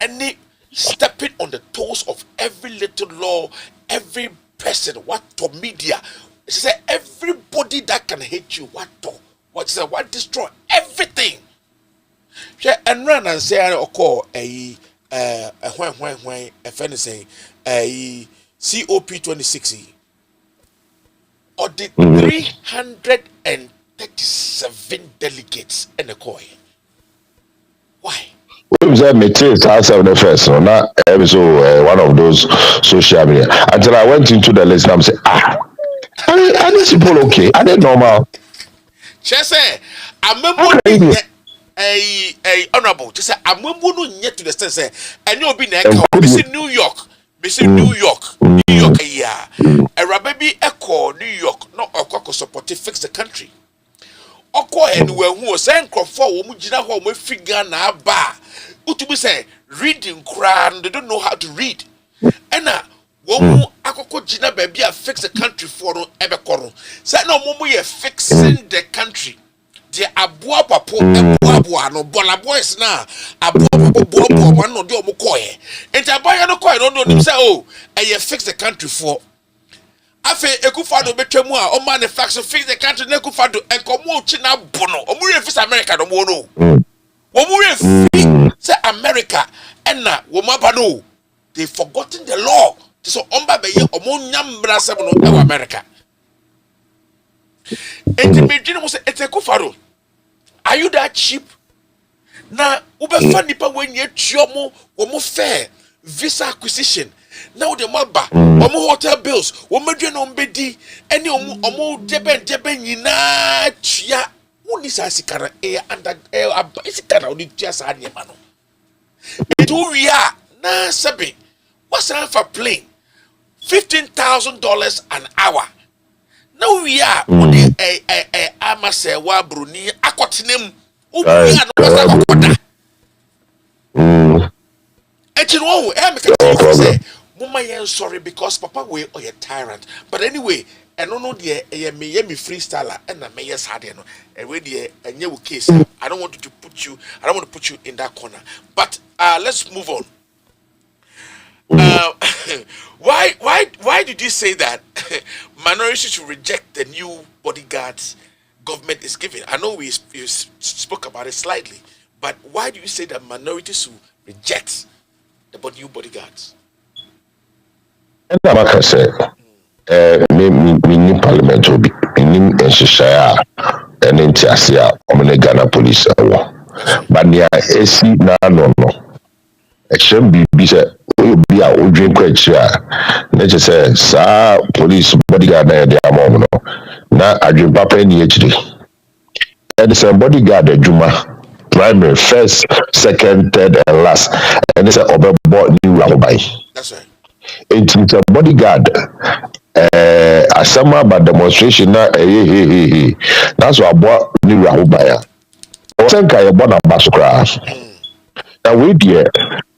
and stepping on the toes of every little law, every person. What to media? She said everybody that can hate you. What destroy everything? And run and say I call a friend saying a COP26 or the 337 delegates in the coin. Why? We said meetings ourselves the first, so not episode one of those social media. Until I went into the list, I'm saying, are these people okay? Are they normal? Just say, I'm a honorable. Just say, I'm yet to the sense, and you'll be next. New York, New York, yeah. A baby echo New York, not a cock support to fix the country. Oko anywhere who send crop for Mujina home with figure na ba. Utubi say reading cran, they don't know how to read. And womu akoko jina baby a fix the country for no ebekoro. Say no mumu ye fixing the country. The abua papo abua no bola boys na abua papo bola man no de omo koye. Enti abaya no koye no no say oh e fix the country for. Afe Ekufado betwemu a o manufacture fix the country na Ekufado enkomo chi na bono. Omu re fix America no mo no. Omu re fix say America enna wo maba no. They forgotten the law. So omba beye omo nyambra sem no e America. Enti me dwene mo say Ekufado. Are you that cheap? Na ube nipa when ye tuomo wo fair visa acquisition. Now the maba omo hotel bills wo medwe no mbedi ene omo debe nyina tua woni sa sikara e under sikara oni tua sa ne ma no eto wia na sabe what's for plane $15,000 an hour. Now we are on the amase wa bruni akotenem ubi no wasa kokoda etino e make say mama yen sorry because papa we or a tyrant, but anyway eno no de me freestyler and na me yes hard no e we de enye wo case. I don't want to put you in that corner, but let's move on. Why did you say that minorities should reject the new bodyguards government is giving? I know you spoke about it slightly, but why do you say that minorities should reject the new bodyguards? And like I said, me need parliament will be in Shishaya and in Tiasia, Ghana police. But near AC no. It shouldn't be said. Be a drink let's just say sa police bodyguard na the amount na adwin papa ni HD and it's a bodyguard Juma primary first second third and last and it's a overboard new rabbi. That's right. It's a bodyguard asama about demonstration na that's what about new rabbi I think I born a basukra na we there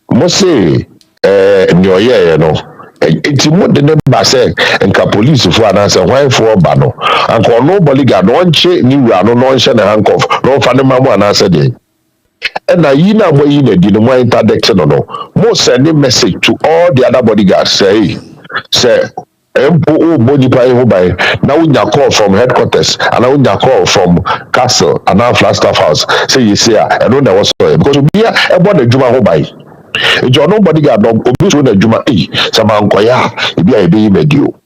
must say nyoye no enti mo de ne ba se nka police fo anase hwan fo ba no anko nobody ga no nche ni wura no no nche na handcuff no fa ne mamu anase de na yi na mo yi na di no mo interdict no mo send a message to all the other bodyguards say empo body pa ho by na unya call from headquarters and unya call from castle and now Flagstaff house say you see I know there was because we are about the juma ho by if you're nobody got no obvious with the juma samankoya be medio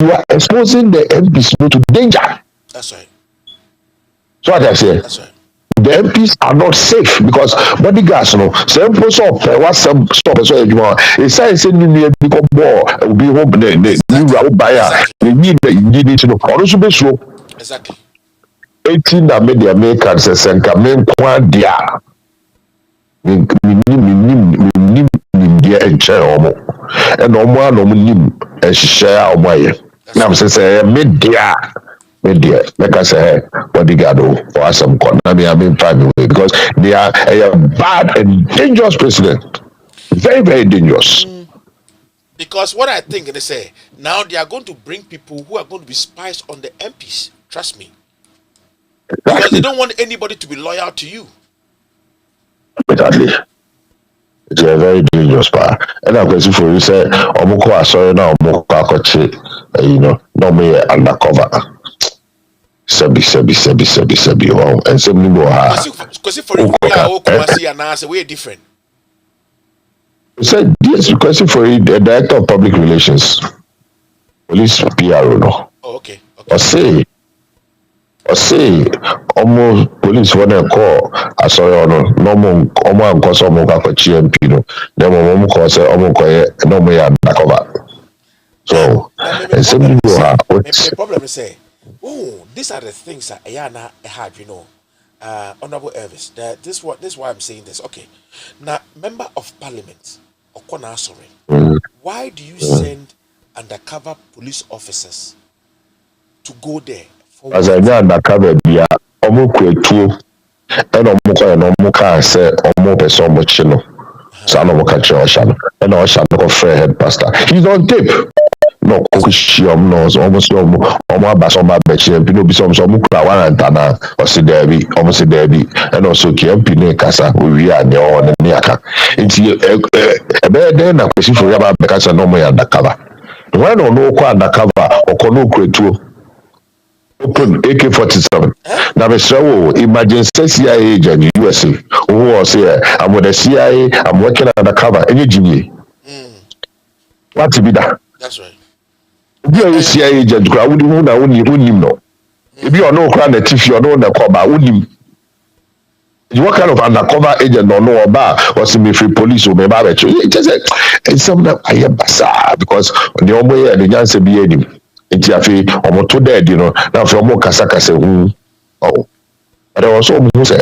you are exposing the MPs to danger. That's right. So what I say, that's right. The MPs are not safe because bodyguards no some post up what some stop so you it's say you become more will be home the new buyer the need to also be slow exactly 18 na media makers say nka me kwa dia ni dia enche omo and omo anom nim ehihye omo aye na say media like I say bodyguard or some corner me find away because they are a bad and dangerous president, very very dangerous. Because what I think they say now they are going to bring people who are going to be spies on the MPs. Trust me, because they don't want anybody to be loyal to you. Exactly. It's a very dangerous part. And I'm going to for you say Omoko sorry now Omoko you know no me undercover. Sebi wow and some people are because for you Kumasi and answer we are different. Said this requesting for the director of public relations police PRO no. Oh, okay. Or say almost police when they call I saw no more almost cause almost got GMP no then mom call say almost no more undercover. So and some people are the problem is say these are the things that Ayana had, Honorable Elvis. This is why I'm saying this. Okay. Now, member of parliament, Okona sorry, why do you send undercover police officers to go there, as I know undercover bia omo kwetuo and omo ko no omo ka say omo person omo chi no so no mo ka chi osha no and osha no friend head pastor he's on tape no kokushiom no so almost omo abaso ma bechi mp no bi so omo kura warrant na osidebi omo sidebi and also KMP ne kasa owi anya o ne aka nti ebe den na kwesi for ya be kasa no mo ya undercover when no ko undercover okono kwetuo open AK-47. Now, Mr. Emergency CIA agent USA. Who was here? I'm with the CIA. I'm working undercover. Any Jimmy? What to be that? That's right. If you're a CIA agent, I wouldn't know. If you're no crime, if you're no undercover, wouldn't you? What kind of undercover agent or no about or semi-free police or maybe just it's something that I am bizarre because the only way the answer be any. Nti afi omo to dead you know na afi omo kasa hu oh but there was who say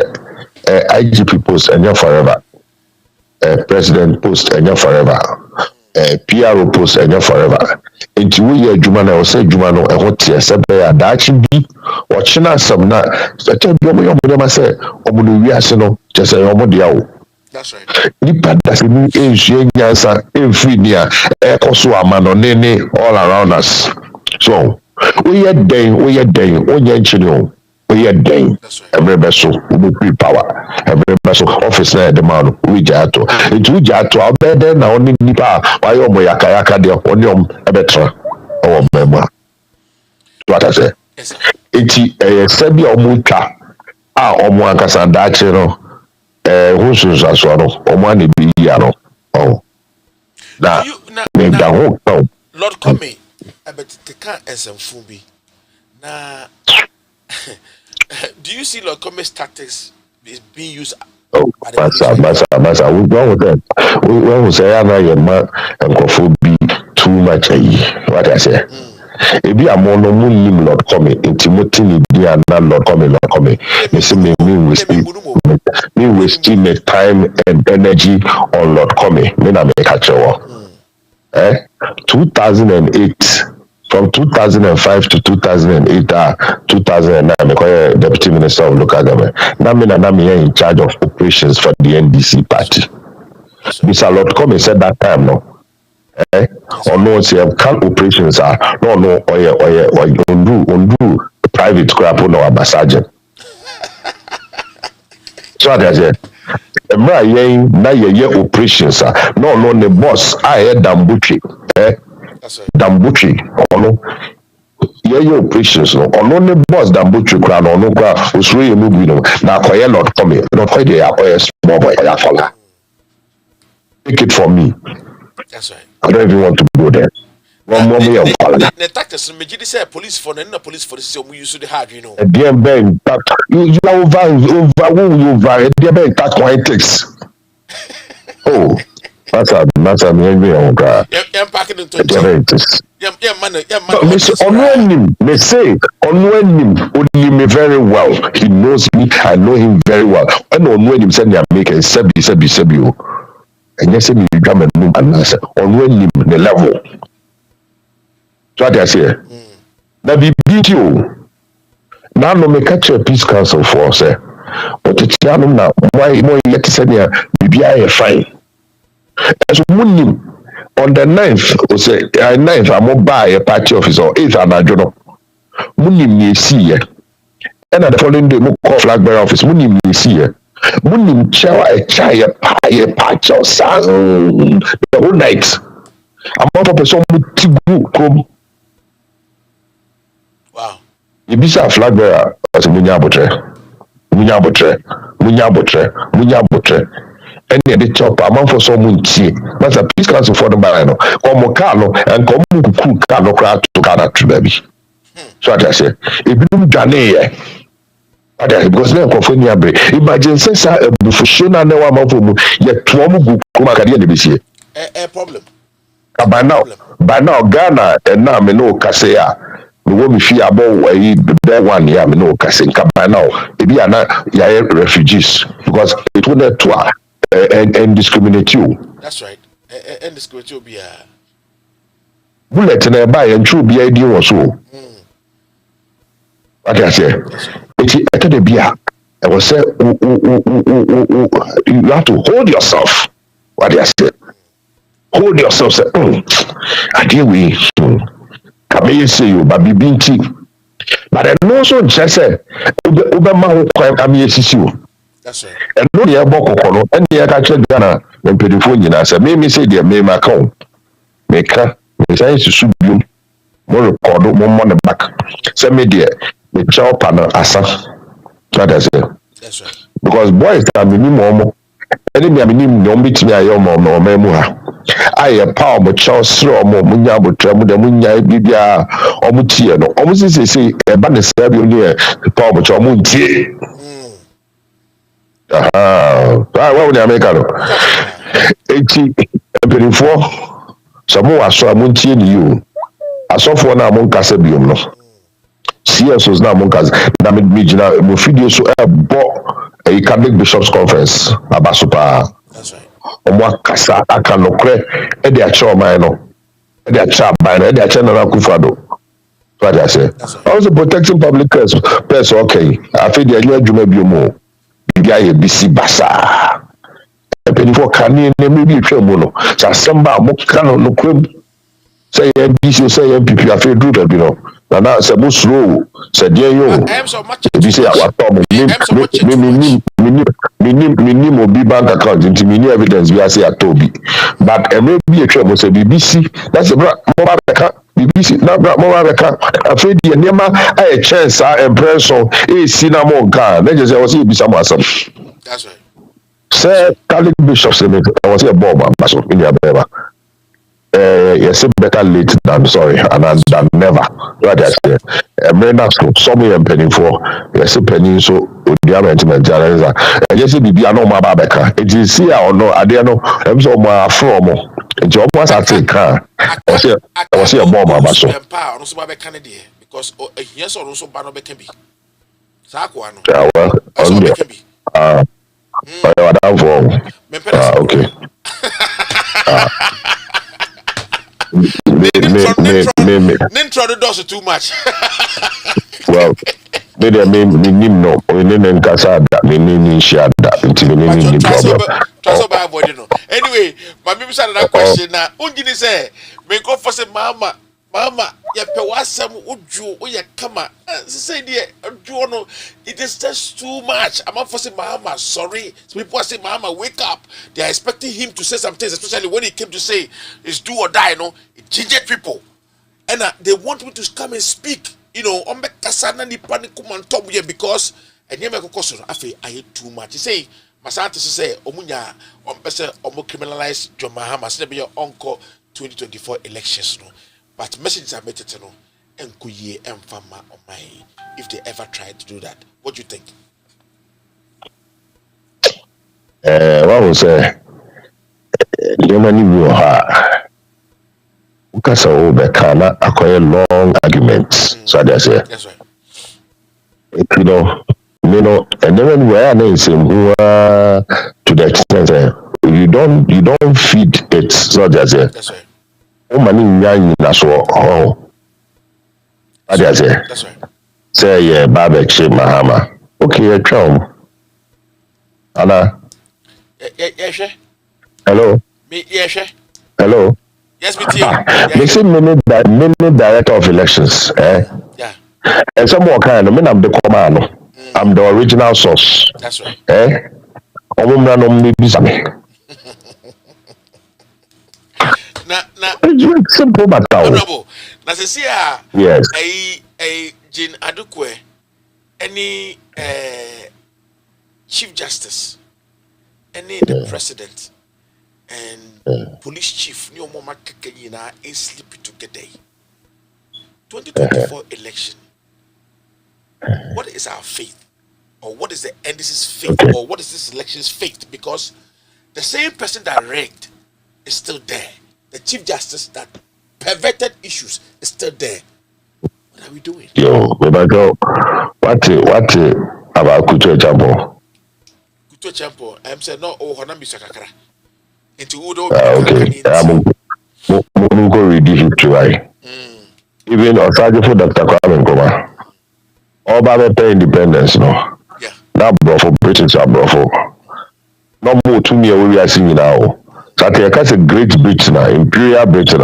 IGP post enya forever president post enya forever PRO post enya forever nti we ye adwuma na o say adwuma no e ho tie se be adaachi bi o china asam na se bi omo dem say omo no wi ase no je say omo dia o. That's right. Nipa dasi ni enhye nyansa emfiri ni a ekoso amano ne all around us. So we are dying, onye nchini o. We are dying. Every vessel we free power. Every vessel office na the man we jato. Itu jato abede na oni nipa wa yo mo yaka de oni ebetra. O mema. What I say? Yes sir. Iti sebi omo twa a omo ankasa dache no who's as well omo ani bi ya no. Oh. Na me da ho no. Lord Kwame abeteka esemfu bi na do you see Lord Kwame's tactics is being used by the masa we go with them we say na your man enkofobi too much what I say ebi amono munim Lord Kwame intimate ni dia na Lord Kwame me say me waste my time and energy on Lord Kwame me na me catch 2008 from 2005 to 2008 2009 because deputy minister of local government na me in charge of operations for the NDC party. Mr. Lord Kwame said that time no or no say can operations are no or undo private crap no abasaje. So I said Emra yen na ye operations no the boss I Dambuchi Dambuchi ono ye operations no ono ne boss Dambuchi kra no ono kra osuro ye mu bi no na akoye Lord Kwame no koye dey akoye small boy ya fala. Take it from me. That's right. I don't even want to go there. One more me the tactics me jidi say police for na police for this we use the hard you know. There ben you over there ben that politics. Oh, that's me every on car. Yeah, packing into yeah, man. Me say only me very well. He knows me, I know him very well. I know him said me making sebi. And yes, me come and I say on the level. So what I say. Now be video. Now no me catch a peace council for say. But it's now why more yet say me be fine. As munim on the 9th, or say 9th, I'm buy a party office or 8th and I don't know. Munim ye see ye. And the following day, mo call flag bearer office. Munim ye see ye. Munim chow a chai a patch of sound the whole night. I'm not a person to go. Wow. You be a flag bearer as a munyabotre. And the chop amount for someone tea. But a peace council for the barano. Come Carlo and come cook Carlo crowd to Canada baby. So I say, if you do Ghanaian, because then Cofonia break. Imagine since I before Shona no one of yet Twomu Kumakadia BC. A problem. By now, Ghana and now me no Kasea. Me wo me fi abo we be one year me no Kasenka by now. It be na refugees because it will not twa and discriminate you. That's right. And discriminate you be a bullet na buy and true be idea or so. What I say? It's at the beer. I was say you have to hold yourself. What I say? Hold yourself. Say, I deal we. Come here, say you, but be binti. But I know so just say, Uber man, I'm here, see you. That's right. And no, the air and the air catcher Ghana, when Pediphone, I said, maybe say, dear, may my account. Make her, the science to sue you. More record, more money back. Send me there, the child panel, asa. What I say? That's right. Because boys, I mean, more. Any I mean, no meet me, I am no memoir. I a power, but Charles Straw, Munya, but Tramu, the Munya, Bibia, or Mutiano. Almost say, a banner Sabio near the power, but Munti. What would I make out of 84? Some more I saw a Munti in you. I saw for now Moncasabium. No. CS was now Moncas. Namid Mijina, Mufidio, so a Catholic Bishops Conference. Abasupa. That's right. Kasa akanokre e de acho no e de acha ban e de acha na kufado what I say also protecting public purse okay I feel the anya adwuma bi mo bibia ye bisi basa e pe for kan ni me bi twam no sa samba mo kan no kwem say ye bisi say ye pipi afi do da bi no na say mo slow say dey yo bi say our tom me obi bank account into me evidence we say atobi but every be a trouble say BBC that's a mobile account BBC na mobile account afraid the nema a chance impression e sina mo gan na just say was be some asam that's right say Catholic bishops in it I was a bomb so in your beba yes better late than sorry and than never what I say Brenda some penny for yes penny so the arrangement and yes bibi no ma ba beka it is see or no ade no em so ma from it almost at take car I was a bomb ba so no so ba beka ne de because yes or so ba no beka bi sa kwa no yeah well on there okay Nintro does too much. Well, maybe I mean no, we need Casa, we need share that into the meaning problem. Anyway, my people said that question now. Ungini say, me go for say mama, ya pe wasam uju, ya kama. Say dear, no, it is just too much. I'm not for say mama, sorry. People say mama, wake up. They are expecting him to say some things, especially when he came to say it's do or die. No, it gingered people, and they want me to come and speak. You know, on the kasana ni panic come on top here because and you make a question. I hate too much. You say, Masanta say, Omunya, on person, criminalize John Mahama, say be your uncle 2024 elections. No, but messages are better to know. And Kuye and Fama on my if they ever try to do that. What do you think? What was Germany war because of the Kana acquire long arguments. So that's it. That's right. You know, and then we are to the extent you don't feed it. So that's it. That's right. That's it. That's right. Say yeah, Babek Mahama. Okay, Trump. Anna. Yes, hello. Me yes. Hello. Yes, me too. They say many director of elections. Yeah. And some more kind of I'm the command. I'm the original source. That's right. It's simple but honorable. Now say yes. A Jin Adukwe any Chief Justice, any the President and police chief new mama kekeyina is sleeping together. 2024 election. What is our faith? Or what is the NDC's faith? Or what is this election's faith? Because the same person that rigged is still there. The Chief Justice that perverted issues is still there. What are we doing? Yo, what about Kuto Champo? Kuto Champo, I'm saying no, Honami Sakakara. Into Udo. Okay, I'm going to read it to I. Even Osajo for Dr. Kwame Nkoma. all about the independence, no. Yeah. That brofo British are brofo. No more to me we are seeing now. So I think a Great Britain, Imperial Britain,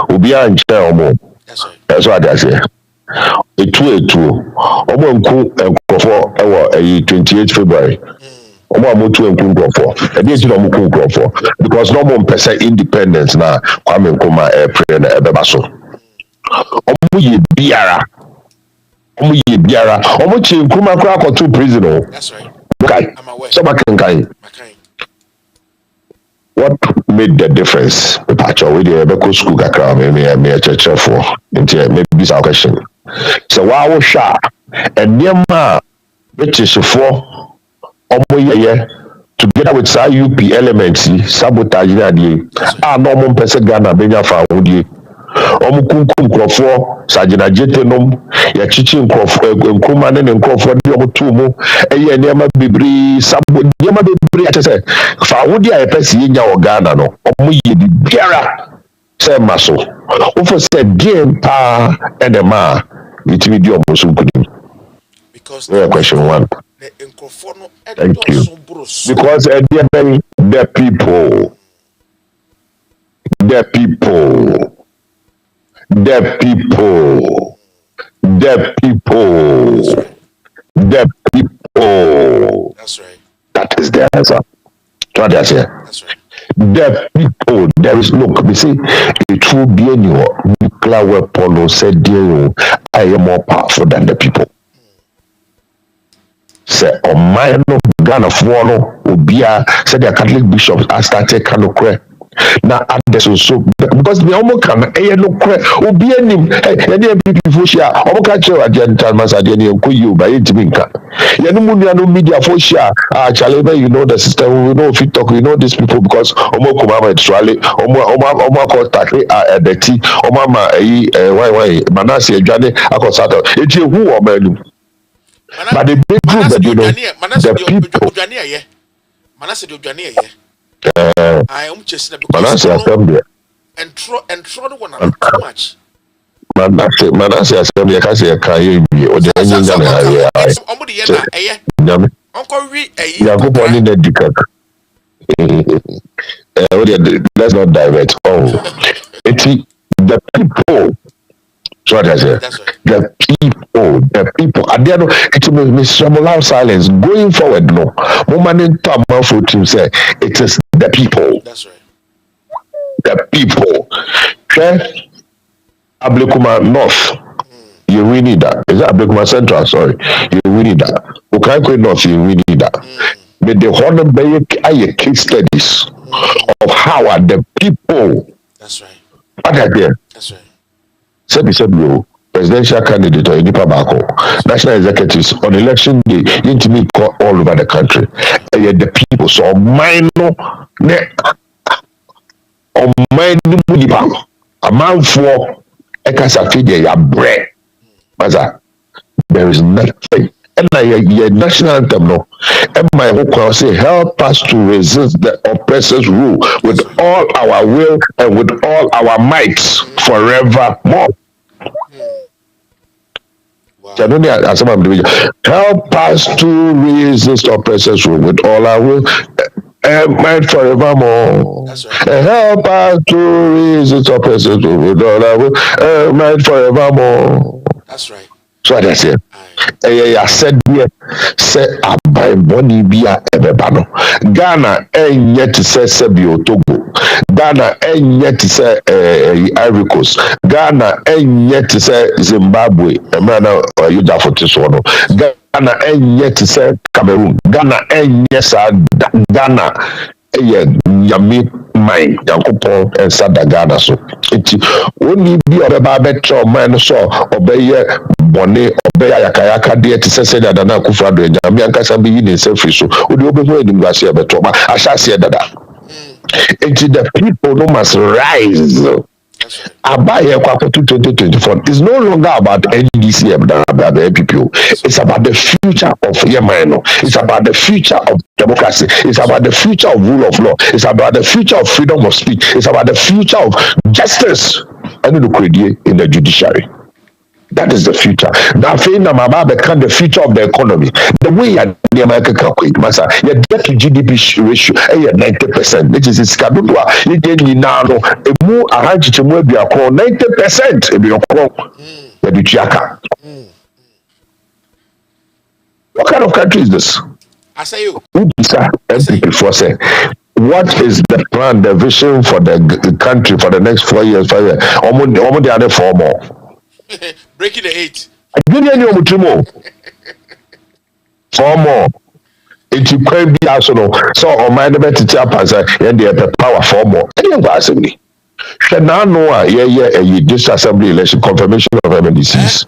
Ubi and Chelmo. That's right. That's what I say. A two. Omo for our 28th February. Omo amotu nkrofo. E dey ti omo nkrofo because no more person independence na Kwame Nkrumah April na ebeba so. Omo ye biara. Omo chi Nkrumah kra akoto prison o. That's right. Okay. I'm aware. So makankai. What made the difference? Pacho we dey be school kakra me church for. Nti maybe this our question. So wow sha enema British for omoyeye together with UP elements sabotage na die no mo pese Ghana benya fa wodie omo kunkum nkrofo sajina jete nom ya chichi nkrofo Nkrumah ne nkrofo de omo tu mu eye enema bibiri sabo enema bibiri atese fa wodie a pese yenya wo Ghana no omo ye biara se maso o for say die pa enema itimi di omo so kudi. Because question one. Thank you. Because the people, That's right. That is the answer. That's right. The people, there is look, you see, it will be any nuclear weapon or said, I am more powerful than the people. Say Omaya no Ghana for no Obia said the Catholic bishops are started kanokre. Now at this so because the Omo can no kre Obia nim any people for share Omo catch your agenda mas adeni enko you by intiminka. Yenu no media for share chalebe you know the system we know if you talk we know these people because Omo kumama Australia Omo contact the tea Omo ma why Manase adwane akosata eje hu Omo but the big group that you know, the people. Manase de Odwane I am just Manase assembly. And throw the one too much. Manase assembly. I can say I can't hear or the engine gun. Uncle Reed, go for the let's not divert. It's the people. So what I say, the people. At the end, it will be some loud silence going forward. No, woman in top for to say it is the people. That's right. The people. Okay, Ablekuma North. You really need that. Is that Ablekuma Central? Sorry, you really need that. Okaikwe North. You really need that. But the whole bay case studies of how are the people. That's right. What are they? That's right. Said presidential candidate or any Bako, national executives on election day, intimate call all over the country. And yet the people so minor or minor a man for a casafide ya bread. Maza, there is nothing. And your national anthem no. And my whole say help us to resist the oppressor's rule with all our will and with all our might forevermore. Help us to resist oppressors with all our will and might forevermore. Right. Help us to resist oppressors with all our will and might forevermore. That's right. So I say, I said here, say by money be a ebebano. Ghana ain't yet to say Sebio Togo. Ghana ain't yet to say Ivory Coast. Ghana ain't yet to say Zimbabwe. A man you da for this one. Ghana ain't yet to say Cameroon. Ghana ain't yet to Ghana. Yami mine Yankopon and Sada Ghana so enti woni bi obeba betro man so obeye bone obeya yakayaka de ti sese dada na kufa do Yami ankasa bi yi ne selfie so odi obeho enim gase betro ma ahase dada enti the people no must rise. Abaye Kwapo 2024 is no longer about NDC about APPO. It's about the future of Yemeno. It's about the future of democracy. It's about the future of rule of law. It's about the future of freedom of speech. It's about the future of justice and in the judiciary. That is the future. That thing that my become the future of the economy. The way you American calculate, massa, your debt to GDP ratio, 90%. Which is Skadudwa. You get me now. A more a hundred to more be a call 90%. If you call the Chiaka. What kind of country is this? I say you. Who is that? Before say, what is the plan, the vision for the country for the next 4 years, 5 years? Almost the other 4 more. Breaking the 8. Give me any more. 4 more. It can be also no. So on my debate chairperson and the power 4 more. Any of us assembly. Now no, this assembly election confirmation of MDCs.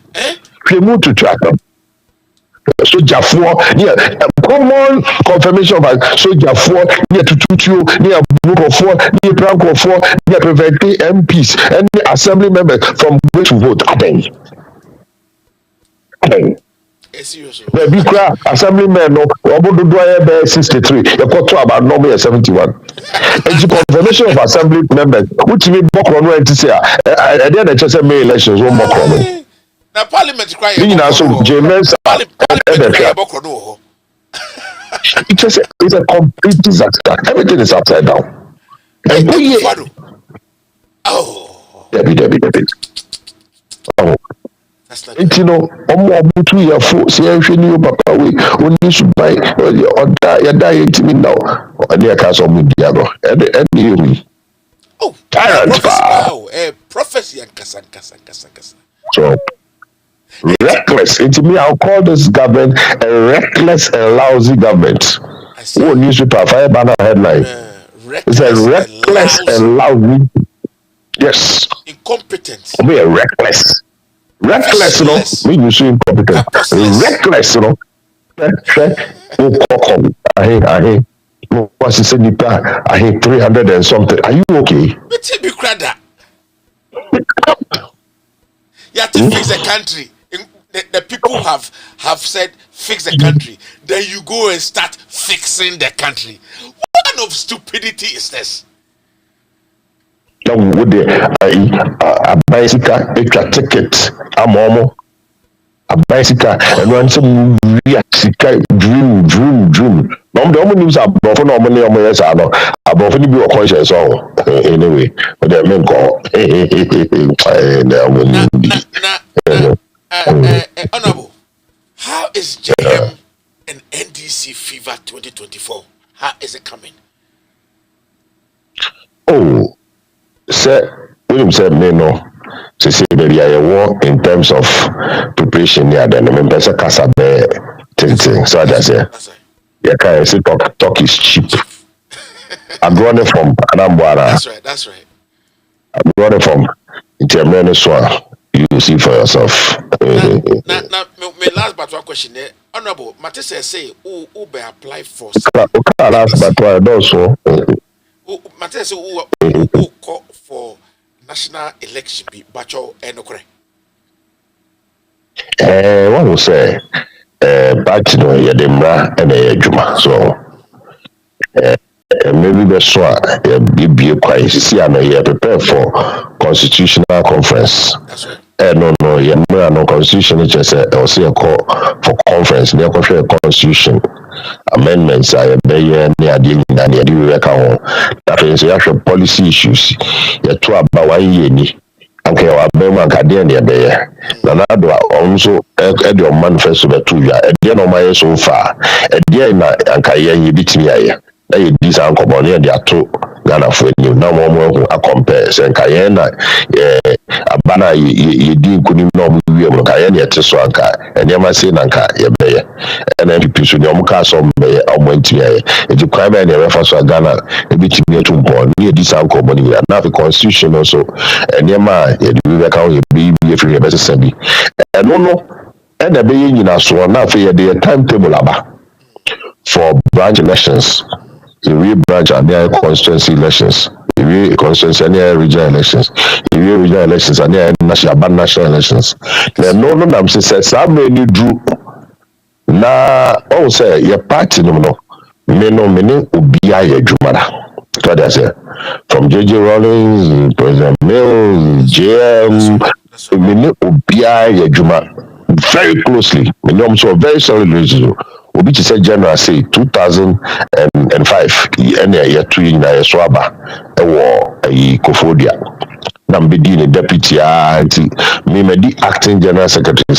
We move to track them. Soldier 4, common confirmation of soldier 4, near to Tutu, near group of 4, near rank of 4, near preventing MPs and the assembly members from going to vote. The big assemblymen no obodo do 63 you got to about number 71 and the confirmation of assembly members which me bokro no enti say at the end of the May elections one bokro na parliament cry you know so James bokro no it's a complete disaster. Everything is upside down and Debbie. Oh, you know, to your foot, see, you papa, we only should buy or die to me now. Or near castle media, and oh, prophecy and kasa. So, reckless. Into me, I'll call this government a reckless and lousy government. Who newspaper, fire banner headline. It's a reckless and lousy. Yes. Incompetent. Be a reckless. Reckless, you know, mean you so incompetent. Reckless, you know. I what's he saying? I hate 300 and something. Are you okay? Be crada. You have to fix the country. The people have said fix the country. Then you go and start fixing the country. What kind of stupidity is this? With the bicycle, a ticket, a momo, a bicycle, and run some dream. No, the only news about for normally on my side, about any be a conscious all anyway, but the men call Honorable, how is JM and NDC Fever 2024? How is it coming? Oh. William said, no, say, baby, I want in terms of preparation. Yeah, then I remember a casa bear thing. So I just say, yeah, can I say talk is cheap? I'm running from Anambra. That's right. I'm running from Intermeniswa. You see for yourself. Now, my last but one question there. Honorable, Matisse say, who be apply for? Last but one also. Matisse who call for national election be bacho enokre. What will say? Back no yedemra and juma. So maybe that's why be quite see I know prepare for constitutional conference. That's right. No, no constitution is just a call for conference. They call for constitution amendments. I be near the record. That is actual policy issues. You two about 1 year ni. Okay, our Bema Cadian there. Nanado also at your manifesto to you. At the end of my so far. At the end, and Kayan beat me. These uncle Bonnie and they are two Ghana for you. No more compares and Cayenne. Abana, you didn't couldn't know we were Cayenne to Swanka and Yamasi Nanka, Yabe. And then you push your castle may went to ye. If you climb any reference to Ghana, a bit near to born near this uncle Bonnie, and not the constitution also. And Yama, you do account your baby if you better send me. And no, and the baby in us were not for the timetable for branch elections. The real branch and their constituency elections, the real constituency and their regional elections, the real regional elections and their national elections. Then no, I'm saying, some many drew. Na, oh, say, your party, no, many ubia ye jumada. What I say, from JJ Rawlings, President Mills, JM, Mene Obia Yajuma very closely. Mene also very solid relationship. Obi to say General say 2005 and year 2 in a swaba a Kofodia. Nambedi the deputy me the acting general secretary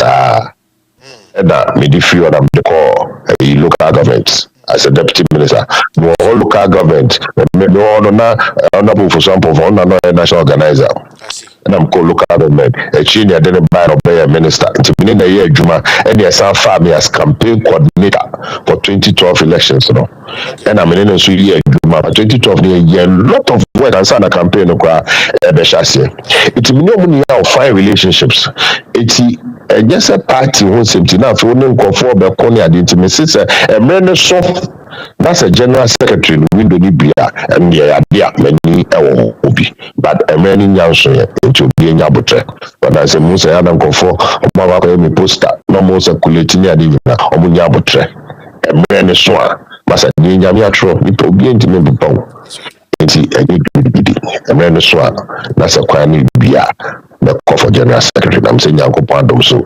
and me the few of them they call a local government as a deputy minister. No all local government me no honorable for example for no national organizer. And I'm called local government. A senior didn't buy a minister. To be in a year, Juma, and yes, our family as campaign coordinator for 2012 elections. You know, and I'm in a year, Juma, 2012 year, lot of work and sign a campaign. It's no fine relationships. It's just a party who's empty now. For no conform the corner identity, a man soft. That's a general secretary window Libya and many obi. But a man in Yanson into being abutre. But as a Musa Adam Confo, Obama me poster, no more circulating near the Omunyabutre. A man is swan, Massa Yamiatro, it will be intimate power. A man is swan, that's a quine beer, the coffer general secretary. I'm saying Yanko Pandom so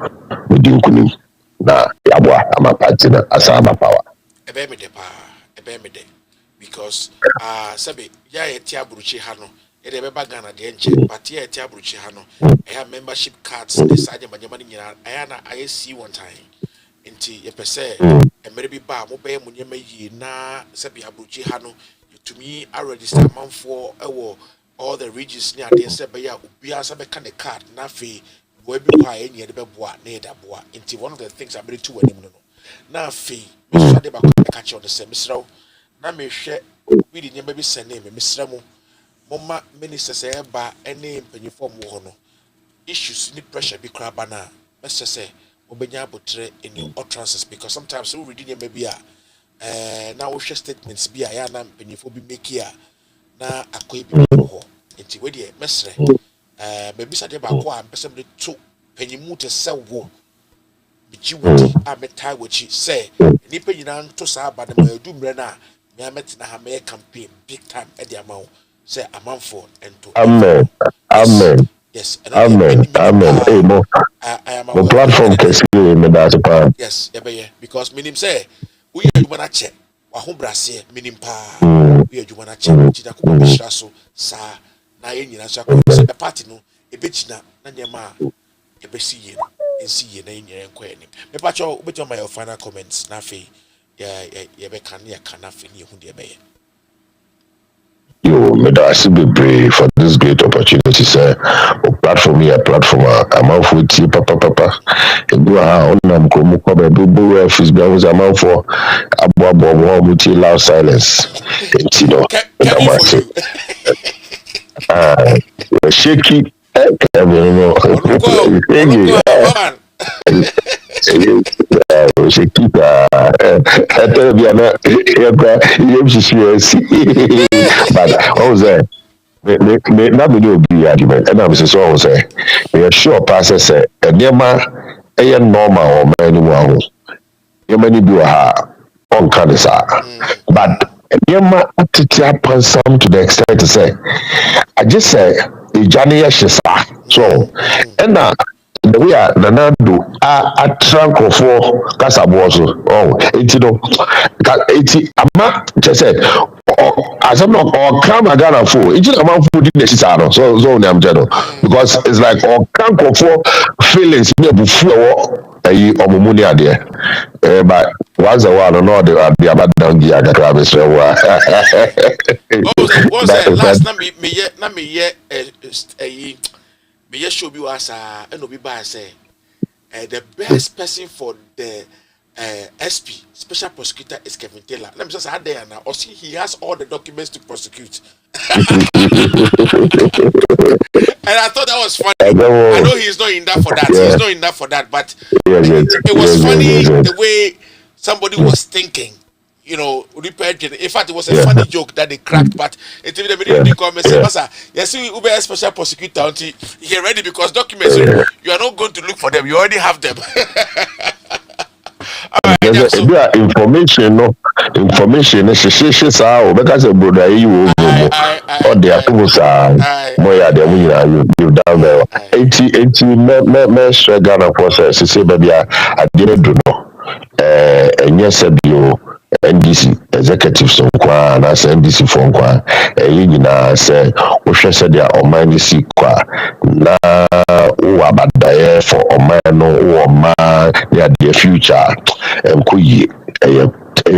we didn't kuni. Na Yabwa, I'm a partner as I'm a power. Because sabi ya eti abruchi hano e de beba Ghana de enche but ya eti abruchi hano I have membership cards inside manyama nyina aya na see one time nti ye pese e mere bi ba mo be munyama yi na sabi abruchi hano to me I register man for all the regions near the sabi ya obi asabe ka the card na fe we bi ho enye de beboa na e da boa nti one of the things I really to anim no na fe me so de ba ko catch on the same misraw na me hwe we di nyama bi sene me misramu mama minister say ba ene mpanyifo mo ho no issues ni pressure bi kra ba na message say obenya abotre in your utterances because sometimes we read nyama bi na wo hwe statements bi ya na mpanyifo bi make ya na akoy bi ho enti we di mesre be bisa de ba ko a mpese me to panyimu te sewo bijiwudi a metai wachi say nipa nyina nto sa ba de ma edu mre na me ametina ha me campaign big time e the amount say Amufo and to Amen. Amen. Yes. Amen. Amen. Hey, no. I am a platform can see me that's a part. Yes, because minim say we are jumana che wa ho brase minim pa we are jumana che tida ko bishra so sa na ye nyina so akọ say the party no e begina na nyema e be see ye NC na nyere enko anim me pa cho obeto my final comments na fe ya be kan ya kana fe ni hu de be Yo, may I still be brave for this great opportunity, sir. O platform here, platform. Amufo ti papa. Ebu on am ko mu ko be bu office be was Amufo abo muti loud silence. You know. Shaky. But I was there. Not be the argument, and I was so say, we are sure passes say, and Yama, a normal or many you many do on cancer, but Yama attitude upon some to the extent to say, I just say, Johnny so, and the way the Nando a trunk of 4 Casaboso. Oh, it's Ama just said, as I'm not or come a Ghana for it's a man food in the Chisano, so I'm general because it's like or trunk of 4 feelings before a Omunia there, but once a while, no, they are the about down the other Travis. What was last time me show you as Obi Ba say the best person for the SP special prosecutor is Kevin Taylor. Let me just add there now. Or see, he has all the documents to prosecute. And I thought that was funny. I know he's not in that for that. He's not in that for that. But it was funny the way somebody was thinking. You know, in fact, it was a funny joke that they cracked, but it even the comment say, Masa, yes, we Uber special prosecutor until you're ready because documents you are not going to look for them, you already have them. Information, no information. She because a brother you all the approvals are more than you down there. 80 me share Ghana process. Say baby, I didn't do no. And yes, bio NDC executives on kwa and as NDC for kwa. Yina say we share say their oman si kwa na wabadaye for oman no oman their future kuyi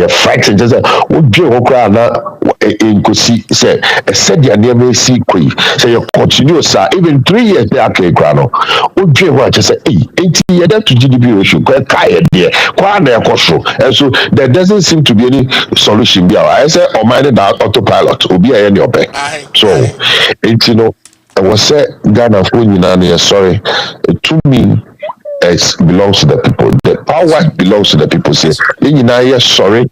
fighting just would you na in kusi say said your name see kui say you continue sir even 3 years they are krano would you what just say 80 years to GDP ratio kai there kwa na ekoso and so there doesn't seem to be any solution there I say o mind that autopilot obi aye ni obe so it I was say Ghana for nyina sorry to me it belongs to the people. The power belongs to the people. Say, you know, sorry.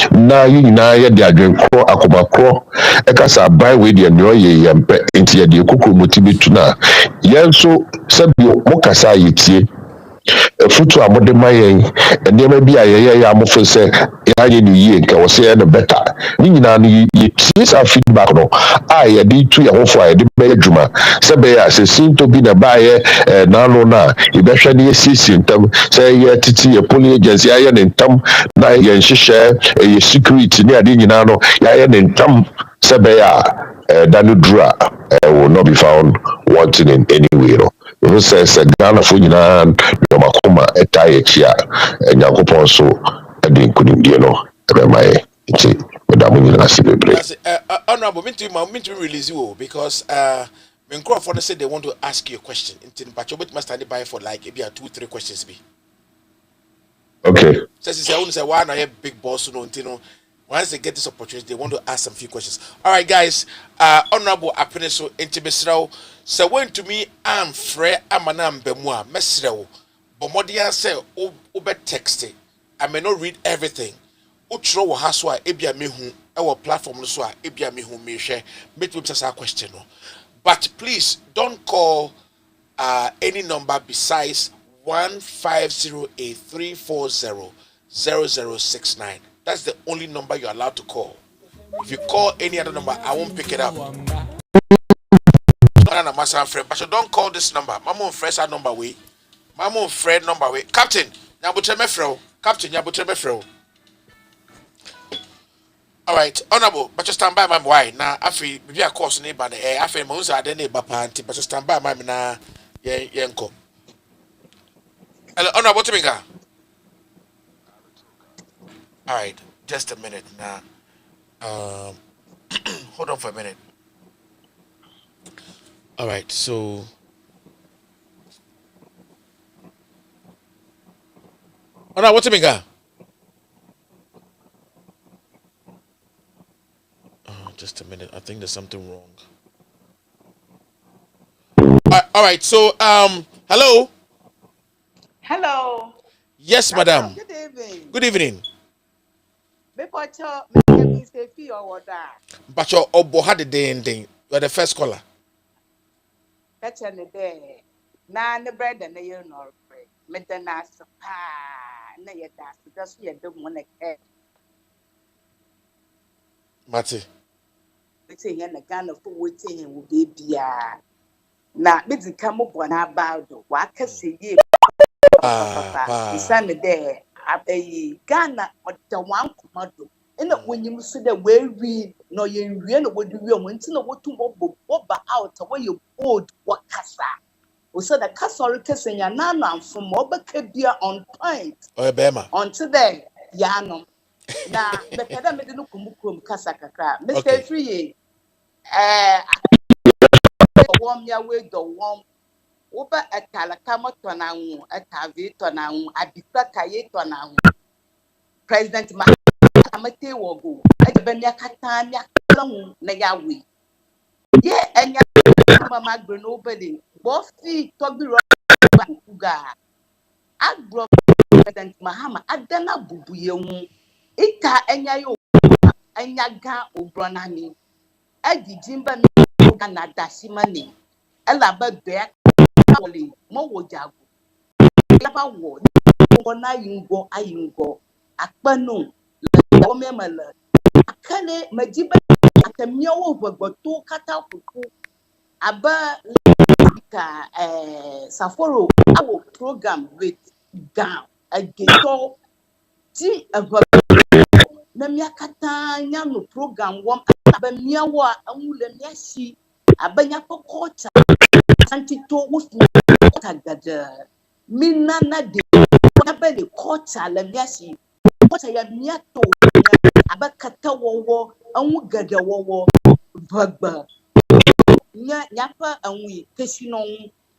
Now you know, they are doing crow, akoma crow. Ekasa buy with the no ye yampe into the kuku motivate to na. Yen so said you mokasa yitie. Futu amode mayen and there may be a Amufo say ya new year can say no better ni nyina no ye see feedback no I did to your for the bedroom say be as seem to be the buyer na no na e be hwe ne sisi ntam say ye titi ye police agency aye ne ntam na ye nhihye ye security ne ade nyina no ya ye ne ntam say be ya Danu Dra will not be found wanting in any way. No says Ghana for Yinan, Yomakuma, a tie chia, and Yakupon so, and then couldn't you know, my honorable, mean to release you because when Crawford said they want to ask you a question, but you must stand by for like maybe 2-3 questions. Be okay. Says I want to say why I have big boss, once they get this opportunity, they want to ask some few questions. All right, guys. Honorable Apeneso Intibesrao. So when to me, I'm Fred Amanam Bemwa, Mesrao. Bomodia say, Uber text. I may not read everything. Utro Haswa, Ebia Mihu, our platform, Swa, Ebia Mihu, Misha, make me a question. But please don't call any number besides 1508-340-0069. That's the only number you're allowed to call. If you call any other number, I won't pick it up. But you don't call this number. Mama fresh number way. Mama Fred number way. Captain, Yabutremefro. Captain Yabutremefro. All right, honorable, but you stand by my why. Now, I feel maybe a course neighbor the air. I feel most are the neighbor party, but you stand by my na yanko. Hello, honorable Timinga. All right, just a minute now. Hold on for a minute. All right, so what's it mean? Just a minute. I think there's something wrong. All right, so hello. Hello. Yes, madam. Good evening. Good evening. But your obo had the day. You're the first caller. that's in the day. Now the bread and the year nor bread. Medana sapa. Na ya that's you don't want to Mati. it's in the gun of waiting will be dear. Now, busy come up one about the waka see ye. Papa, the Sunday there. A Ghana or the one commando. And when you see the way we know you really would do your winter, what to bob out away you old what cassa. We said the castle kissing your nana from Mobacabia on point. Oh, Bema. On today, Yanum. Now, the Cadam didn't come Casacra. Mr. Free, warm your way, the warm. Oba atalakama tonawu atavi tonawu adikwa kaye tonawu President Amate wogo adibanya katanya kawu na yawe ye enya mama gbeno obede bo fi tobi ro kuga agro President Mahama adana bubuye hu ika enya yo enya ga obronani adijimba mi na dasimani elaba be mo wo jago laba wo na yingo akpanu la wo memala akane majiba atamia wo gbogboto kata kuku aba ka Saforo our program with down agato ti na mia kata nya no program wom aba mia wo amule mia si abanya kokota anti to wo kota gada mina na de na be le kota la mia si kota ya mia to aba kata wo anwu gada wo bagba nyapa anwi kesino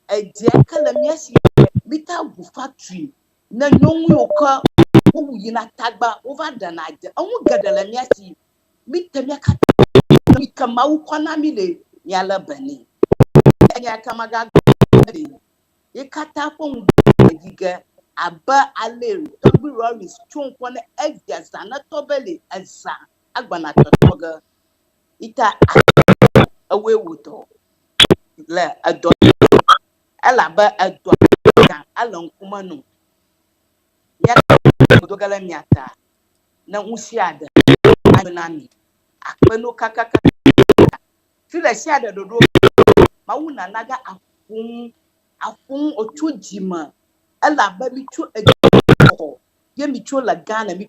edia kala miasi bita bu factory na nyonwu yoka wo yina tagba over the night anwu gadala miasi bita miaka mi kama u kwana mi le yala bani nya kama ga ikata fon diga aba aleru tobi roris chon kwana exia na tobele esa agbana totoga ita awe wuto la Addo alaba Addo kan alon kuma no ya dogala miata na usiada anani akpeno kakaka fila siada dodo mauna naga afun otujima alaba mitu edo ye mitu la Ghana mi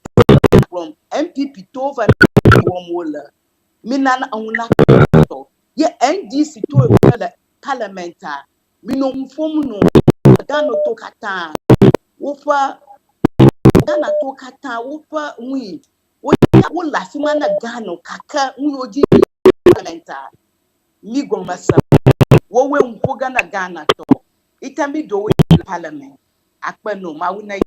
from MPP tova womola minana anuna ye NDC to the parliamenta mino mfomu no Ghana to kata wofa Ghana to kata wofa wi wo lafima na Ghana kaka wi oji parliamenta mi gomasa wo we mfo Ghana to itami do we parliament akpa no ma wona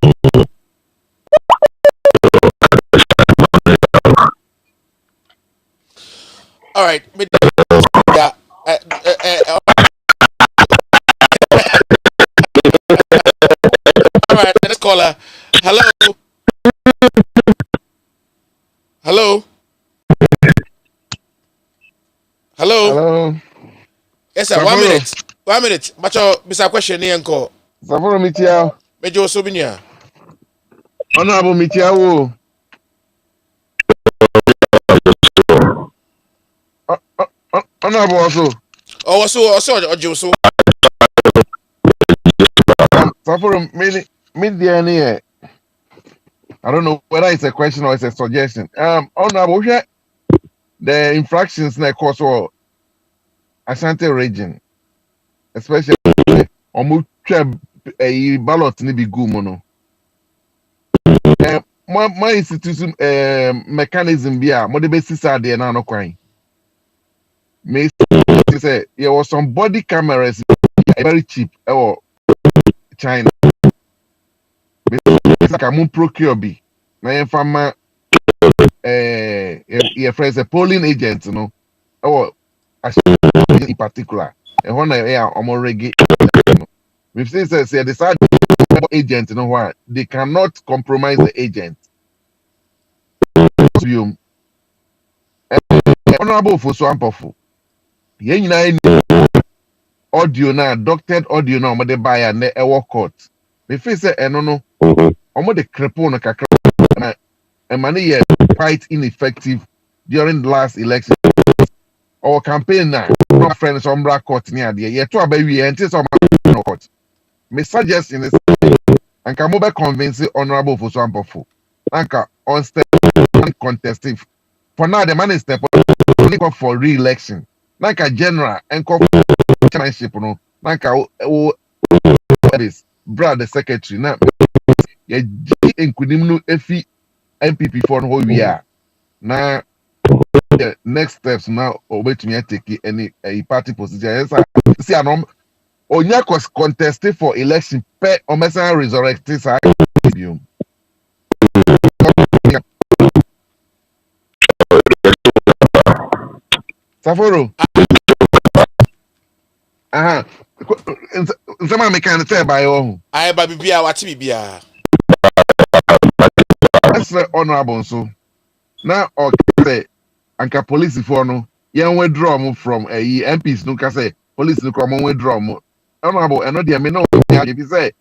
All right. Yeah. All right. Let's call her. Hello. Hello. Hello. Hello. Yes, sir. 1 minute. 1 minute. Macho, Mr. Question here encore. Saforo Mitia. Major Sobinia. Honorable Mitia. Honorable also. Oh, also, Joso. Saforo, me, I don't know whether it's a question or it's a suggestion. Honorable, the infractions na cause or Ashanti region, especially Omucha a ballot ni be good mono. My institution mechanism bia mo de basis are there na no kwan. Me say there was some body cameras very cheap or China. Like I'm procure be. Na yen fama your friends a polling agent, you know. Or in particular. And when I am already we've seen say the side agent, you know what? They cannot compromise the agent. You honorable for so ample. Yen audio na doctored audio na omo de buy na e work court. Me feel say eno no omo de cripple no kakra na e mani ye quite ineffective during the last election. Our campaign na no friends on black court ni ade ye to abawi e nti so no court. Me suggest in this and can mobile convince honorable for so ample. Anka on step contesting. For now the man is step only for re-election. Nanka general and chairmanship no nanka this brother the secretary na ye enkunim no efi MPP for no we are na the next steps now obetumi take any party position yes see anom onya contest for election per omesa resurrect sa biom Saforo aha nsema me kan say by oh I ba bibia wati bibia. that's honorable so na okay anka police for no yen withdraw mo from MPs no ka say police no come withdraw mo honorable and no dey me no be say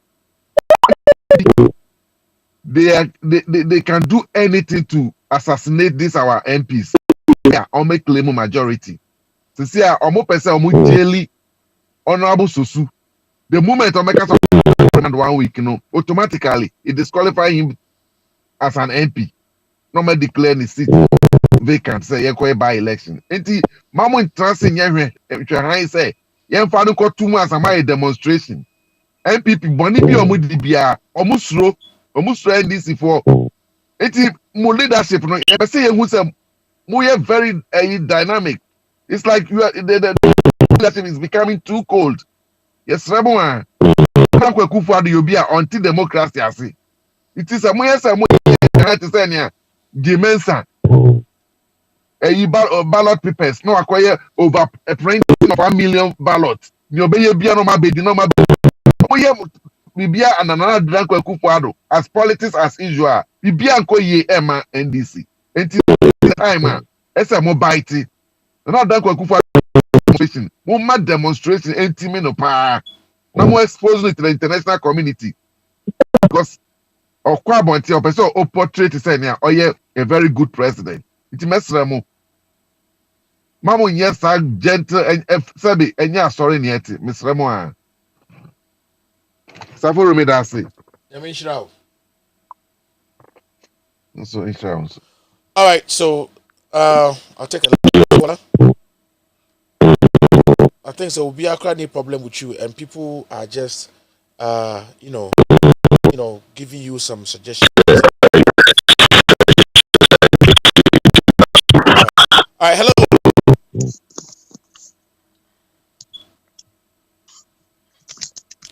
they can do anything to assassinate these our MPs yeah, or make claim majority. To see a omo person omo daily honorable Sosu. The moment I make us 1 week, automatically it disqualify him as an MP. No man declare the seat vacant. Say you by election. Enti mamu interest in you say you father got 2 months and my demonstration. MPP boni bi omo di bia omo suro NDC for. Enti mo leadership no you say you say mo very dynamic. It's like the leadership is becoming too cold. Yes, Ramon. You be anti-democracy. It is a more dimension. Ballot papers no acquire over a printing of 1 million ballots. You be no ma be no ma Bibia and another drunk as politics as usual. Bibia and ye Emma NDC. Until time, it's a mobility. Another drunk demonstration. More demonstration, intimate pa. No more exposing it to the international community. Because of Kwabonti or person or portrait is saying, oh yeah, a very good president. It's Mesramo. Mamu yes, are gentle and sabi and yeah, sorry, yet, Miss Ramo. Safo Remedasi. Yamishrao. So insurance. All right, so I'll take a look. I think so. Will be a any problem with you, and people are just, giving you some suggestions. All right, hello.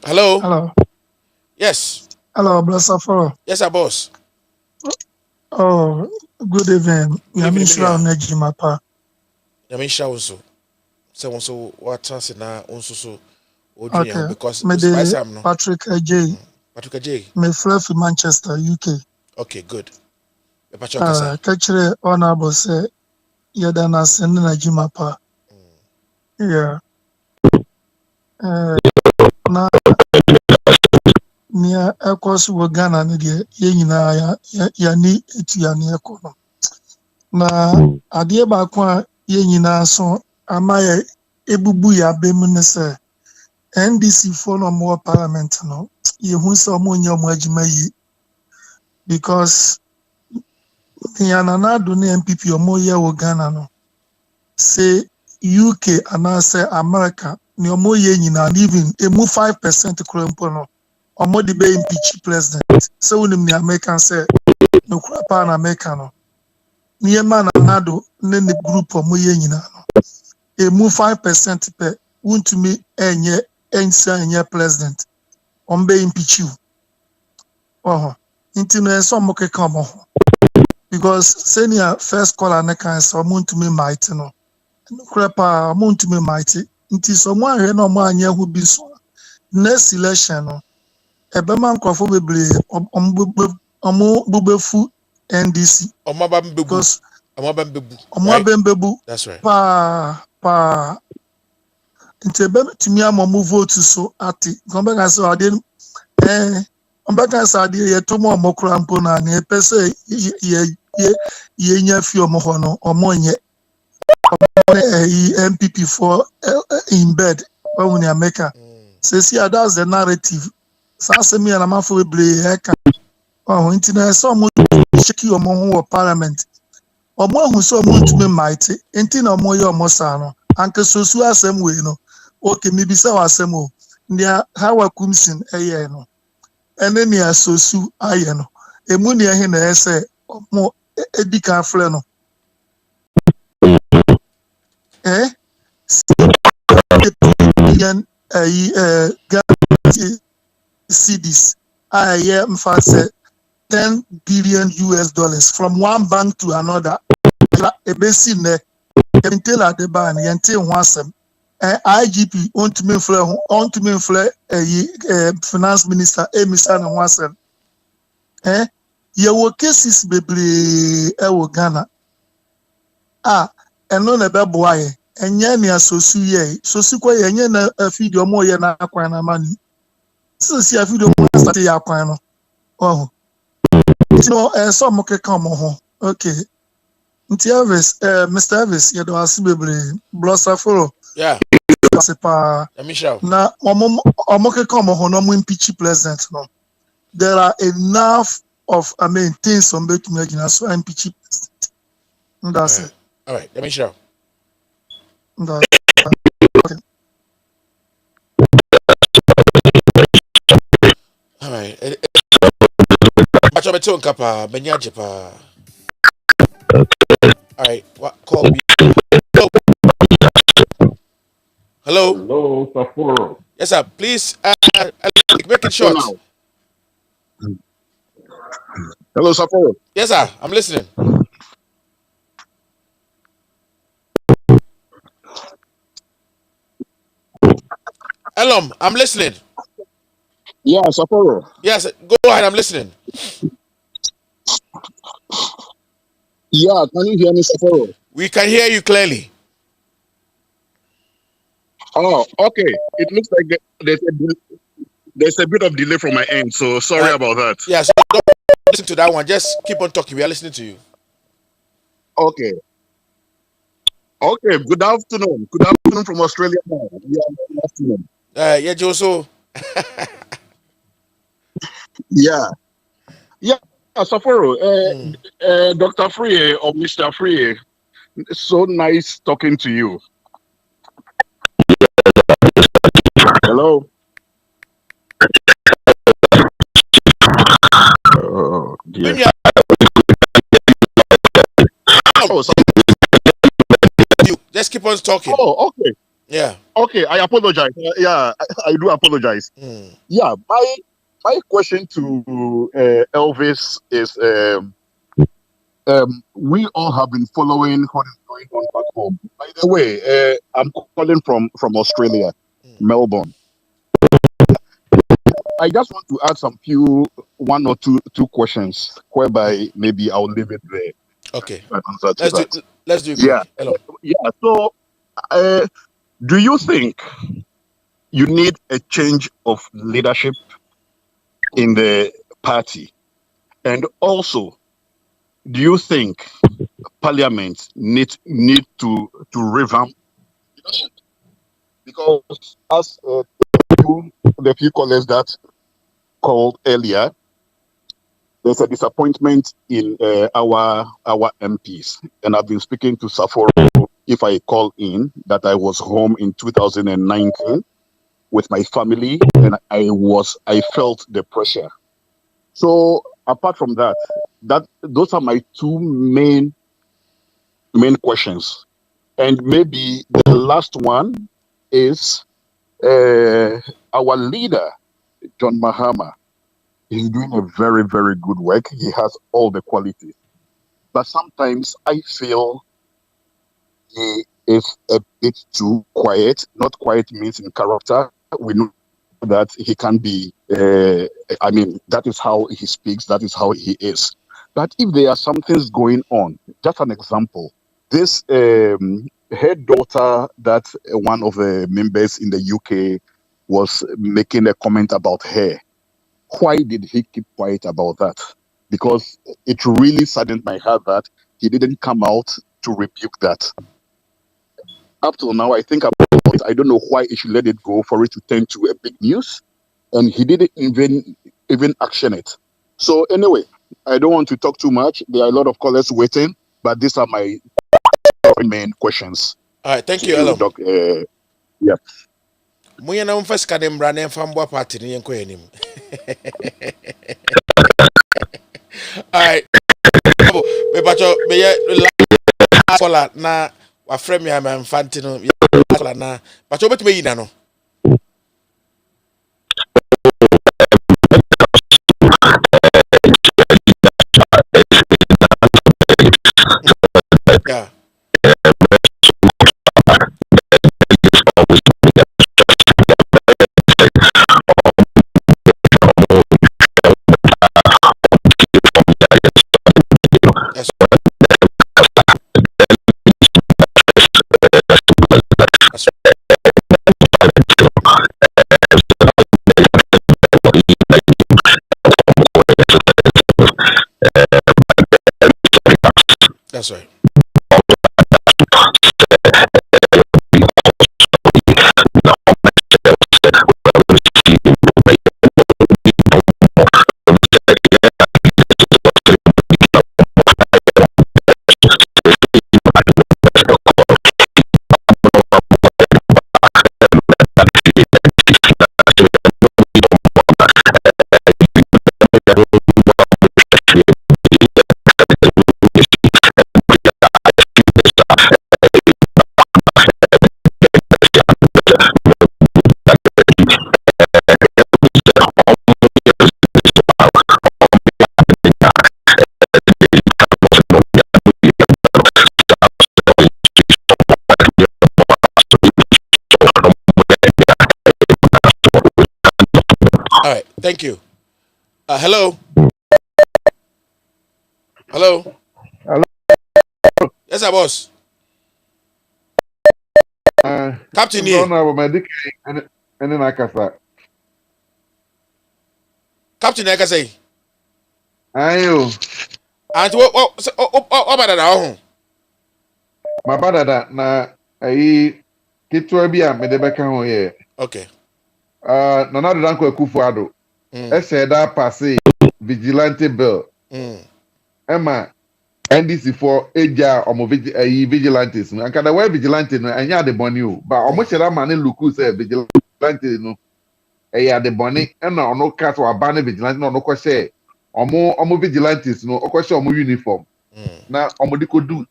Hello. Hello. Yes. Hello, Blessaforo. Yes, our boss. Oh, good evening. Yamishra Nejimapa. Yamishrao also. So what else now? Also, Okay. because Me de Patrick Ajay. Patrick Ajay. Me fly from Manchester, UK. Okay, good. Kachire honorable say yadana send Nejimapa. Yeah. Na nia ekos wo Ghana ne de ye nyina ya ni etu ya ne ekono. Na ade ba kwa ye nyina so amaye ebubu ya bemu ne se NDC for no more parliament no ye hu se omo nya omo agima yi because Yananado ne MPP omo ye wo Ghana no say UK and say America ni omo ye nyina even emu 5% kura mpo no omo de be impeach president so unim ni American say no kura pa na America no ni ema na nado ne ne group omo ye nyina no emu 5% pe wuntumi enye president ombe impeach you into no so mo keka omo because senior first caller na kan so mo ntumi might no kura pa mo ntumi might nti so mo ahwe na omo anya hu bi so next election no ebema nkrofo bebre omo bubefu NDC omo bambebu that's right pa nti timi am vote so ati gombe ga so ade ombeka sa ade ye to mo mokura mpo na na pese ye nya fi omo ho no omo nye MPP for in bed when we America say that's the narrative so me na mafo bebre eka internet so mo shiki omo ho parliament omo hu so mo ntumi mighty enti na omo ye omo sa no anke sosu asem we no okay me bisa wasem o ndia hawa kumsin eye no ene ni asosu aye no emu ni ehe na ese omo edika fle no CDs mfase 10 billion US dollars from one bank to another ebesi ne entela de ban yente ho asem IGP on to me fle finance minister emisa na ho asem ye wo cases bebre e wo Ghana eno na be boaye enye ni asosu ye sosu kwa ye enye na afidi omo ye na akwan na mani si afidi omo start ya akwan no so mo keka omo ho okay Mr. Elvis, you do asibebre blossaforo. Yeah. Sepa. Michelle. Na omoke come on no impeach president no. There are enough of things on make me so impeach president. That's it. All right, let me show. Okay. All right. Bacho beto nkapa benyaje pa. All right, what call me? Hello. Hello, Safuro. Yes, sir. Please make it short. Hello, Safuro. Yes, sir. I'm listening. Elom, I'm listening. Yeah, Safuro. Yes, go ahead. I'm listening. Yeah, can you hear me, Safuro? We can hear you clearly. Oh, okay. It looks like there's a bit of delay from my end, so sorry about that. Yeah, so don't listen to that one. Just keep on talking. We are listening to you. Okay. Okay, good afternoon. Good afternoon from Australia. Yeah, good afternoon. Yeah, Joso. Yeah. Yeah, Safaro, Dr. Free or Mr. Free, so nice talking to you. Hello. Oh, dear. Oh, you just keep on talking. Oh, okay. Yeah. Okay, I apologize. Yeah, I do apologize. Yeah, my question to Elvis is we all have been following what is going on back home. By the way, I'm calling from Australia, Melbourne. I just want to ask one or two questions, whereby maybe I'll leave it there. Okay. Let's do it. Yeah. Yeah. So, do you think you need a change of leadership in the party? And also, do you think Parliament need to revamp leadership? Because as the few callers that called earlier, there's a disappointment in our MPs, and I've been speaking to Saforo. If I call in that I was home in 2019 with my family, and I felt the pressure. So apart from that, those are my two main questions. And maybe the last one is our leader, John Mahama. He's doing a very, very good work. He has all the qualities. But sometimes I feel he is a bit too quiet. Not quiet means in character. We know that he can be, that is how he speaks. That is how he is. But if there are some things going on, just an example, this her daughter that one of the members in the UK was making a comment about her. Why did he keep quiet about that? Because it really saddened my heart that he didn't come out to rebuke that. Up till now, I think about it. I don't know why he should let it go for it to turn to a big news, and he didn't even action it. So anyway, I don't want to talk too much. There are a lot of callers waiting, but these are my main questions. All right, thank you, Elom. Yeah. Muya na umfa sika dem brand fambo party ni yenko yenim. All right. Me bacho me ye la na wa frame ya me mfanti no la na bacho betume yi na no. Yeah. That's right. Thank you. Hello. Hello. Hello. Yes, sir, boss. Captain here. And then I can start. Captain, I can say. Ayo. And what about that? My brother that na kitwa bi a me de beka ho ye. Okay. Nana do danko Akufo Addo. Ese da passe vigilante bill. Emma NDC for eja omo vigilantes no. Anka da we vigilante no anya de boni o. Ba omo chera ma ne luku say vigilante no. Eya de boni e na ono cat wa ba ne vigilante no ono ko share. Omo vigilantes no okọ omo uniform. Na omo di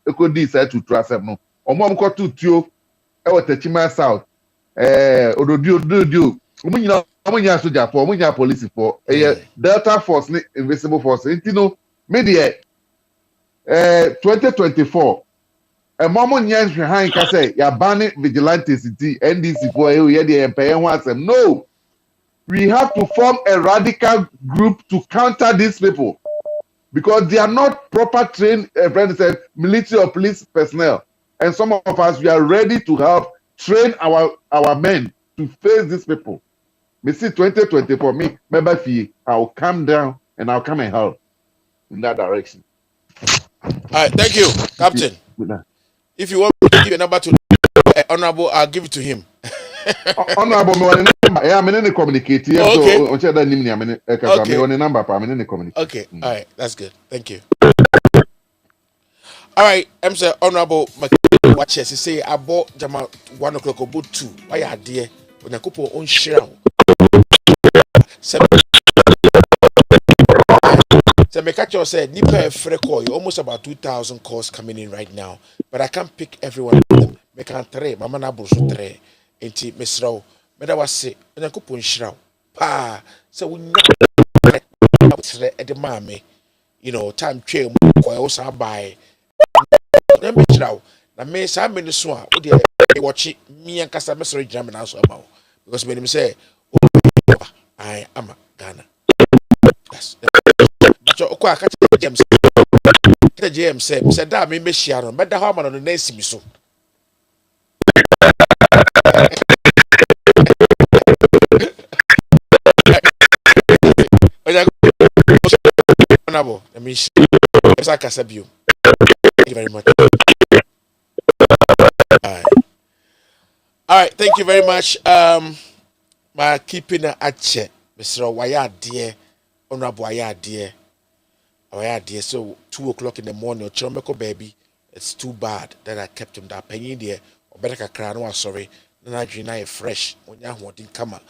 ekodi say to trasem no. Omo ko tutuo e Watachima South. Ododio. Omo nya soldier for, omo nya police for. Delta Force ni Invisible Force. Intino media 2024. Momo nya hwan ka say ya ban vigilantes NDC for ye dey empay ho asem. No. We have to form a radical group to counter these people because they are not proper trained military or police personnel. And some of us, we are ready to help train our men to face these people. Me see 2024, me, member fee, I'll come down and I'll come and help in that direction. All right, thank you, Captain. If you want me to give a number to Honorable, I'll give it to him. Honorable, yeah, I'm in the communicate. Okay. Okay, all right, that's good. Thank you. All right, I'm saying Honorable watch us. Say I bought Jama 1 o'clock about 2. Why are dear when a couple on share? So me catch you said Nipa free call. You almost about 2,000 calls coming in right now, but I can't pick everyone of them. Me can't three. Mama na brush three. Enti Mr. Me da was say when a couple on share. Pa, so we know at the mommy. You know, time train ko also buy. Na me chiraw. Na me sa me no so a wo de watch me ankasa me sorry jam na so about because me say I am Ghana. Yes. But okwa ka James. Ka James say da me share no. Me da ho ma no na esi mi so. Honorable, let me see. Thank you very much. All right, thank you very much. My keeping a check, Mr. Waya dear, Honorable Waya dear. So 2 o'clock in the morning, Chomeko baby, it's too bad that I kept him that penny there. Or better cry, no, sorry. Then I drink fresh when you want come out.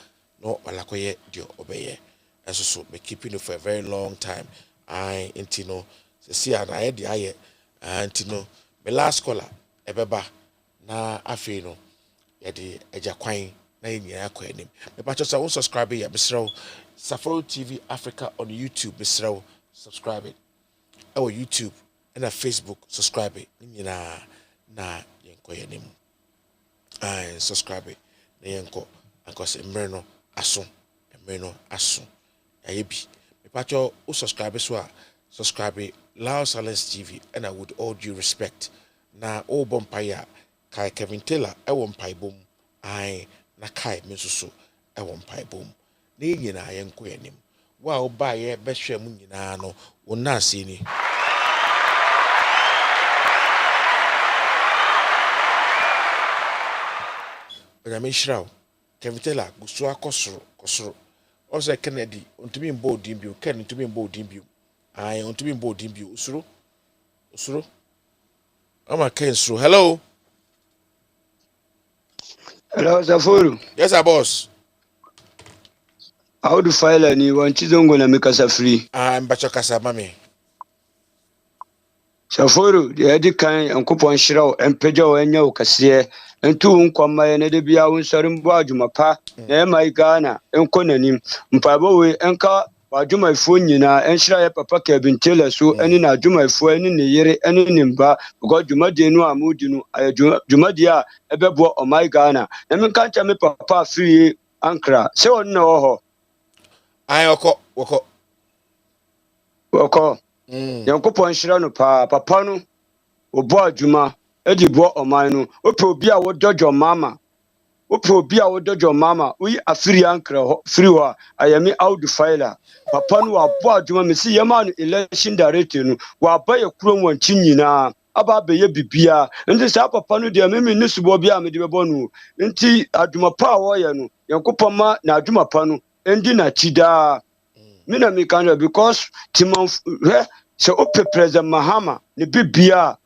No, Alakoye, dear, obey. And so be keeping it for a very long time. I intino see and I had the eye antino my last caller ebeba na afino yadi eja kwan na nyina akwa anim me pa chosa won subscribe ya Mr. Safari TV Africa on YouTube Mr. subscribe it our YouTube and Facebook subscribe it nyina na yenko anim and subscribe it na yenko because emreno aso ayebi Pacho, who subscribe so subscribe Loud Silence TV, and I would all due respect. Na o bompaya Kai Kevin Taylor, I won't pie boom. I na Kai Misusu, I won't pie boom. Ni na yen quenim. Wow, by ye best share munina no, will not see ni. But I mean, shroud Kevin Taylor, Gusua Kosro. Also Kennedy, on to be in bold debut, Kenny to be in bold debut. I want to be in bold debut. Usuru. I'm a Kensu. Hello. Hello, Safuru. Yes, our boss. How do file any one chizongo na make us free? I'm Bachakasa, mammy. Safuru, the Eddie kind and coupon shrow and pejo and yo cassia and two uncoma and Eddie Bia unsarim Bajumapa, my Ghana, and Conanim, Mpaboe, and car. Wajuma phone na enshira papa Kevin Taylor so eni na adwuma fo eni ne yere eni ne mba because dwumade no amudi no dwumade a ebebo o my Ghana na me kan cha me papa free ankra se won na ho I oko. Woko. Yankopɔn hyira no papa no obɔ adwuma edi bɔ ɔman no ope obi a wodɔdɔ mama ope obi a wodɔdɔ mama uyi afiri ankra hɔ firi hɔ a ayami audu faila papa no wabɔ adwuma me si yɛma no election director no waba yɛ kurom wɔnkyi nyinaa aba abɛyɛ bibia nti saa papa no deɛ meme ne subɔ bi a mede bɛbɔ no nti adwuma pa a wɔyɛ no Yankopɔn ma na adwuma pa no endi na chidaa mina mi kan because timon se ope president Mahama ne bibia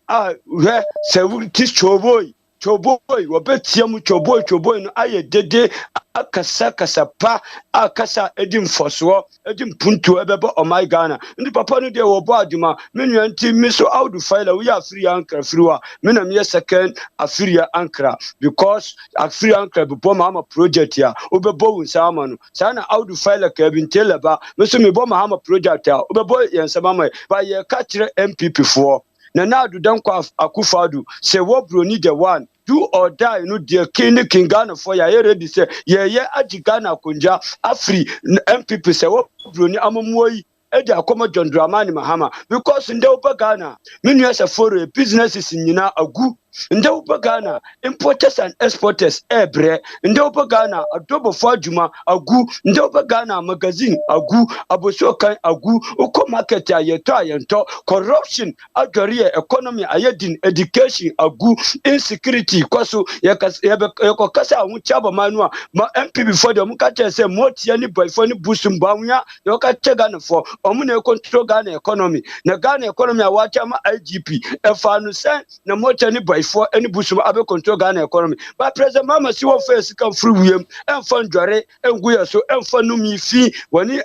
hwɛ sɛ ti choboy wɔbɛtia mu choboy no ayɛ dede akasa pa akasa edi mfɔsoɔ edi mpuntu ɛbɛbɔ ɔman Ghana ndi papa no deɛ wɔbɔ adwuma me nua nti me so audu faila woyɛ afiri ankra firiwa me na meyɛ second afiri ankra because afiri ankra bɛbɔ Mahama project ya wobɛbɔ wo nsa ama no saa na audu faila ka bi nteleba me so mebɔ Mahama project a wobɛbɔ yɛn nsa ama ba yɛ ka kyerɛ MPP foɔ na Addo Dankwa Akufo-Addo say what Bruni the one do or die no dear king Ghana for ya ready say yeah aji Ghana kunja afri MPP say what Bruni amamoi edi akoma John Dramani Mahama because in the Ghana many years for businesses in Yina agu in the Ghana importers and exporters ebre in the Ghana Addo for Juma agu in the Ghana magazine agu aboso kan agu uko market ya yento corruption agari economy ayedin education agu insecurity kwaso yeko kasa hu chaba manua ma MPP for them ka say motia ni boy for ni busum bawunya yo ka Ghana for omu na control Ghana economy na Ghana economy awacha ma IGP efa no say na motia ni boy for any busum abe control Ghana economy but president mama si won face kan free wiem emfa ndware enguya so emfa numi fi woni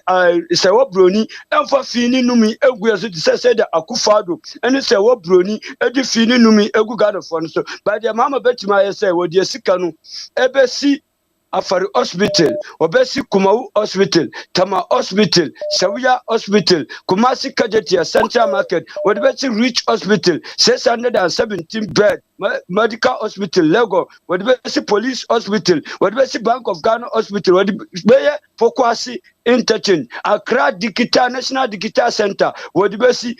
say wo broni emfa fi ni numi enguya so say the Akufo-Addo eni say wo broni edi fi ni numi egu Ghana for no so but the mama betima ye say wo de sika no ebesi Afari Hospital, Obesi Kumawu Hospital, Tama Hospital, Sawia Hospital, Kumasi Kajetia Central Market, Obesi Rich Hospital, 617 bed, Medical Hospital, Lego, Obesi Police Hospital, Obesi Bank of Ghana Hospital, Obesi Fokwasi Interchange, Accra Digital National Digital Center, Obesi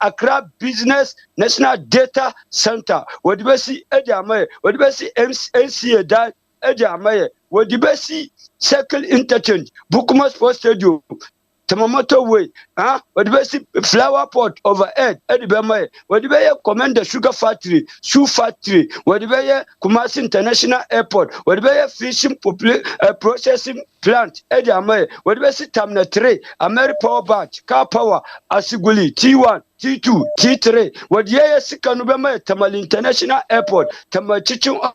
Accra Business National Data Center, Obesi Ediame, Obesi NCA Ejamaye, Wodibesi Circle Interchange, Bukuma Sports Stadium, Tamamoto Way, Wodibesi Flower Pot overhead, Edibamaye, Wodibeye Commander Sugar Factory, Shoe Factory, Wodibeye Kumasi International Airport, Wodibeye Fishing Processing Plant, Ejamaye, Wodibesi Terminal 3, Ameri Power Batch, Car Power, Asiguli, T1, T2, T3, Wodiyeye Sikanubema, Tamale International Airport, Tamachichun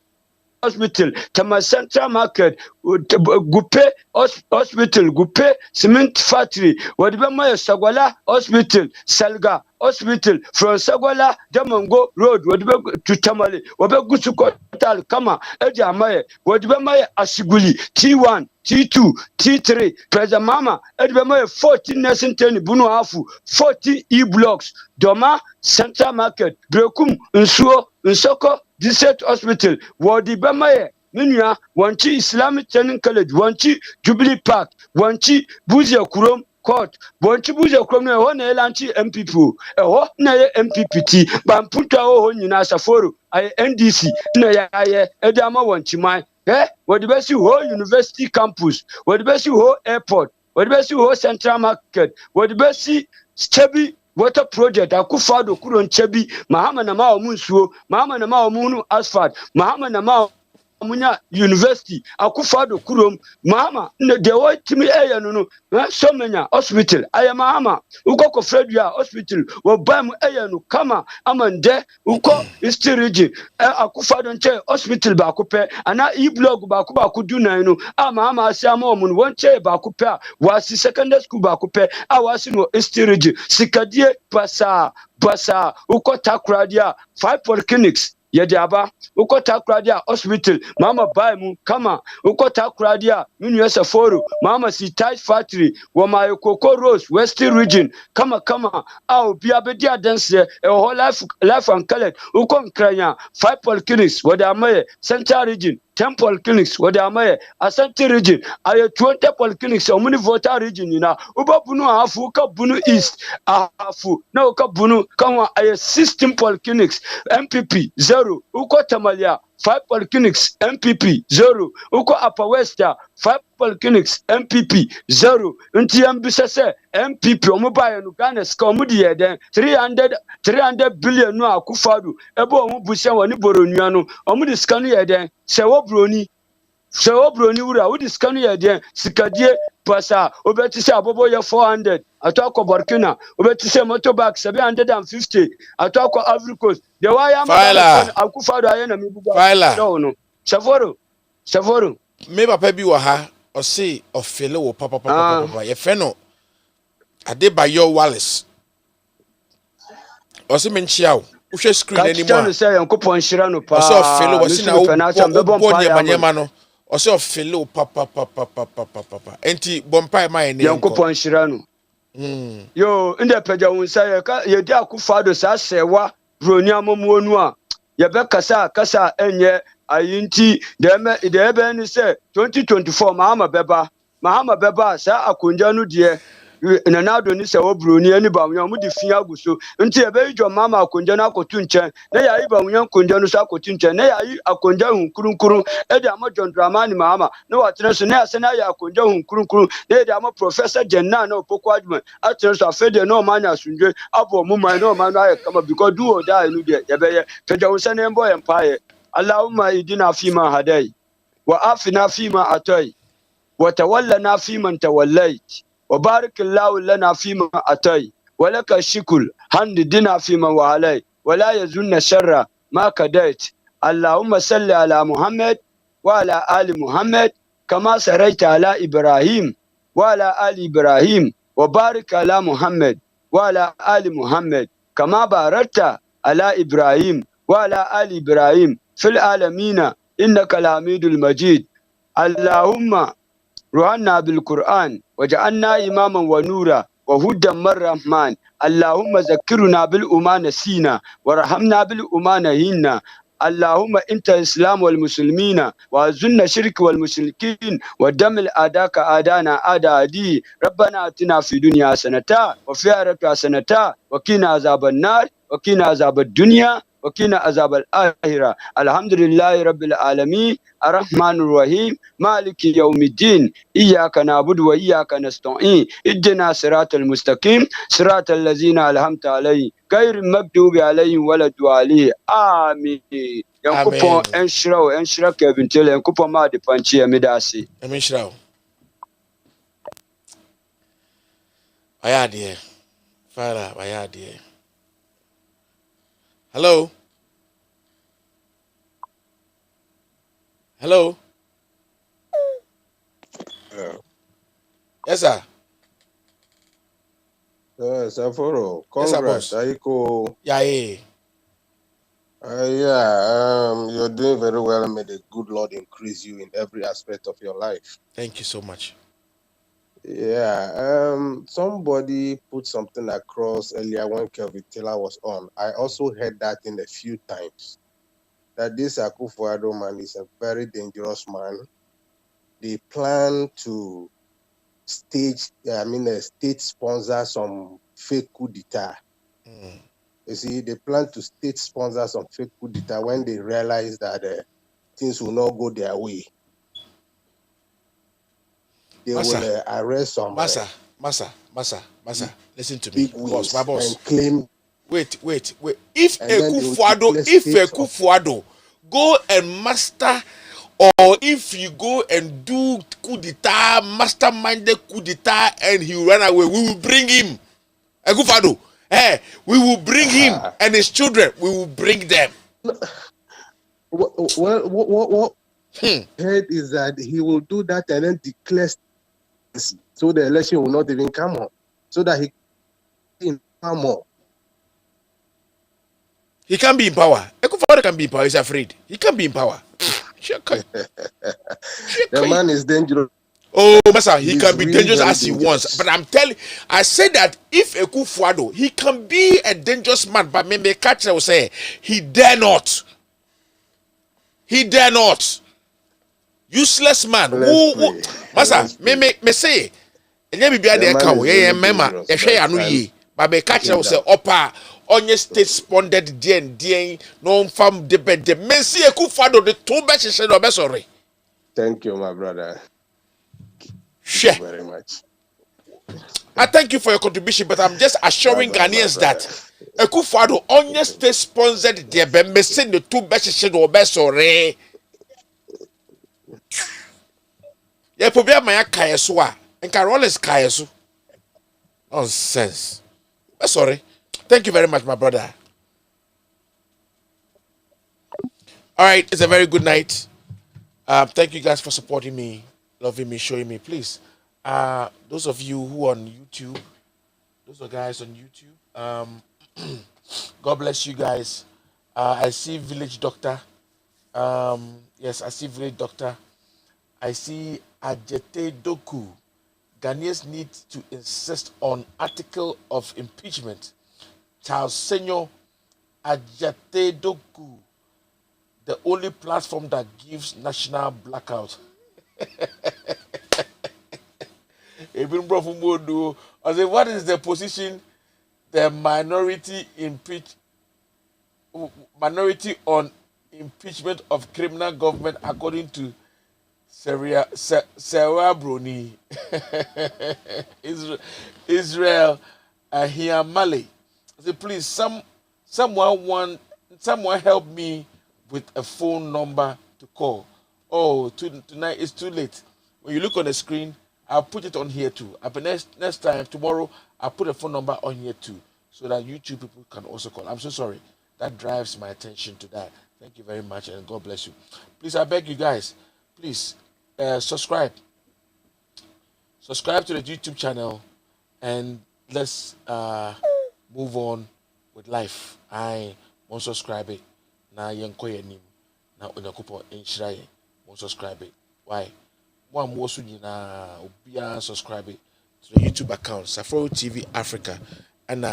Hospital, Tama Central Market, Gupe Hospital, Gupe Cement Factory, Wadibama Sagwala Hospital, Salga Hospital, from Sagwala, Damango Road, Wadibe to Tamale, Wabegusu Kotal, Kama, Ejamaye, Wadibama Asiguli, T1, T2, T3, President Mama, Edibama 14 nursing ten Bunu Afu, 40 E-blocks, Doma, Central Market, Brekum, Nsuo, Nsoko, District Hospital, Wadi Bamaye, Minya, Wanchi Islamic Training College, Wanchi Jubilee Park, Wanchi Buzia Kurom Court, Wanchi Buzia Kurom, one Elanchi MPP, a what na MPPT, Bamputa o Nina Saforo, I NDC, Naya, Edama Wanchimai, what the best you whole university campus, what the best you whole airport, what the best you whole central market, what the best Stebi water project Akufo-Addo kuron chebi Mahama na ma omunsuo Mahama na ma omunu asphalt Mahama na ma omunya university Akufo-Addo kurom Mahama de wo timi eya no so manya hospital aya Mahama uko Fredua hospital wo bam eya no kama amande uko East region Akufo-Addo nche hospital ba kupe ana e-blog ba ku dunan no Mahama asiama omun wonche ba kupe wasi secondary school ba kupe wasi no East region sikadie basa uko takradia 5 polyclinics Yediaba, uko takradia hospital, Mama Baimu, Kama, uko takradia, Minuesa Foro, Mama Si Tight Factory, Wama Koko Rose, Western region, Kama, Biabedia Dance, a whole life and colored, uko Kranya, 5 polyclinics, Wadamae, Central region, 10 polyclinics wode amaye Asante region aye 20 polyclinics omuni voter region na uba bunu afu ka bunu east afu na ka bunu kanwa aye 16 polyclinics MPP 0 uko Tamalia 5 polyclinics MPP 0 uko Upper West 5 polyclinics MPP 0 nti ambisa se MPP omubaye no Ghana ska omudi yeden 300 billion no akufadu ebe omu busia woni boronua no omudi ska no yeden se wo broni wura wodi ska no yeden sikadie pasa obeti se abobo ye 400 atako Burkina obeti se motorbike 750 atako Ivory Coast de waya ma akufadu aye na mebuba no Saforo me papa bi wa ha o se ofele wo papa ye fe no Adebayo Wallace o se menchia wo hwe screen animo a say yankopon hira no pa o se ofele wo se na wo bonye manyema no o se ofele wo papa enti bompa ma ye ne yankopon hira no yo inde peja won say ye di akufado sa sewa broni amomo nu a ye be kasa enye ayinti de ebe ni say 2024 mahama beba sa akonja no de Nanado ni se obroni ani ba won mu di fi aguso nti e be ijo mama akonja na akotu nchen na ya yi ba won konja no so akotu nchen na ya yi akonja hun kurun e de ama John Dramani mama na watene so na ya se na ya akonja hun kurun na e de ama Professor Jenna na opoko adwuma atene so afede na o manya asunje abo mu man na o man na kama because do or die no de ye be ye peja won se na mbo empire Allahumma idina fi ma hadai wa afina fi ma atai wa tawallana fi man tawallait وبارك الله لنا فيما أتي ولك الشكر حمد دنا فيما وعلي ولا يزن شر ما كديت اللهم صل على محمد وعلى آل محمد كما سريت على إبراهيم وعلى آل إبراهيم وبارك على محمد وعلى آل محمد كما باركت على إبراهيم وعلى آل إبراهيم في العالمين إنك الحميد المجيد اللهم روحنا بالقرآن وجعلنا إماما ونورا وهدى من الرحمن اللهم ذكرنا بالأمة نسينا ورحمنا بالأمة نهينا اللهم انت الاسلام والمسلمين وازلنا الشرك والمشركين ودمر اعداءك اعدانا اعداء دي ربنا اتنا في الدنيا حسنه وفي الاخره حسنه وقنا عذاب النار وقنا عذاب الدنيا وقنا عذاب الآخرة الحمد لله رب العالمين الرحمن الرحيم مالك يوم الدين إياك نعبد وإياك نستعين اهدنا صراط المستقيم صراط الذين أنعمت عليهم غير المغضوب عليهم ولا الضالين آمين yankopɔn ɛnhyira kabintele yankopɔn ma ade pankye ya medase ɛmenhyira wo ayɛ adeɛ fara ayɛ adeɛ hello yes sir Saforo, congrats. Aiko. Yeah. You're doing very well, and may the good Lord increase you in every aspect of your life. Thank you so much. Yeah. Somebody put something across earlier when Kelvin Taylor was on. I also heard that in a few times. That this Akufo-Addo man is a very dangerous man. They plan to state sponsor some fake coup d'etat. You see, they plan to state sponsor some fake coup d'etat when they realize that things will not go their way. They will arrest some. Massa. Listen to me, boss. My boss. And claim. Wait. If Akufo-Addo go and master, or if you go and do coup d'etat, masterminded coup d'etat, and he run away, we will bring him. Akufo-Addo. We will bring him and his children. We will bring them. What heard is that he will do that and then declare so the election will not even come on, so that he can come on. He can't be in power. Akufo-Addo can be in power. He's afraid. He can't be in power. The man is dangerous. Oh, Massa, he can be dangerous as he wants. But I said that if Akufo-Addo, he can be a dangerous man, but maybe catcher will say, he dare not. Useless man. Let's pray. Masa, Let's pray. me say. Enye bibia The de man ka is wo really ye mema dangerous, ye hwe ya no but ye ba be ka kire wo taking se down. opa onye state sponsored dien no fam de bede mensi ekufado de to be hye do be sorry. Thank you, my brother. Thank Hwe. you very much. I thank you for your contribution, but I'm just Bye assuring bye, my Ghanaians brother. that ekufado onye state sponsored de be mensi de to be hye do be sorry. Ye pobia ma ya kae so a nka rollers kae so. Nonsense. Sorry. Thank you very much, my brother. All right, it's a very good night. Thank you guys for supporting me, loving me, showing me. Please, those of you who are on YouTube, those are guys on YouTube. God bless you guys. I see Village Doctor. Yes, I see Village Doctor. I see Ajete Doku. Ghanaians need to insist on article of impeachment. Charles Senor Ajete Doku. The only platform that gives national blackout. Even bro from Modu. I say, what is the position the minority on impeachment of criminal government according to Sarah Bruni? Israel Hiamale. I say, please, someone help me with a phone number to call. Oh, tonight it's too late. When you look on the screen, I'll put it on here too. Next time, tomorrow, I'll put a phone number on here too, so that YouTube people can also call. I'm so sorry. That drives my attention to that. Thank you very much, and God bless you. Please, I beg you guys, please subscribe. Subscribe to the YouTube channel, and let's move on with life. I won't subscribe it. Na yenko yenim na onyakopo enhyira ye mo subscribe. Why? One more so nyina obia subscribe to the YouTube account Safari TV Africa and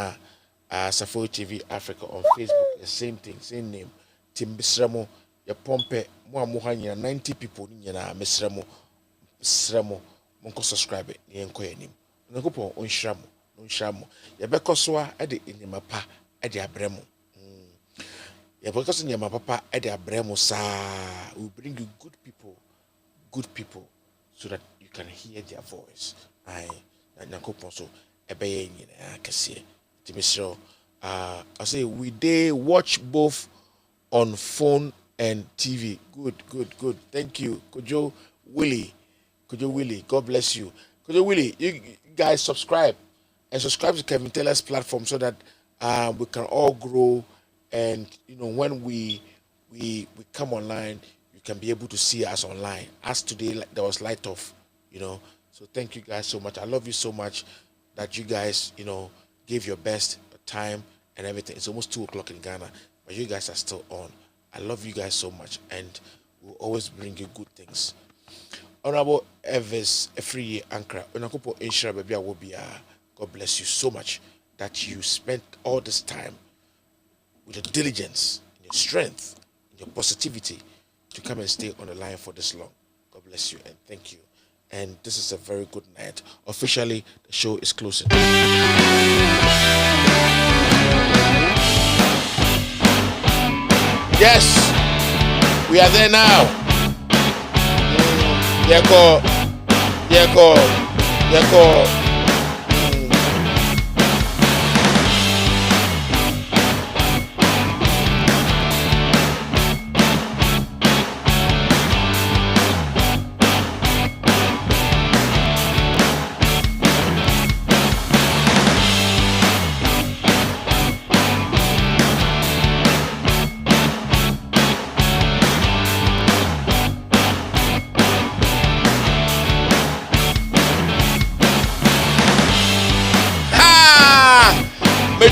Safari TV Africa on Facebook. The same thing, same name. Tim Bisramo, ya pompe mo hanya 90 people nyina mesramo sramo monko subscribe ni yenko yenim. Onyakopo onhyira mo, onhyira mo. Ya bekosoa e de enyima pa e de abremo. Yeah, because in your papa at the Abremosa will bring you good people, so that you can hear their voice. I say they watch both on phone and TV. Good. Thank you, Kojo Willie. God bless you. Kojo Willie, you guys subscribe to Kevin Taylor's platform so that we can all grow. And when we come online, you can be able to see us online. As today, there was light off, So thank you guys so much. I love you so much that you guys, gave your best time and everything. It's almost 2:00 in Ghana, but you guys are still on. I love you guys so much, and we'll always bring you good things. Honorable Eves Efriye Ankara, Onakopo Inshira Baby Awobia. God bless you so much that you spent all this time with your diligence, and your strength, and your positivity to come and stay on the line for this long. God bless you and thank you. And this is a very good night. Officially, the show is closing. Yes, we are there now. Yeko.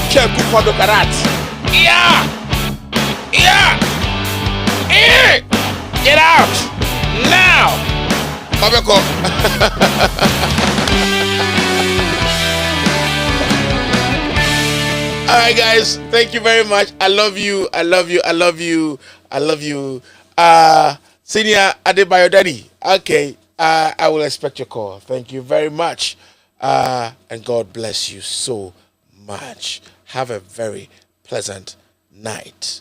Check for the karat. Yeah. Get out now. Babeko. All right, guys. Thank you very much. I love you. Senior Adebayo Daddy. Okay, I will expect your call. Thank you very much. And God bless you so much. Have a very pleasant night.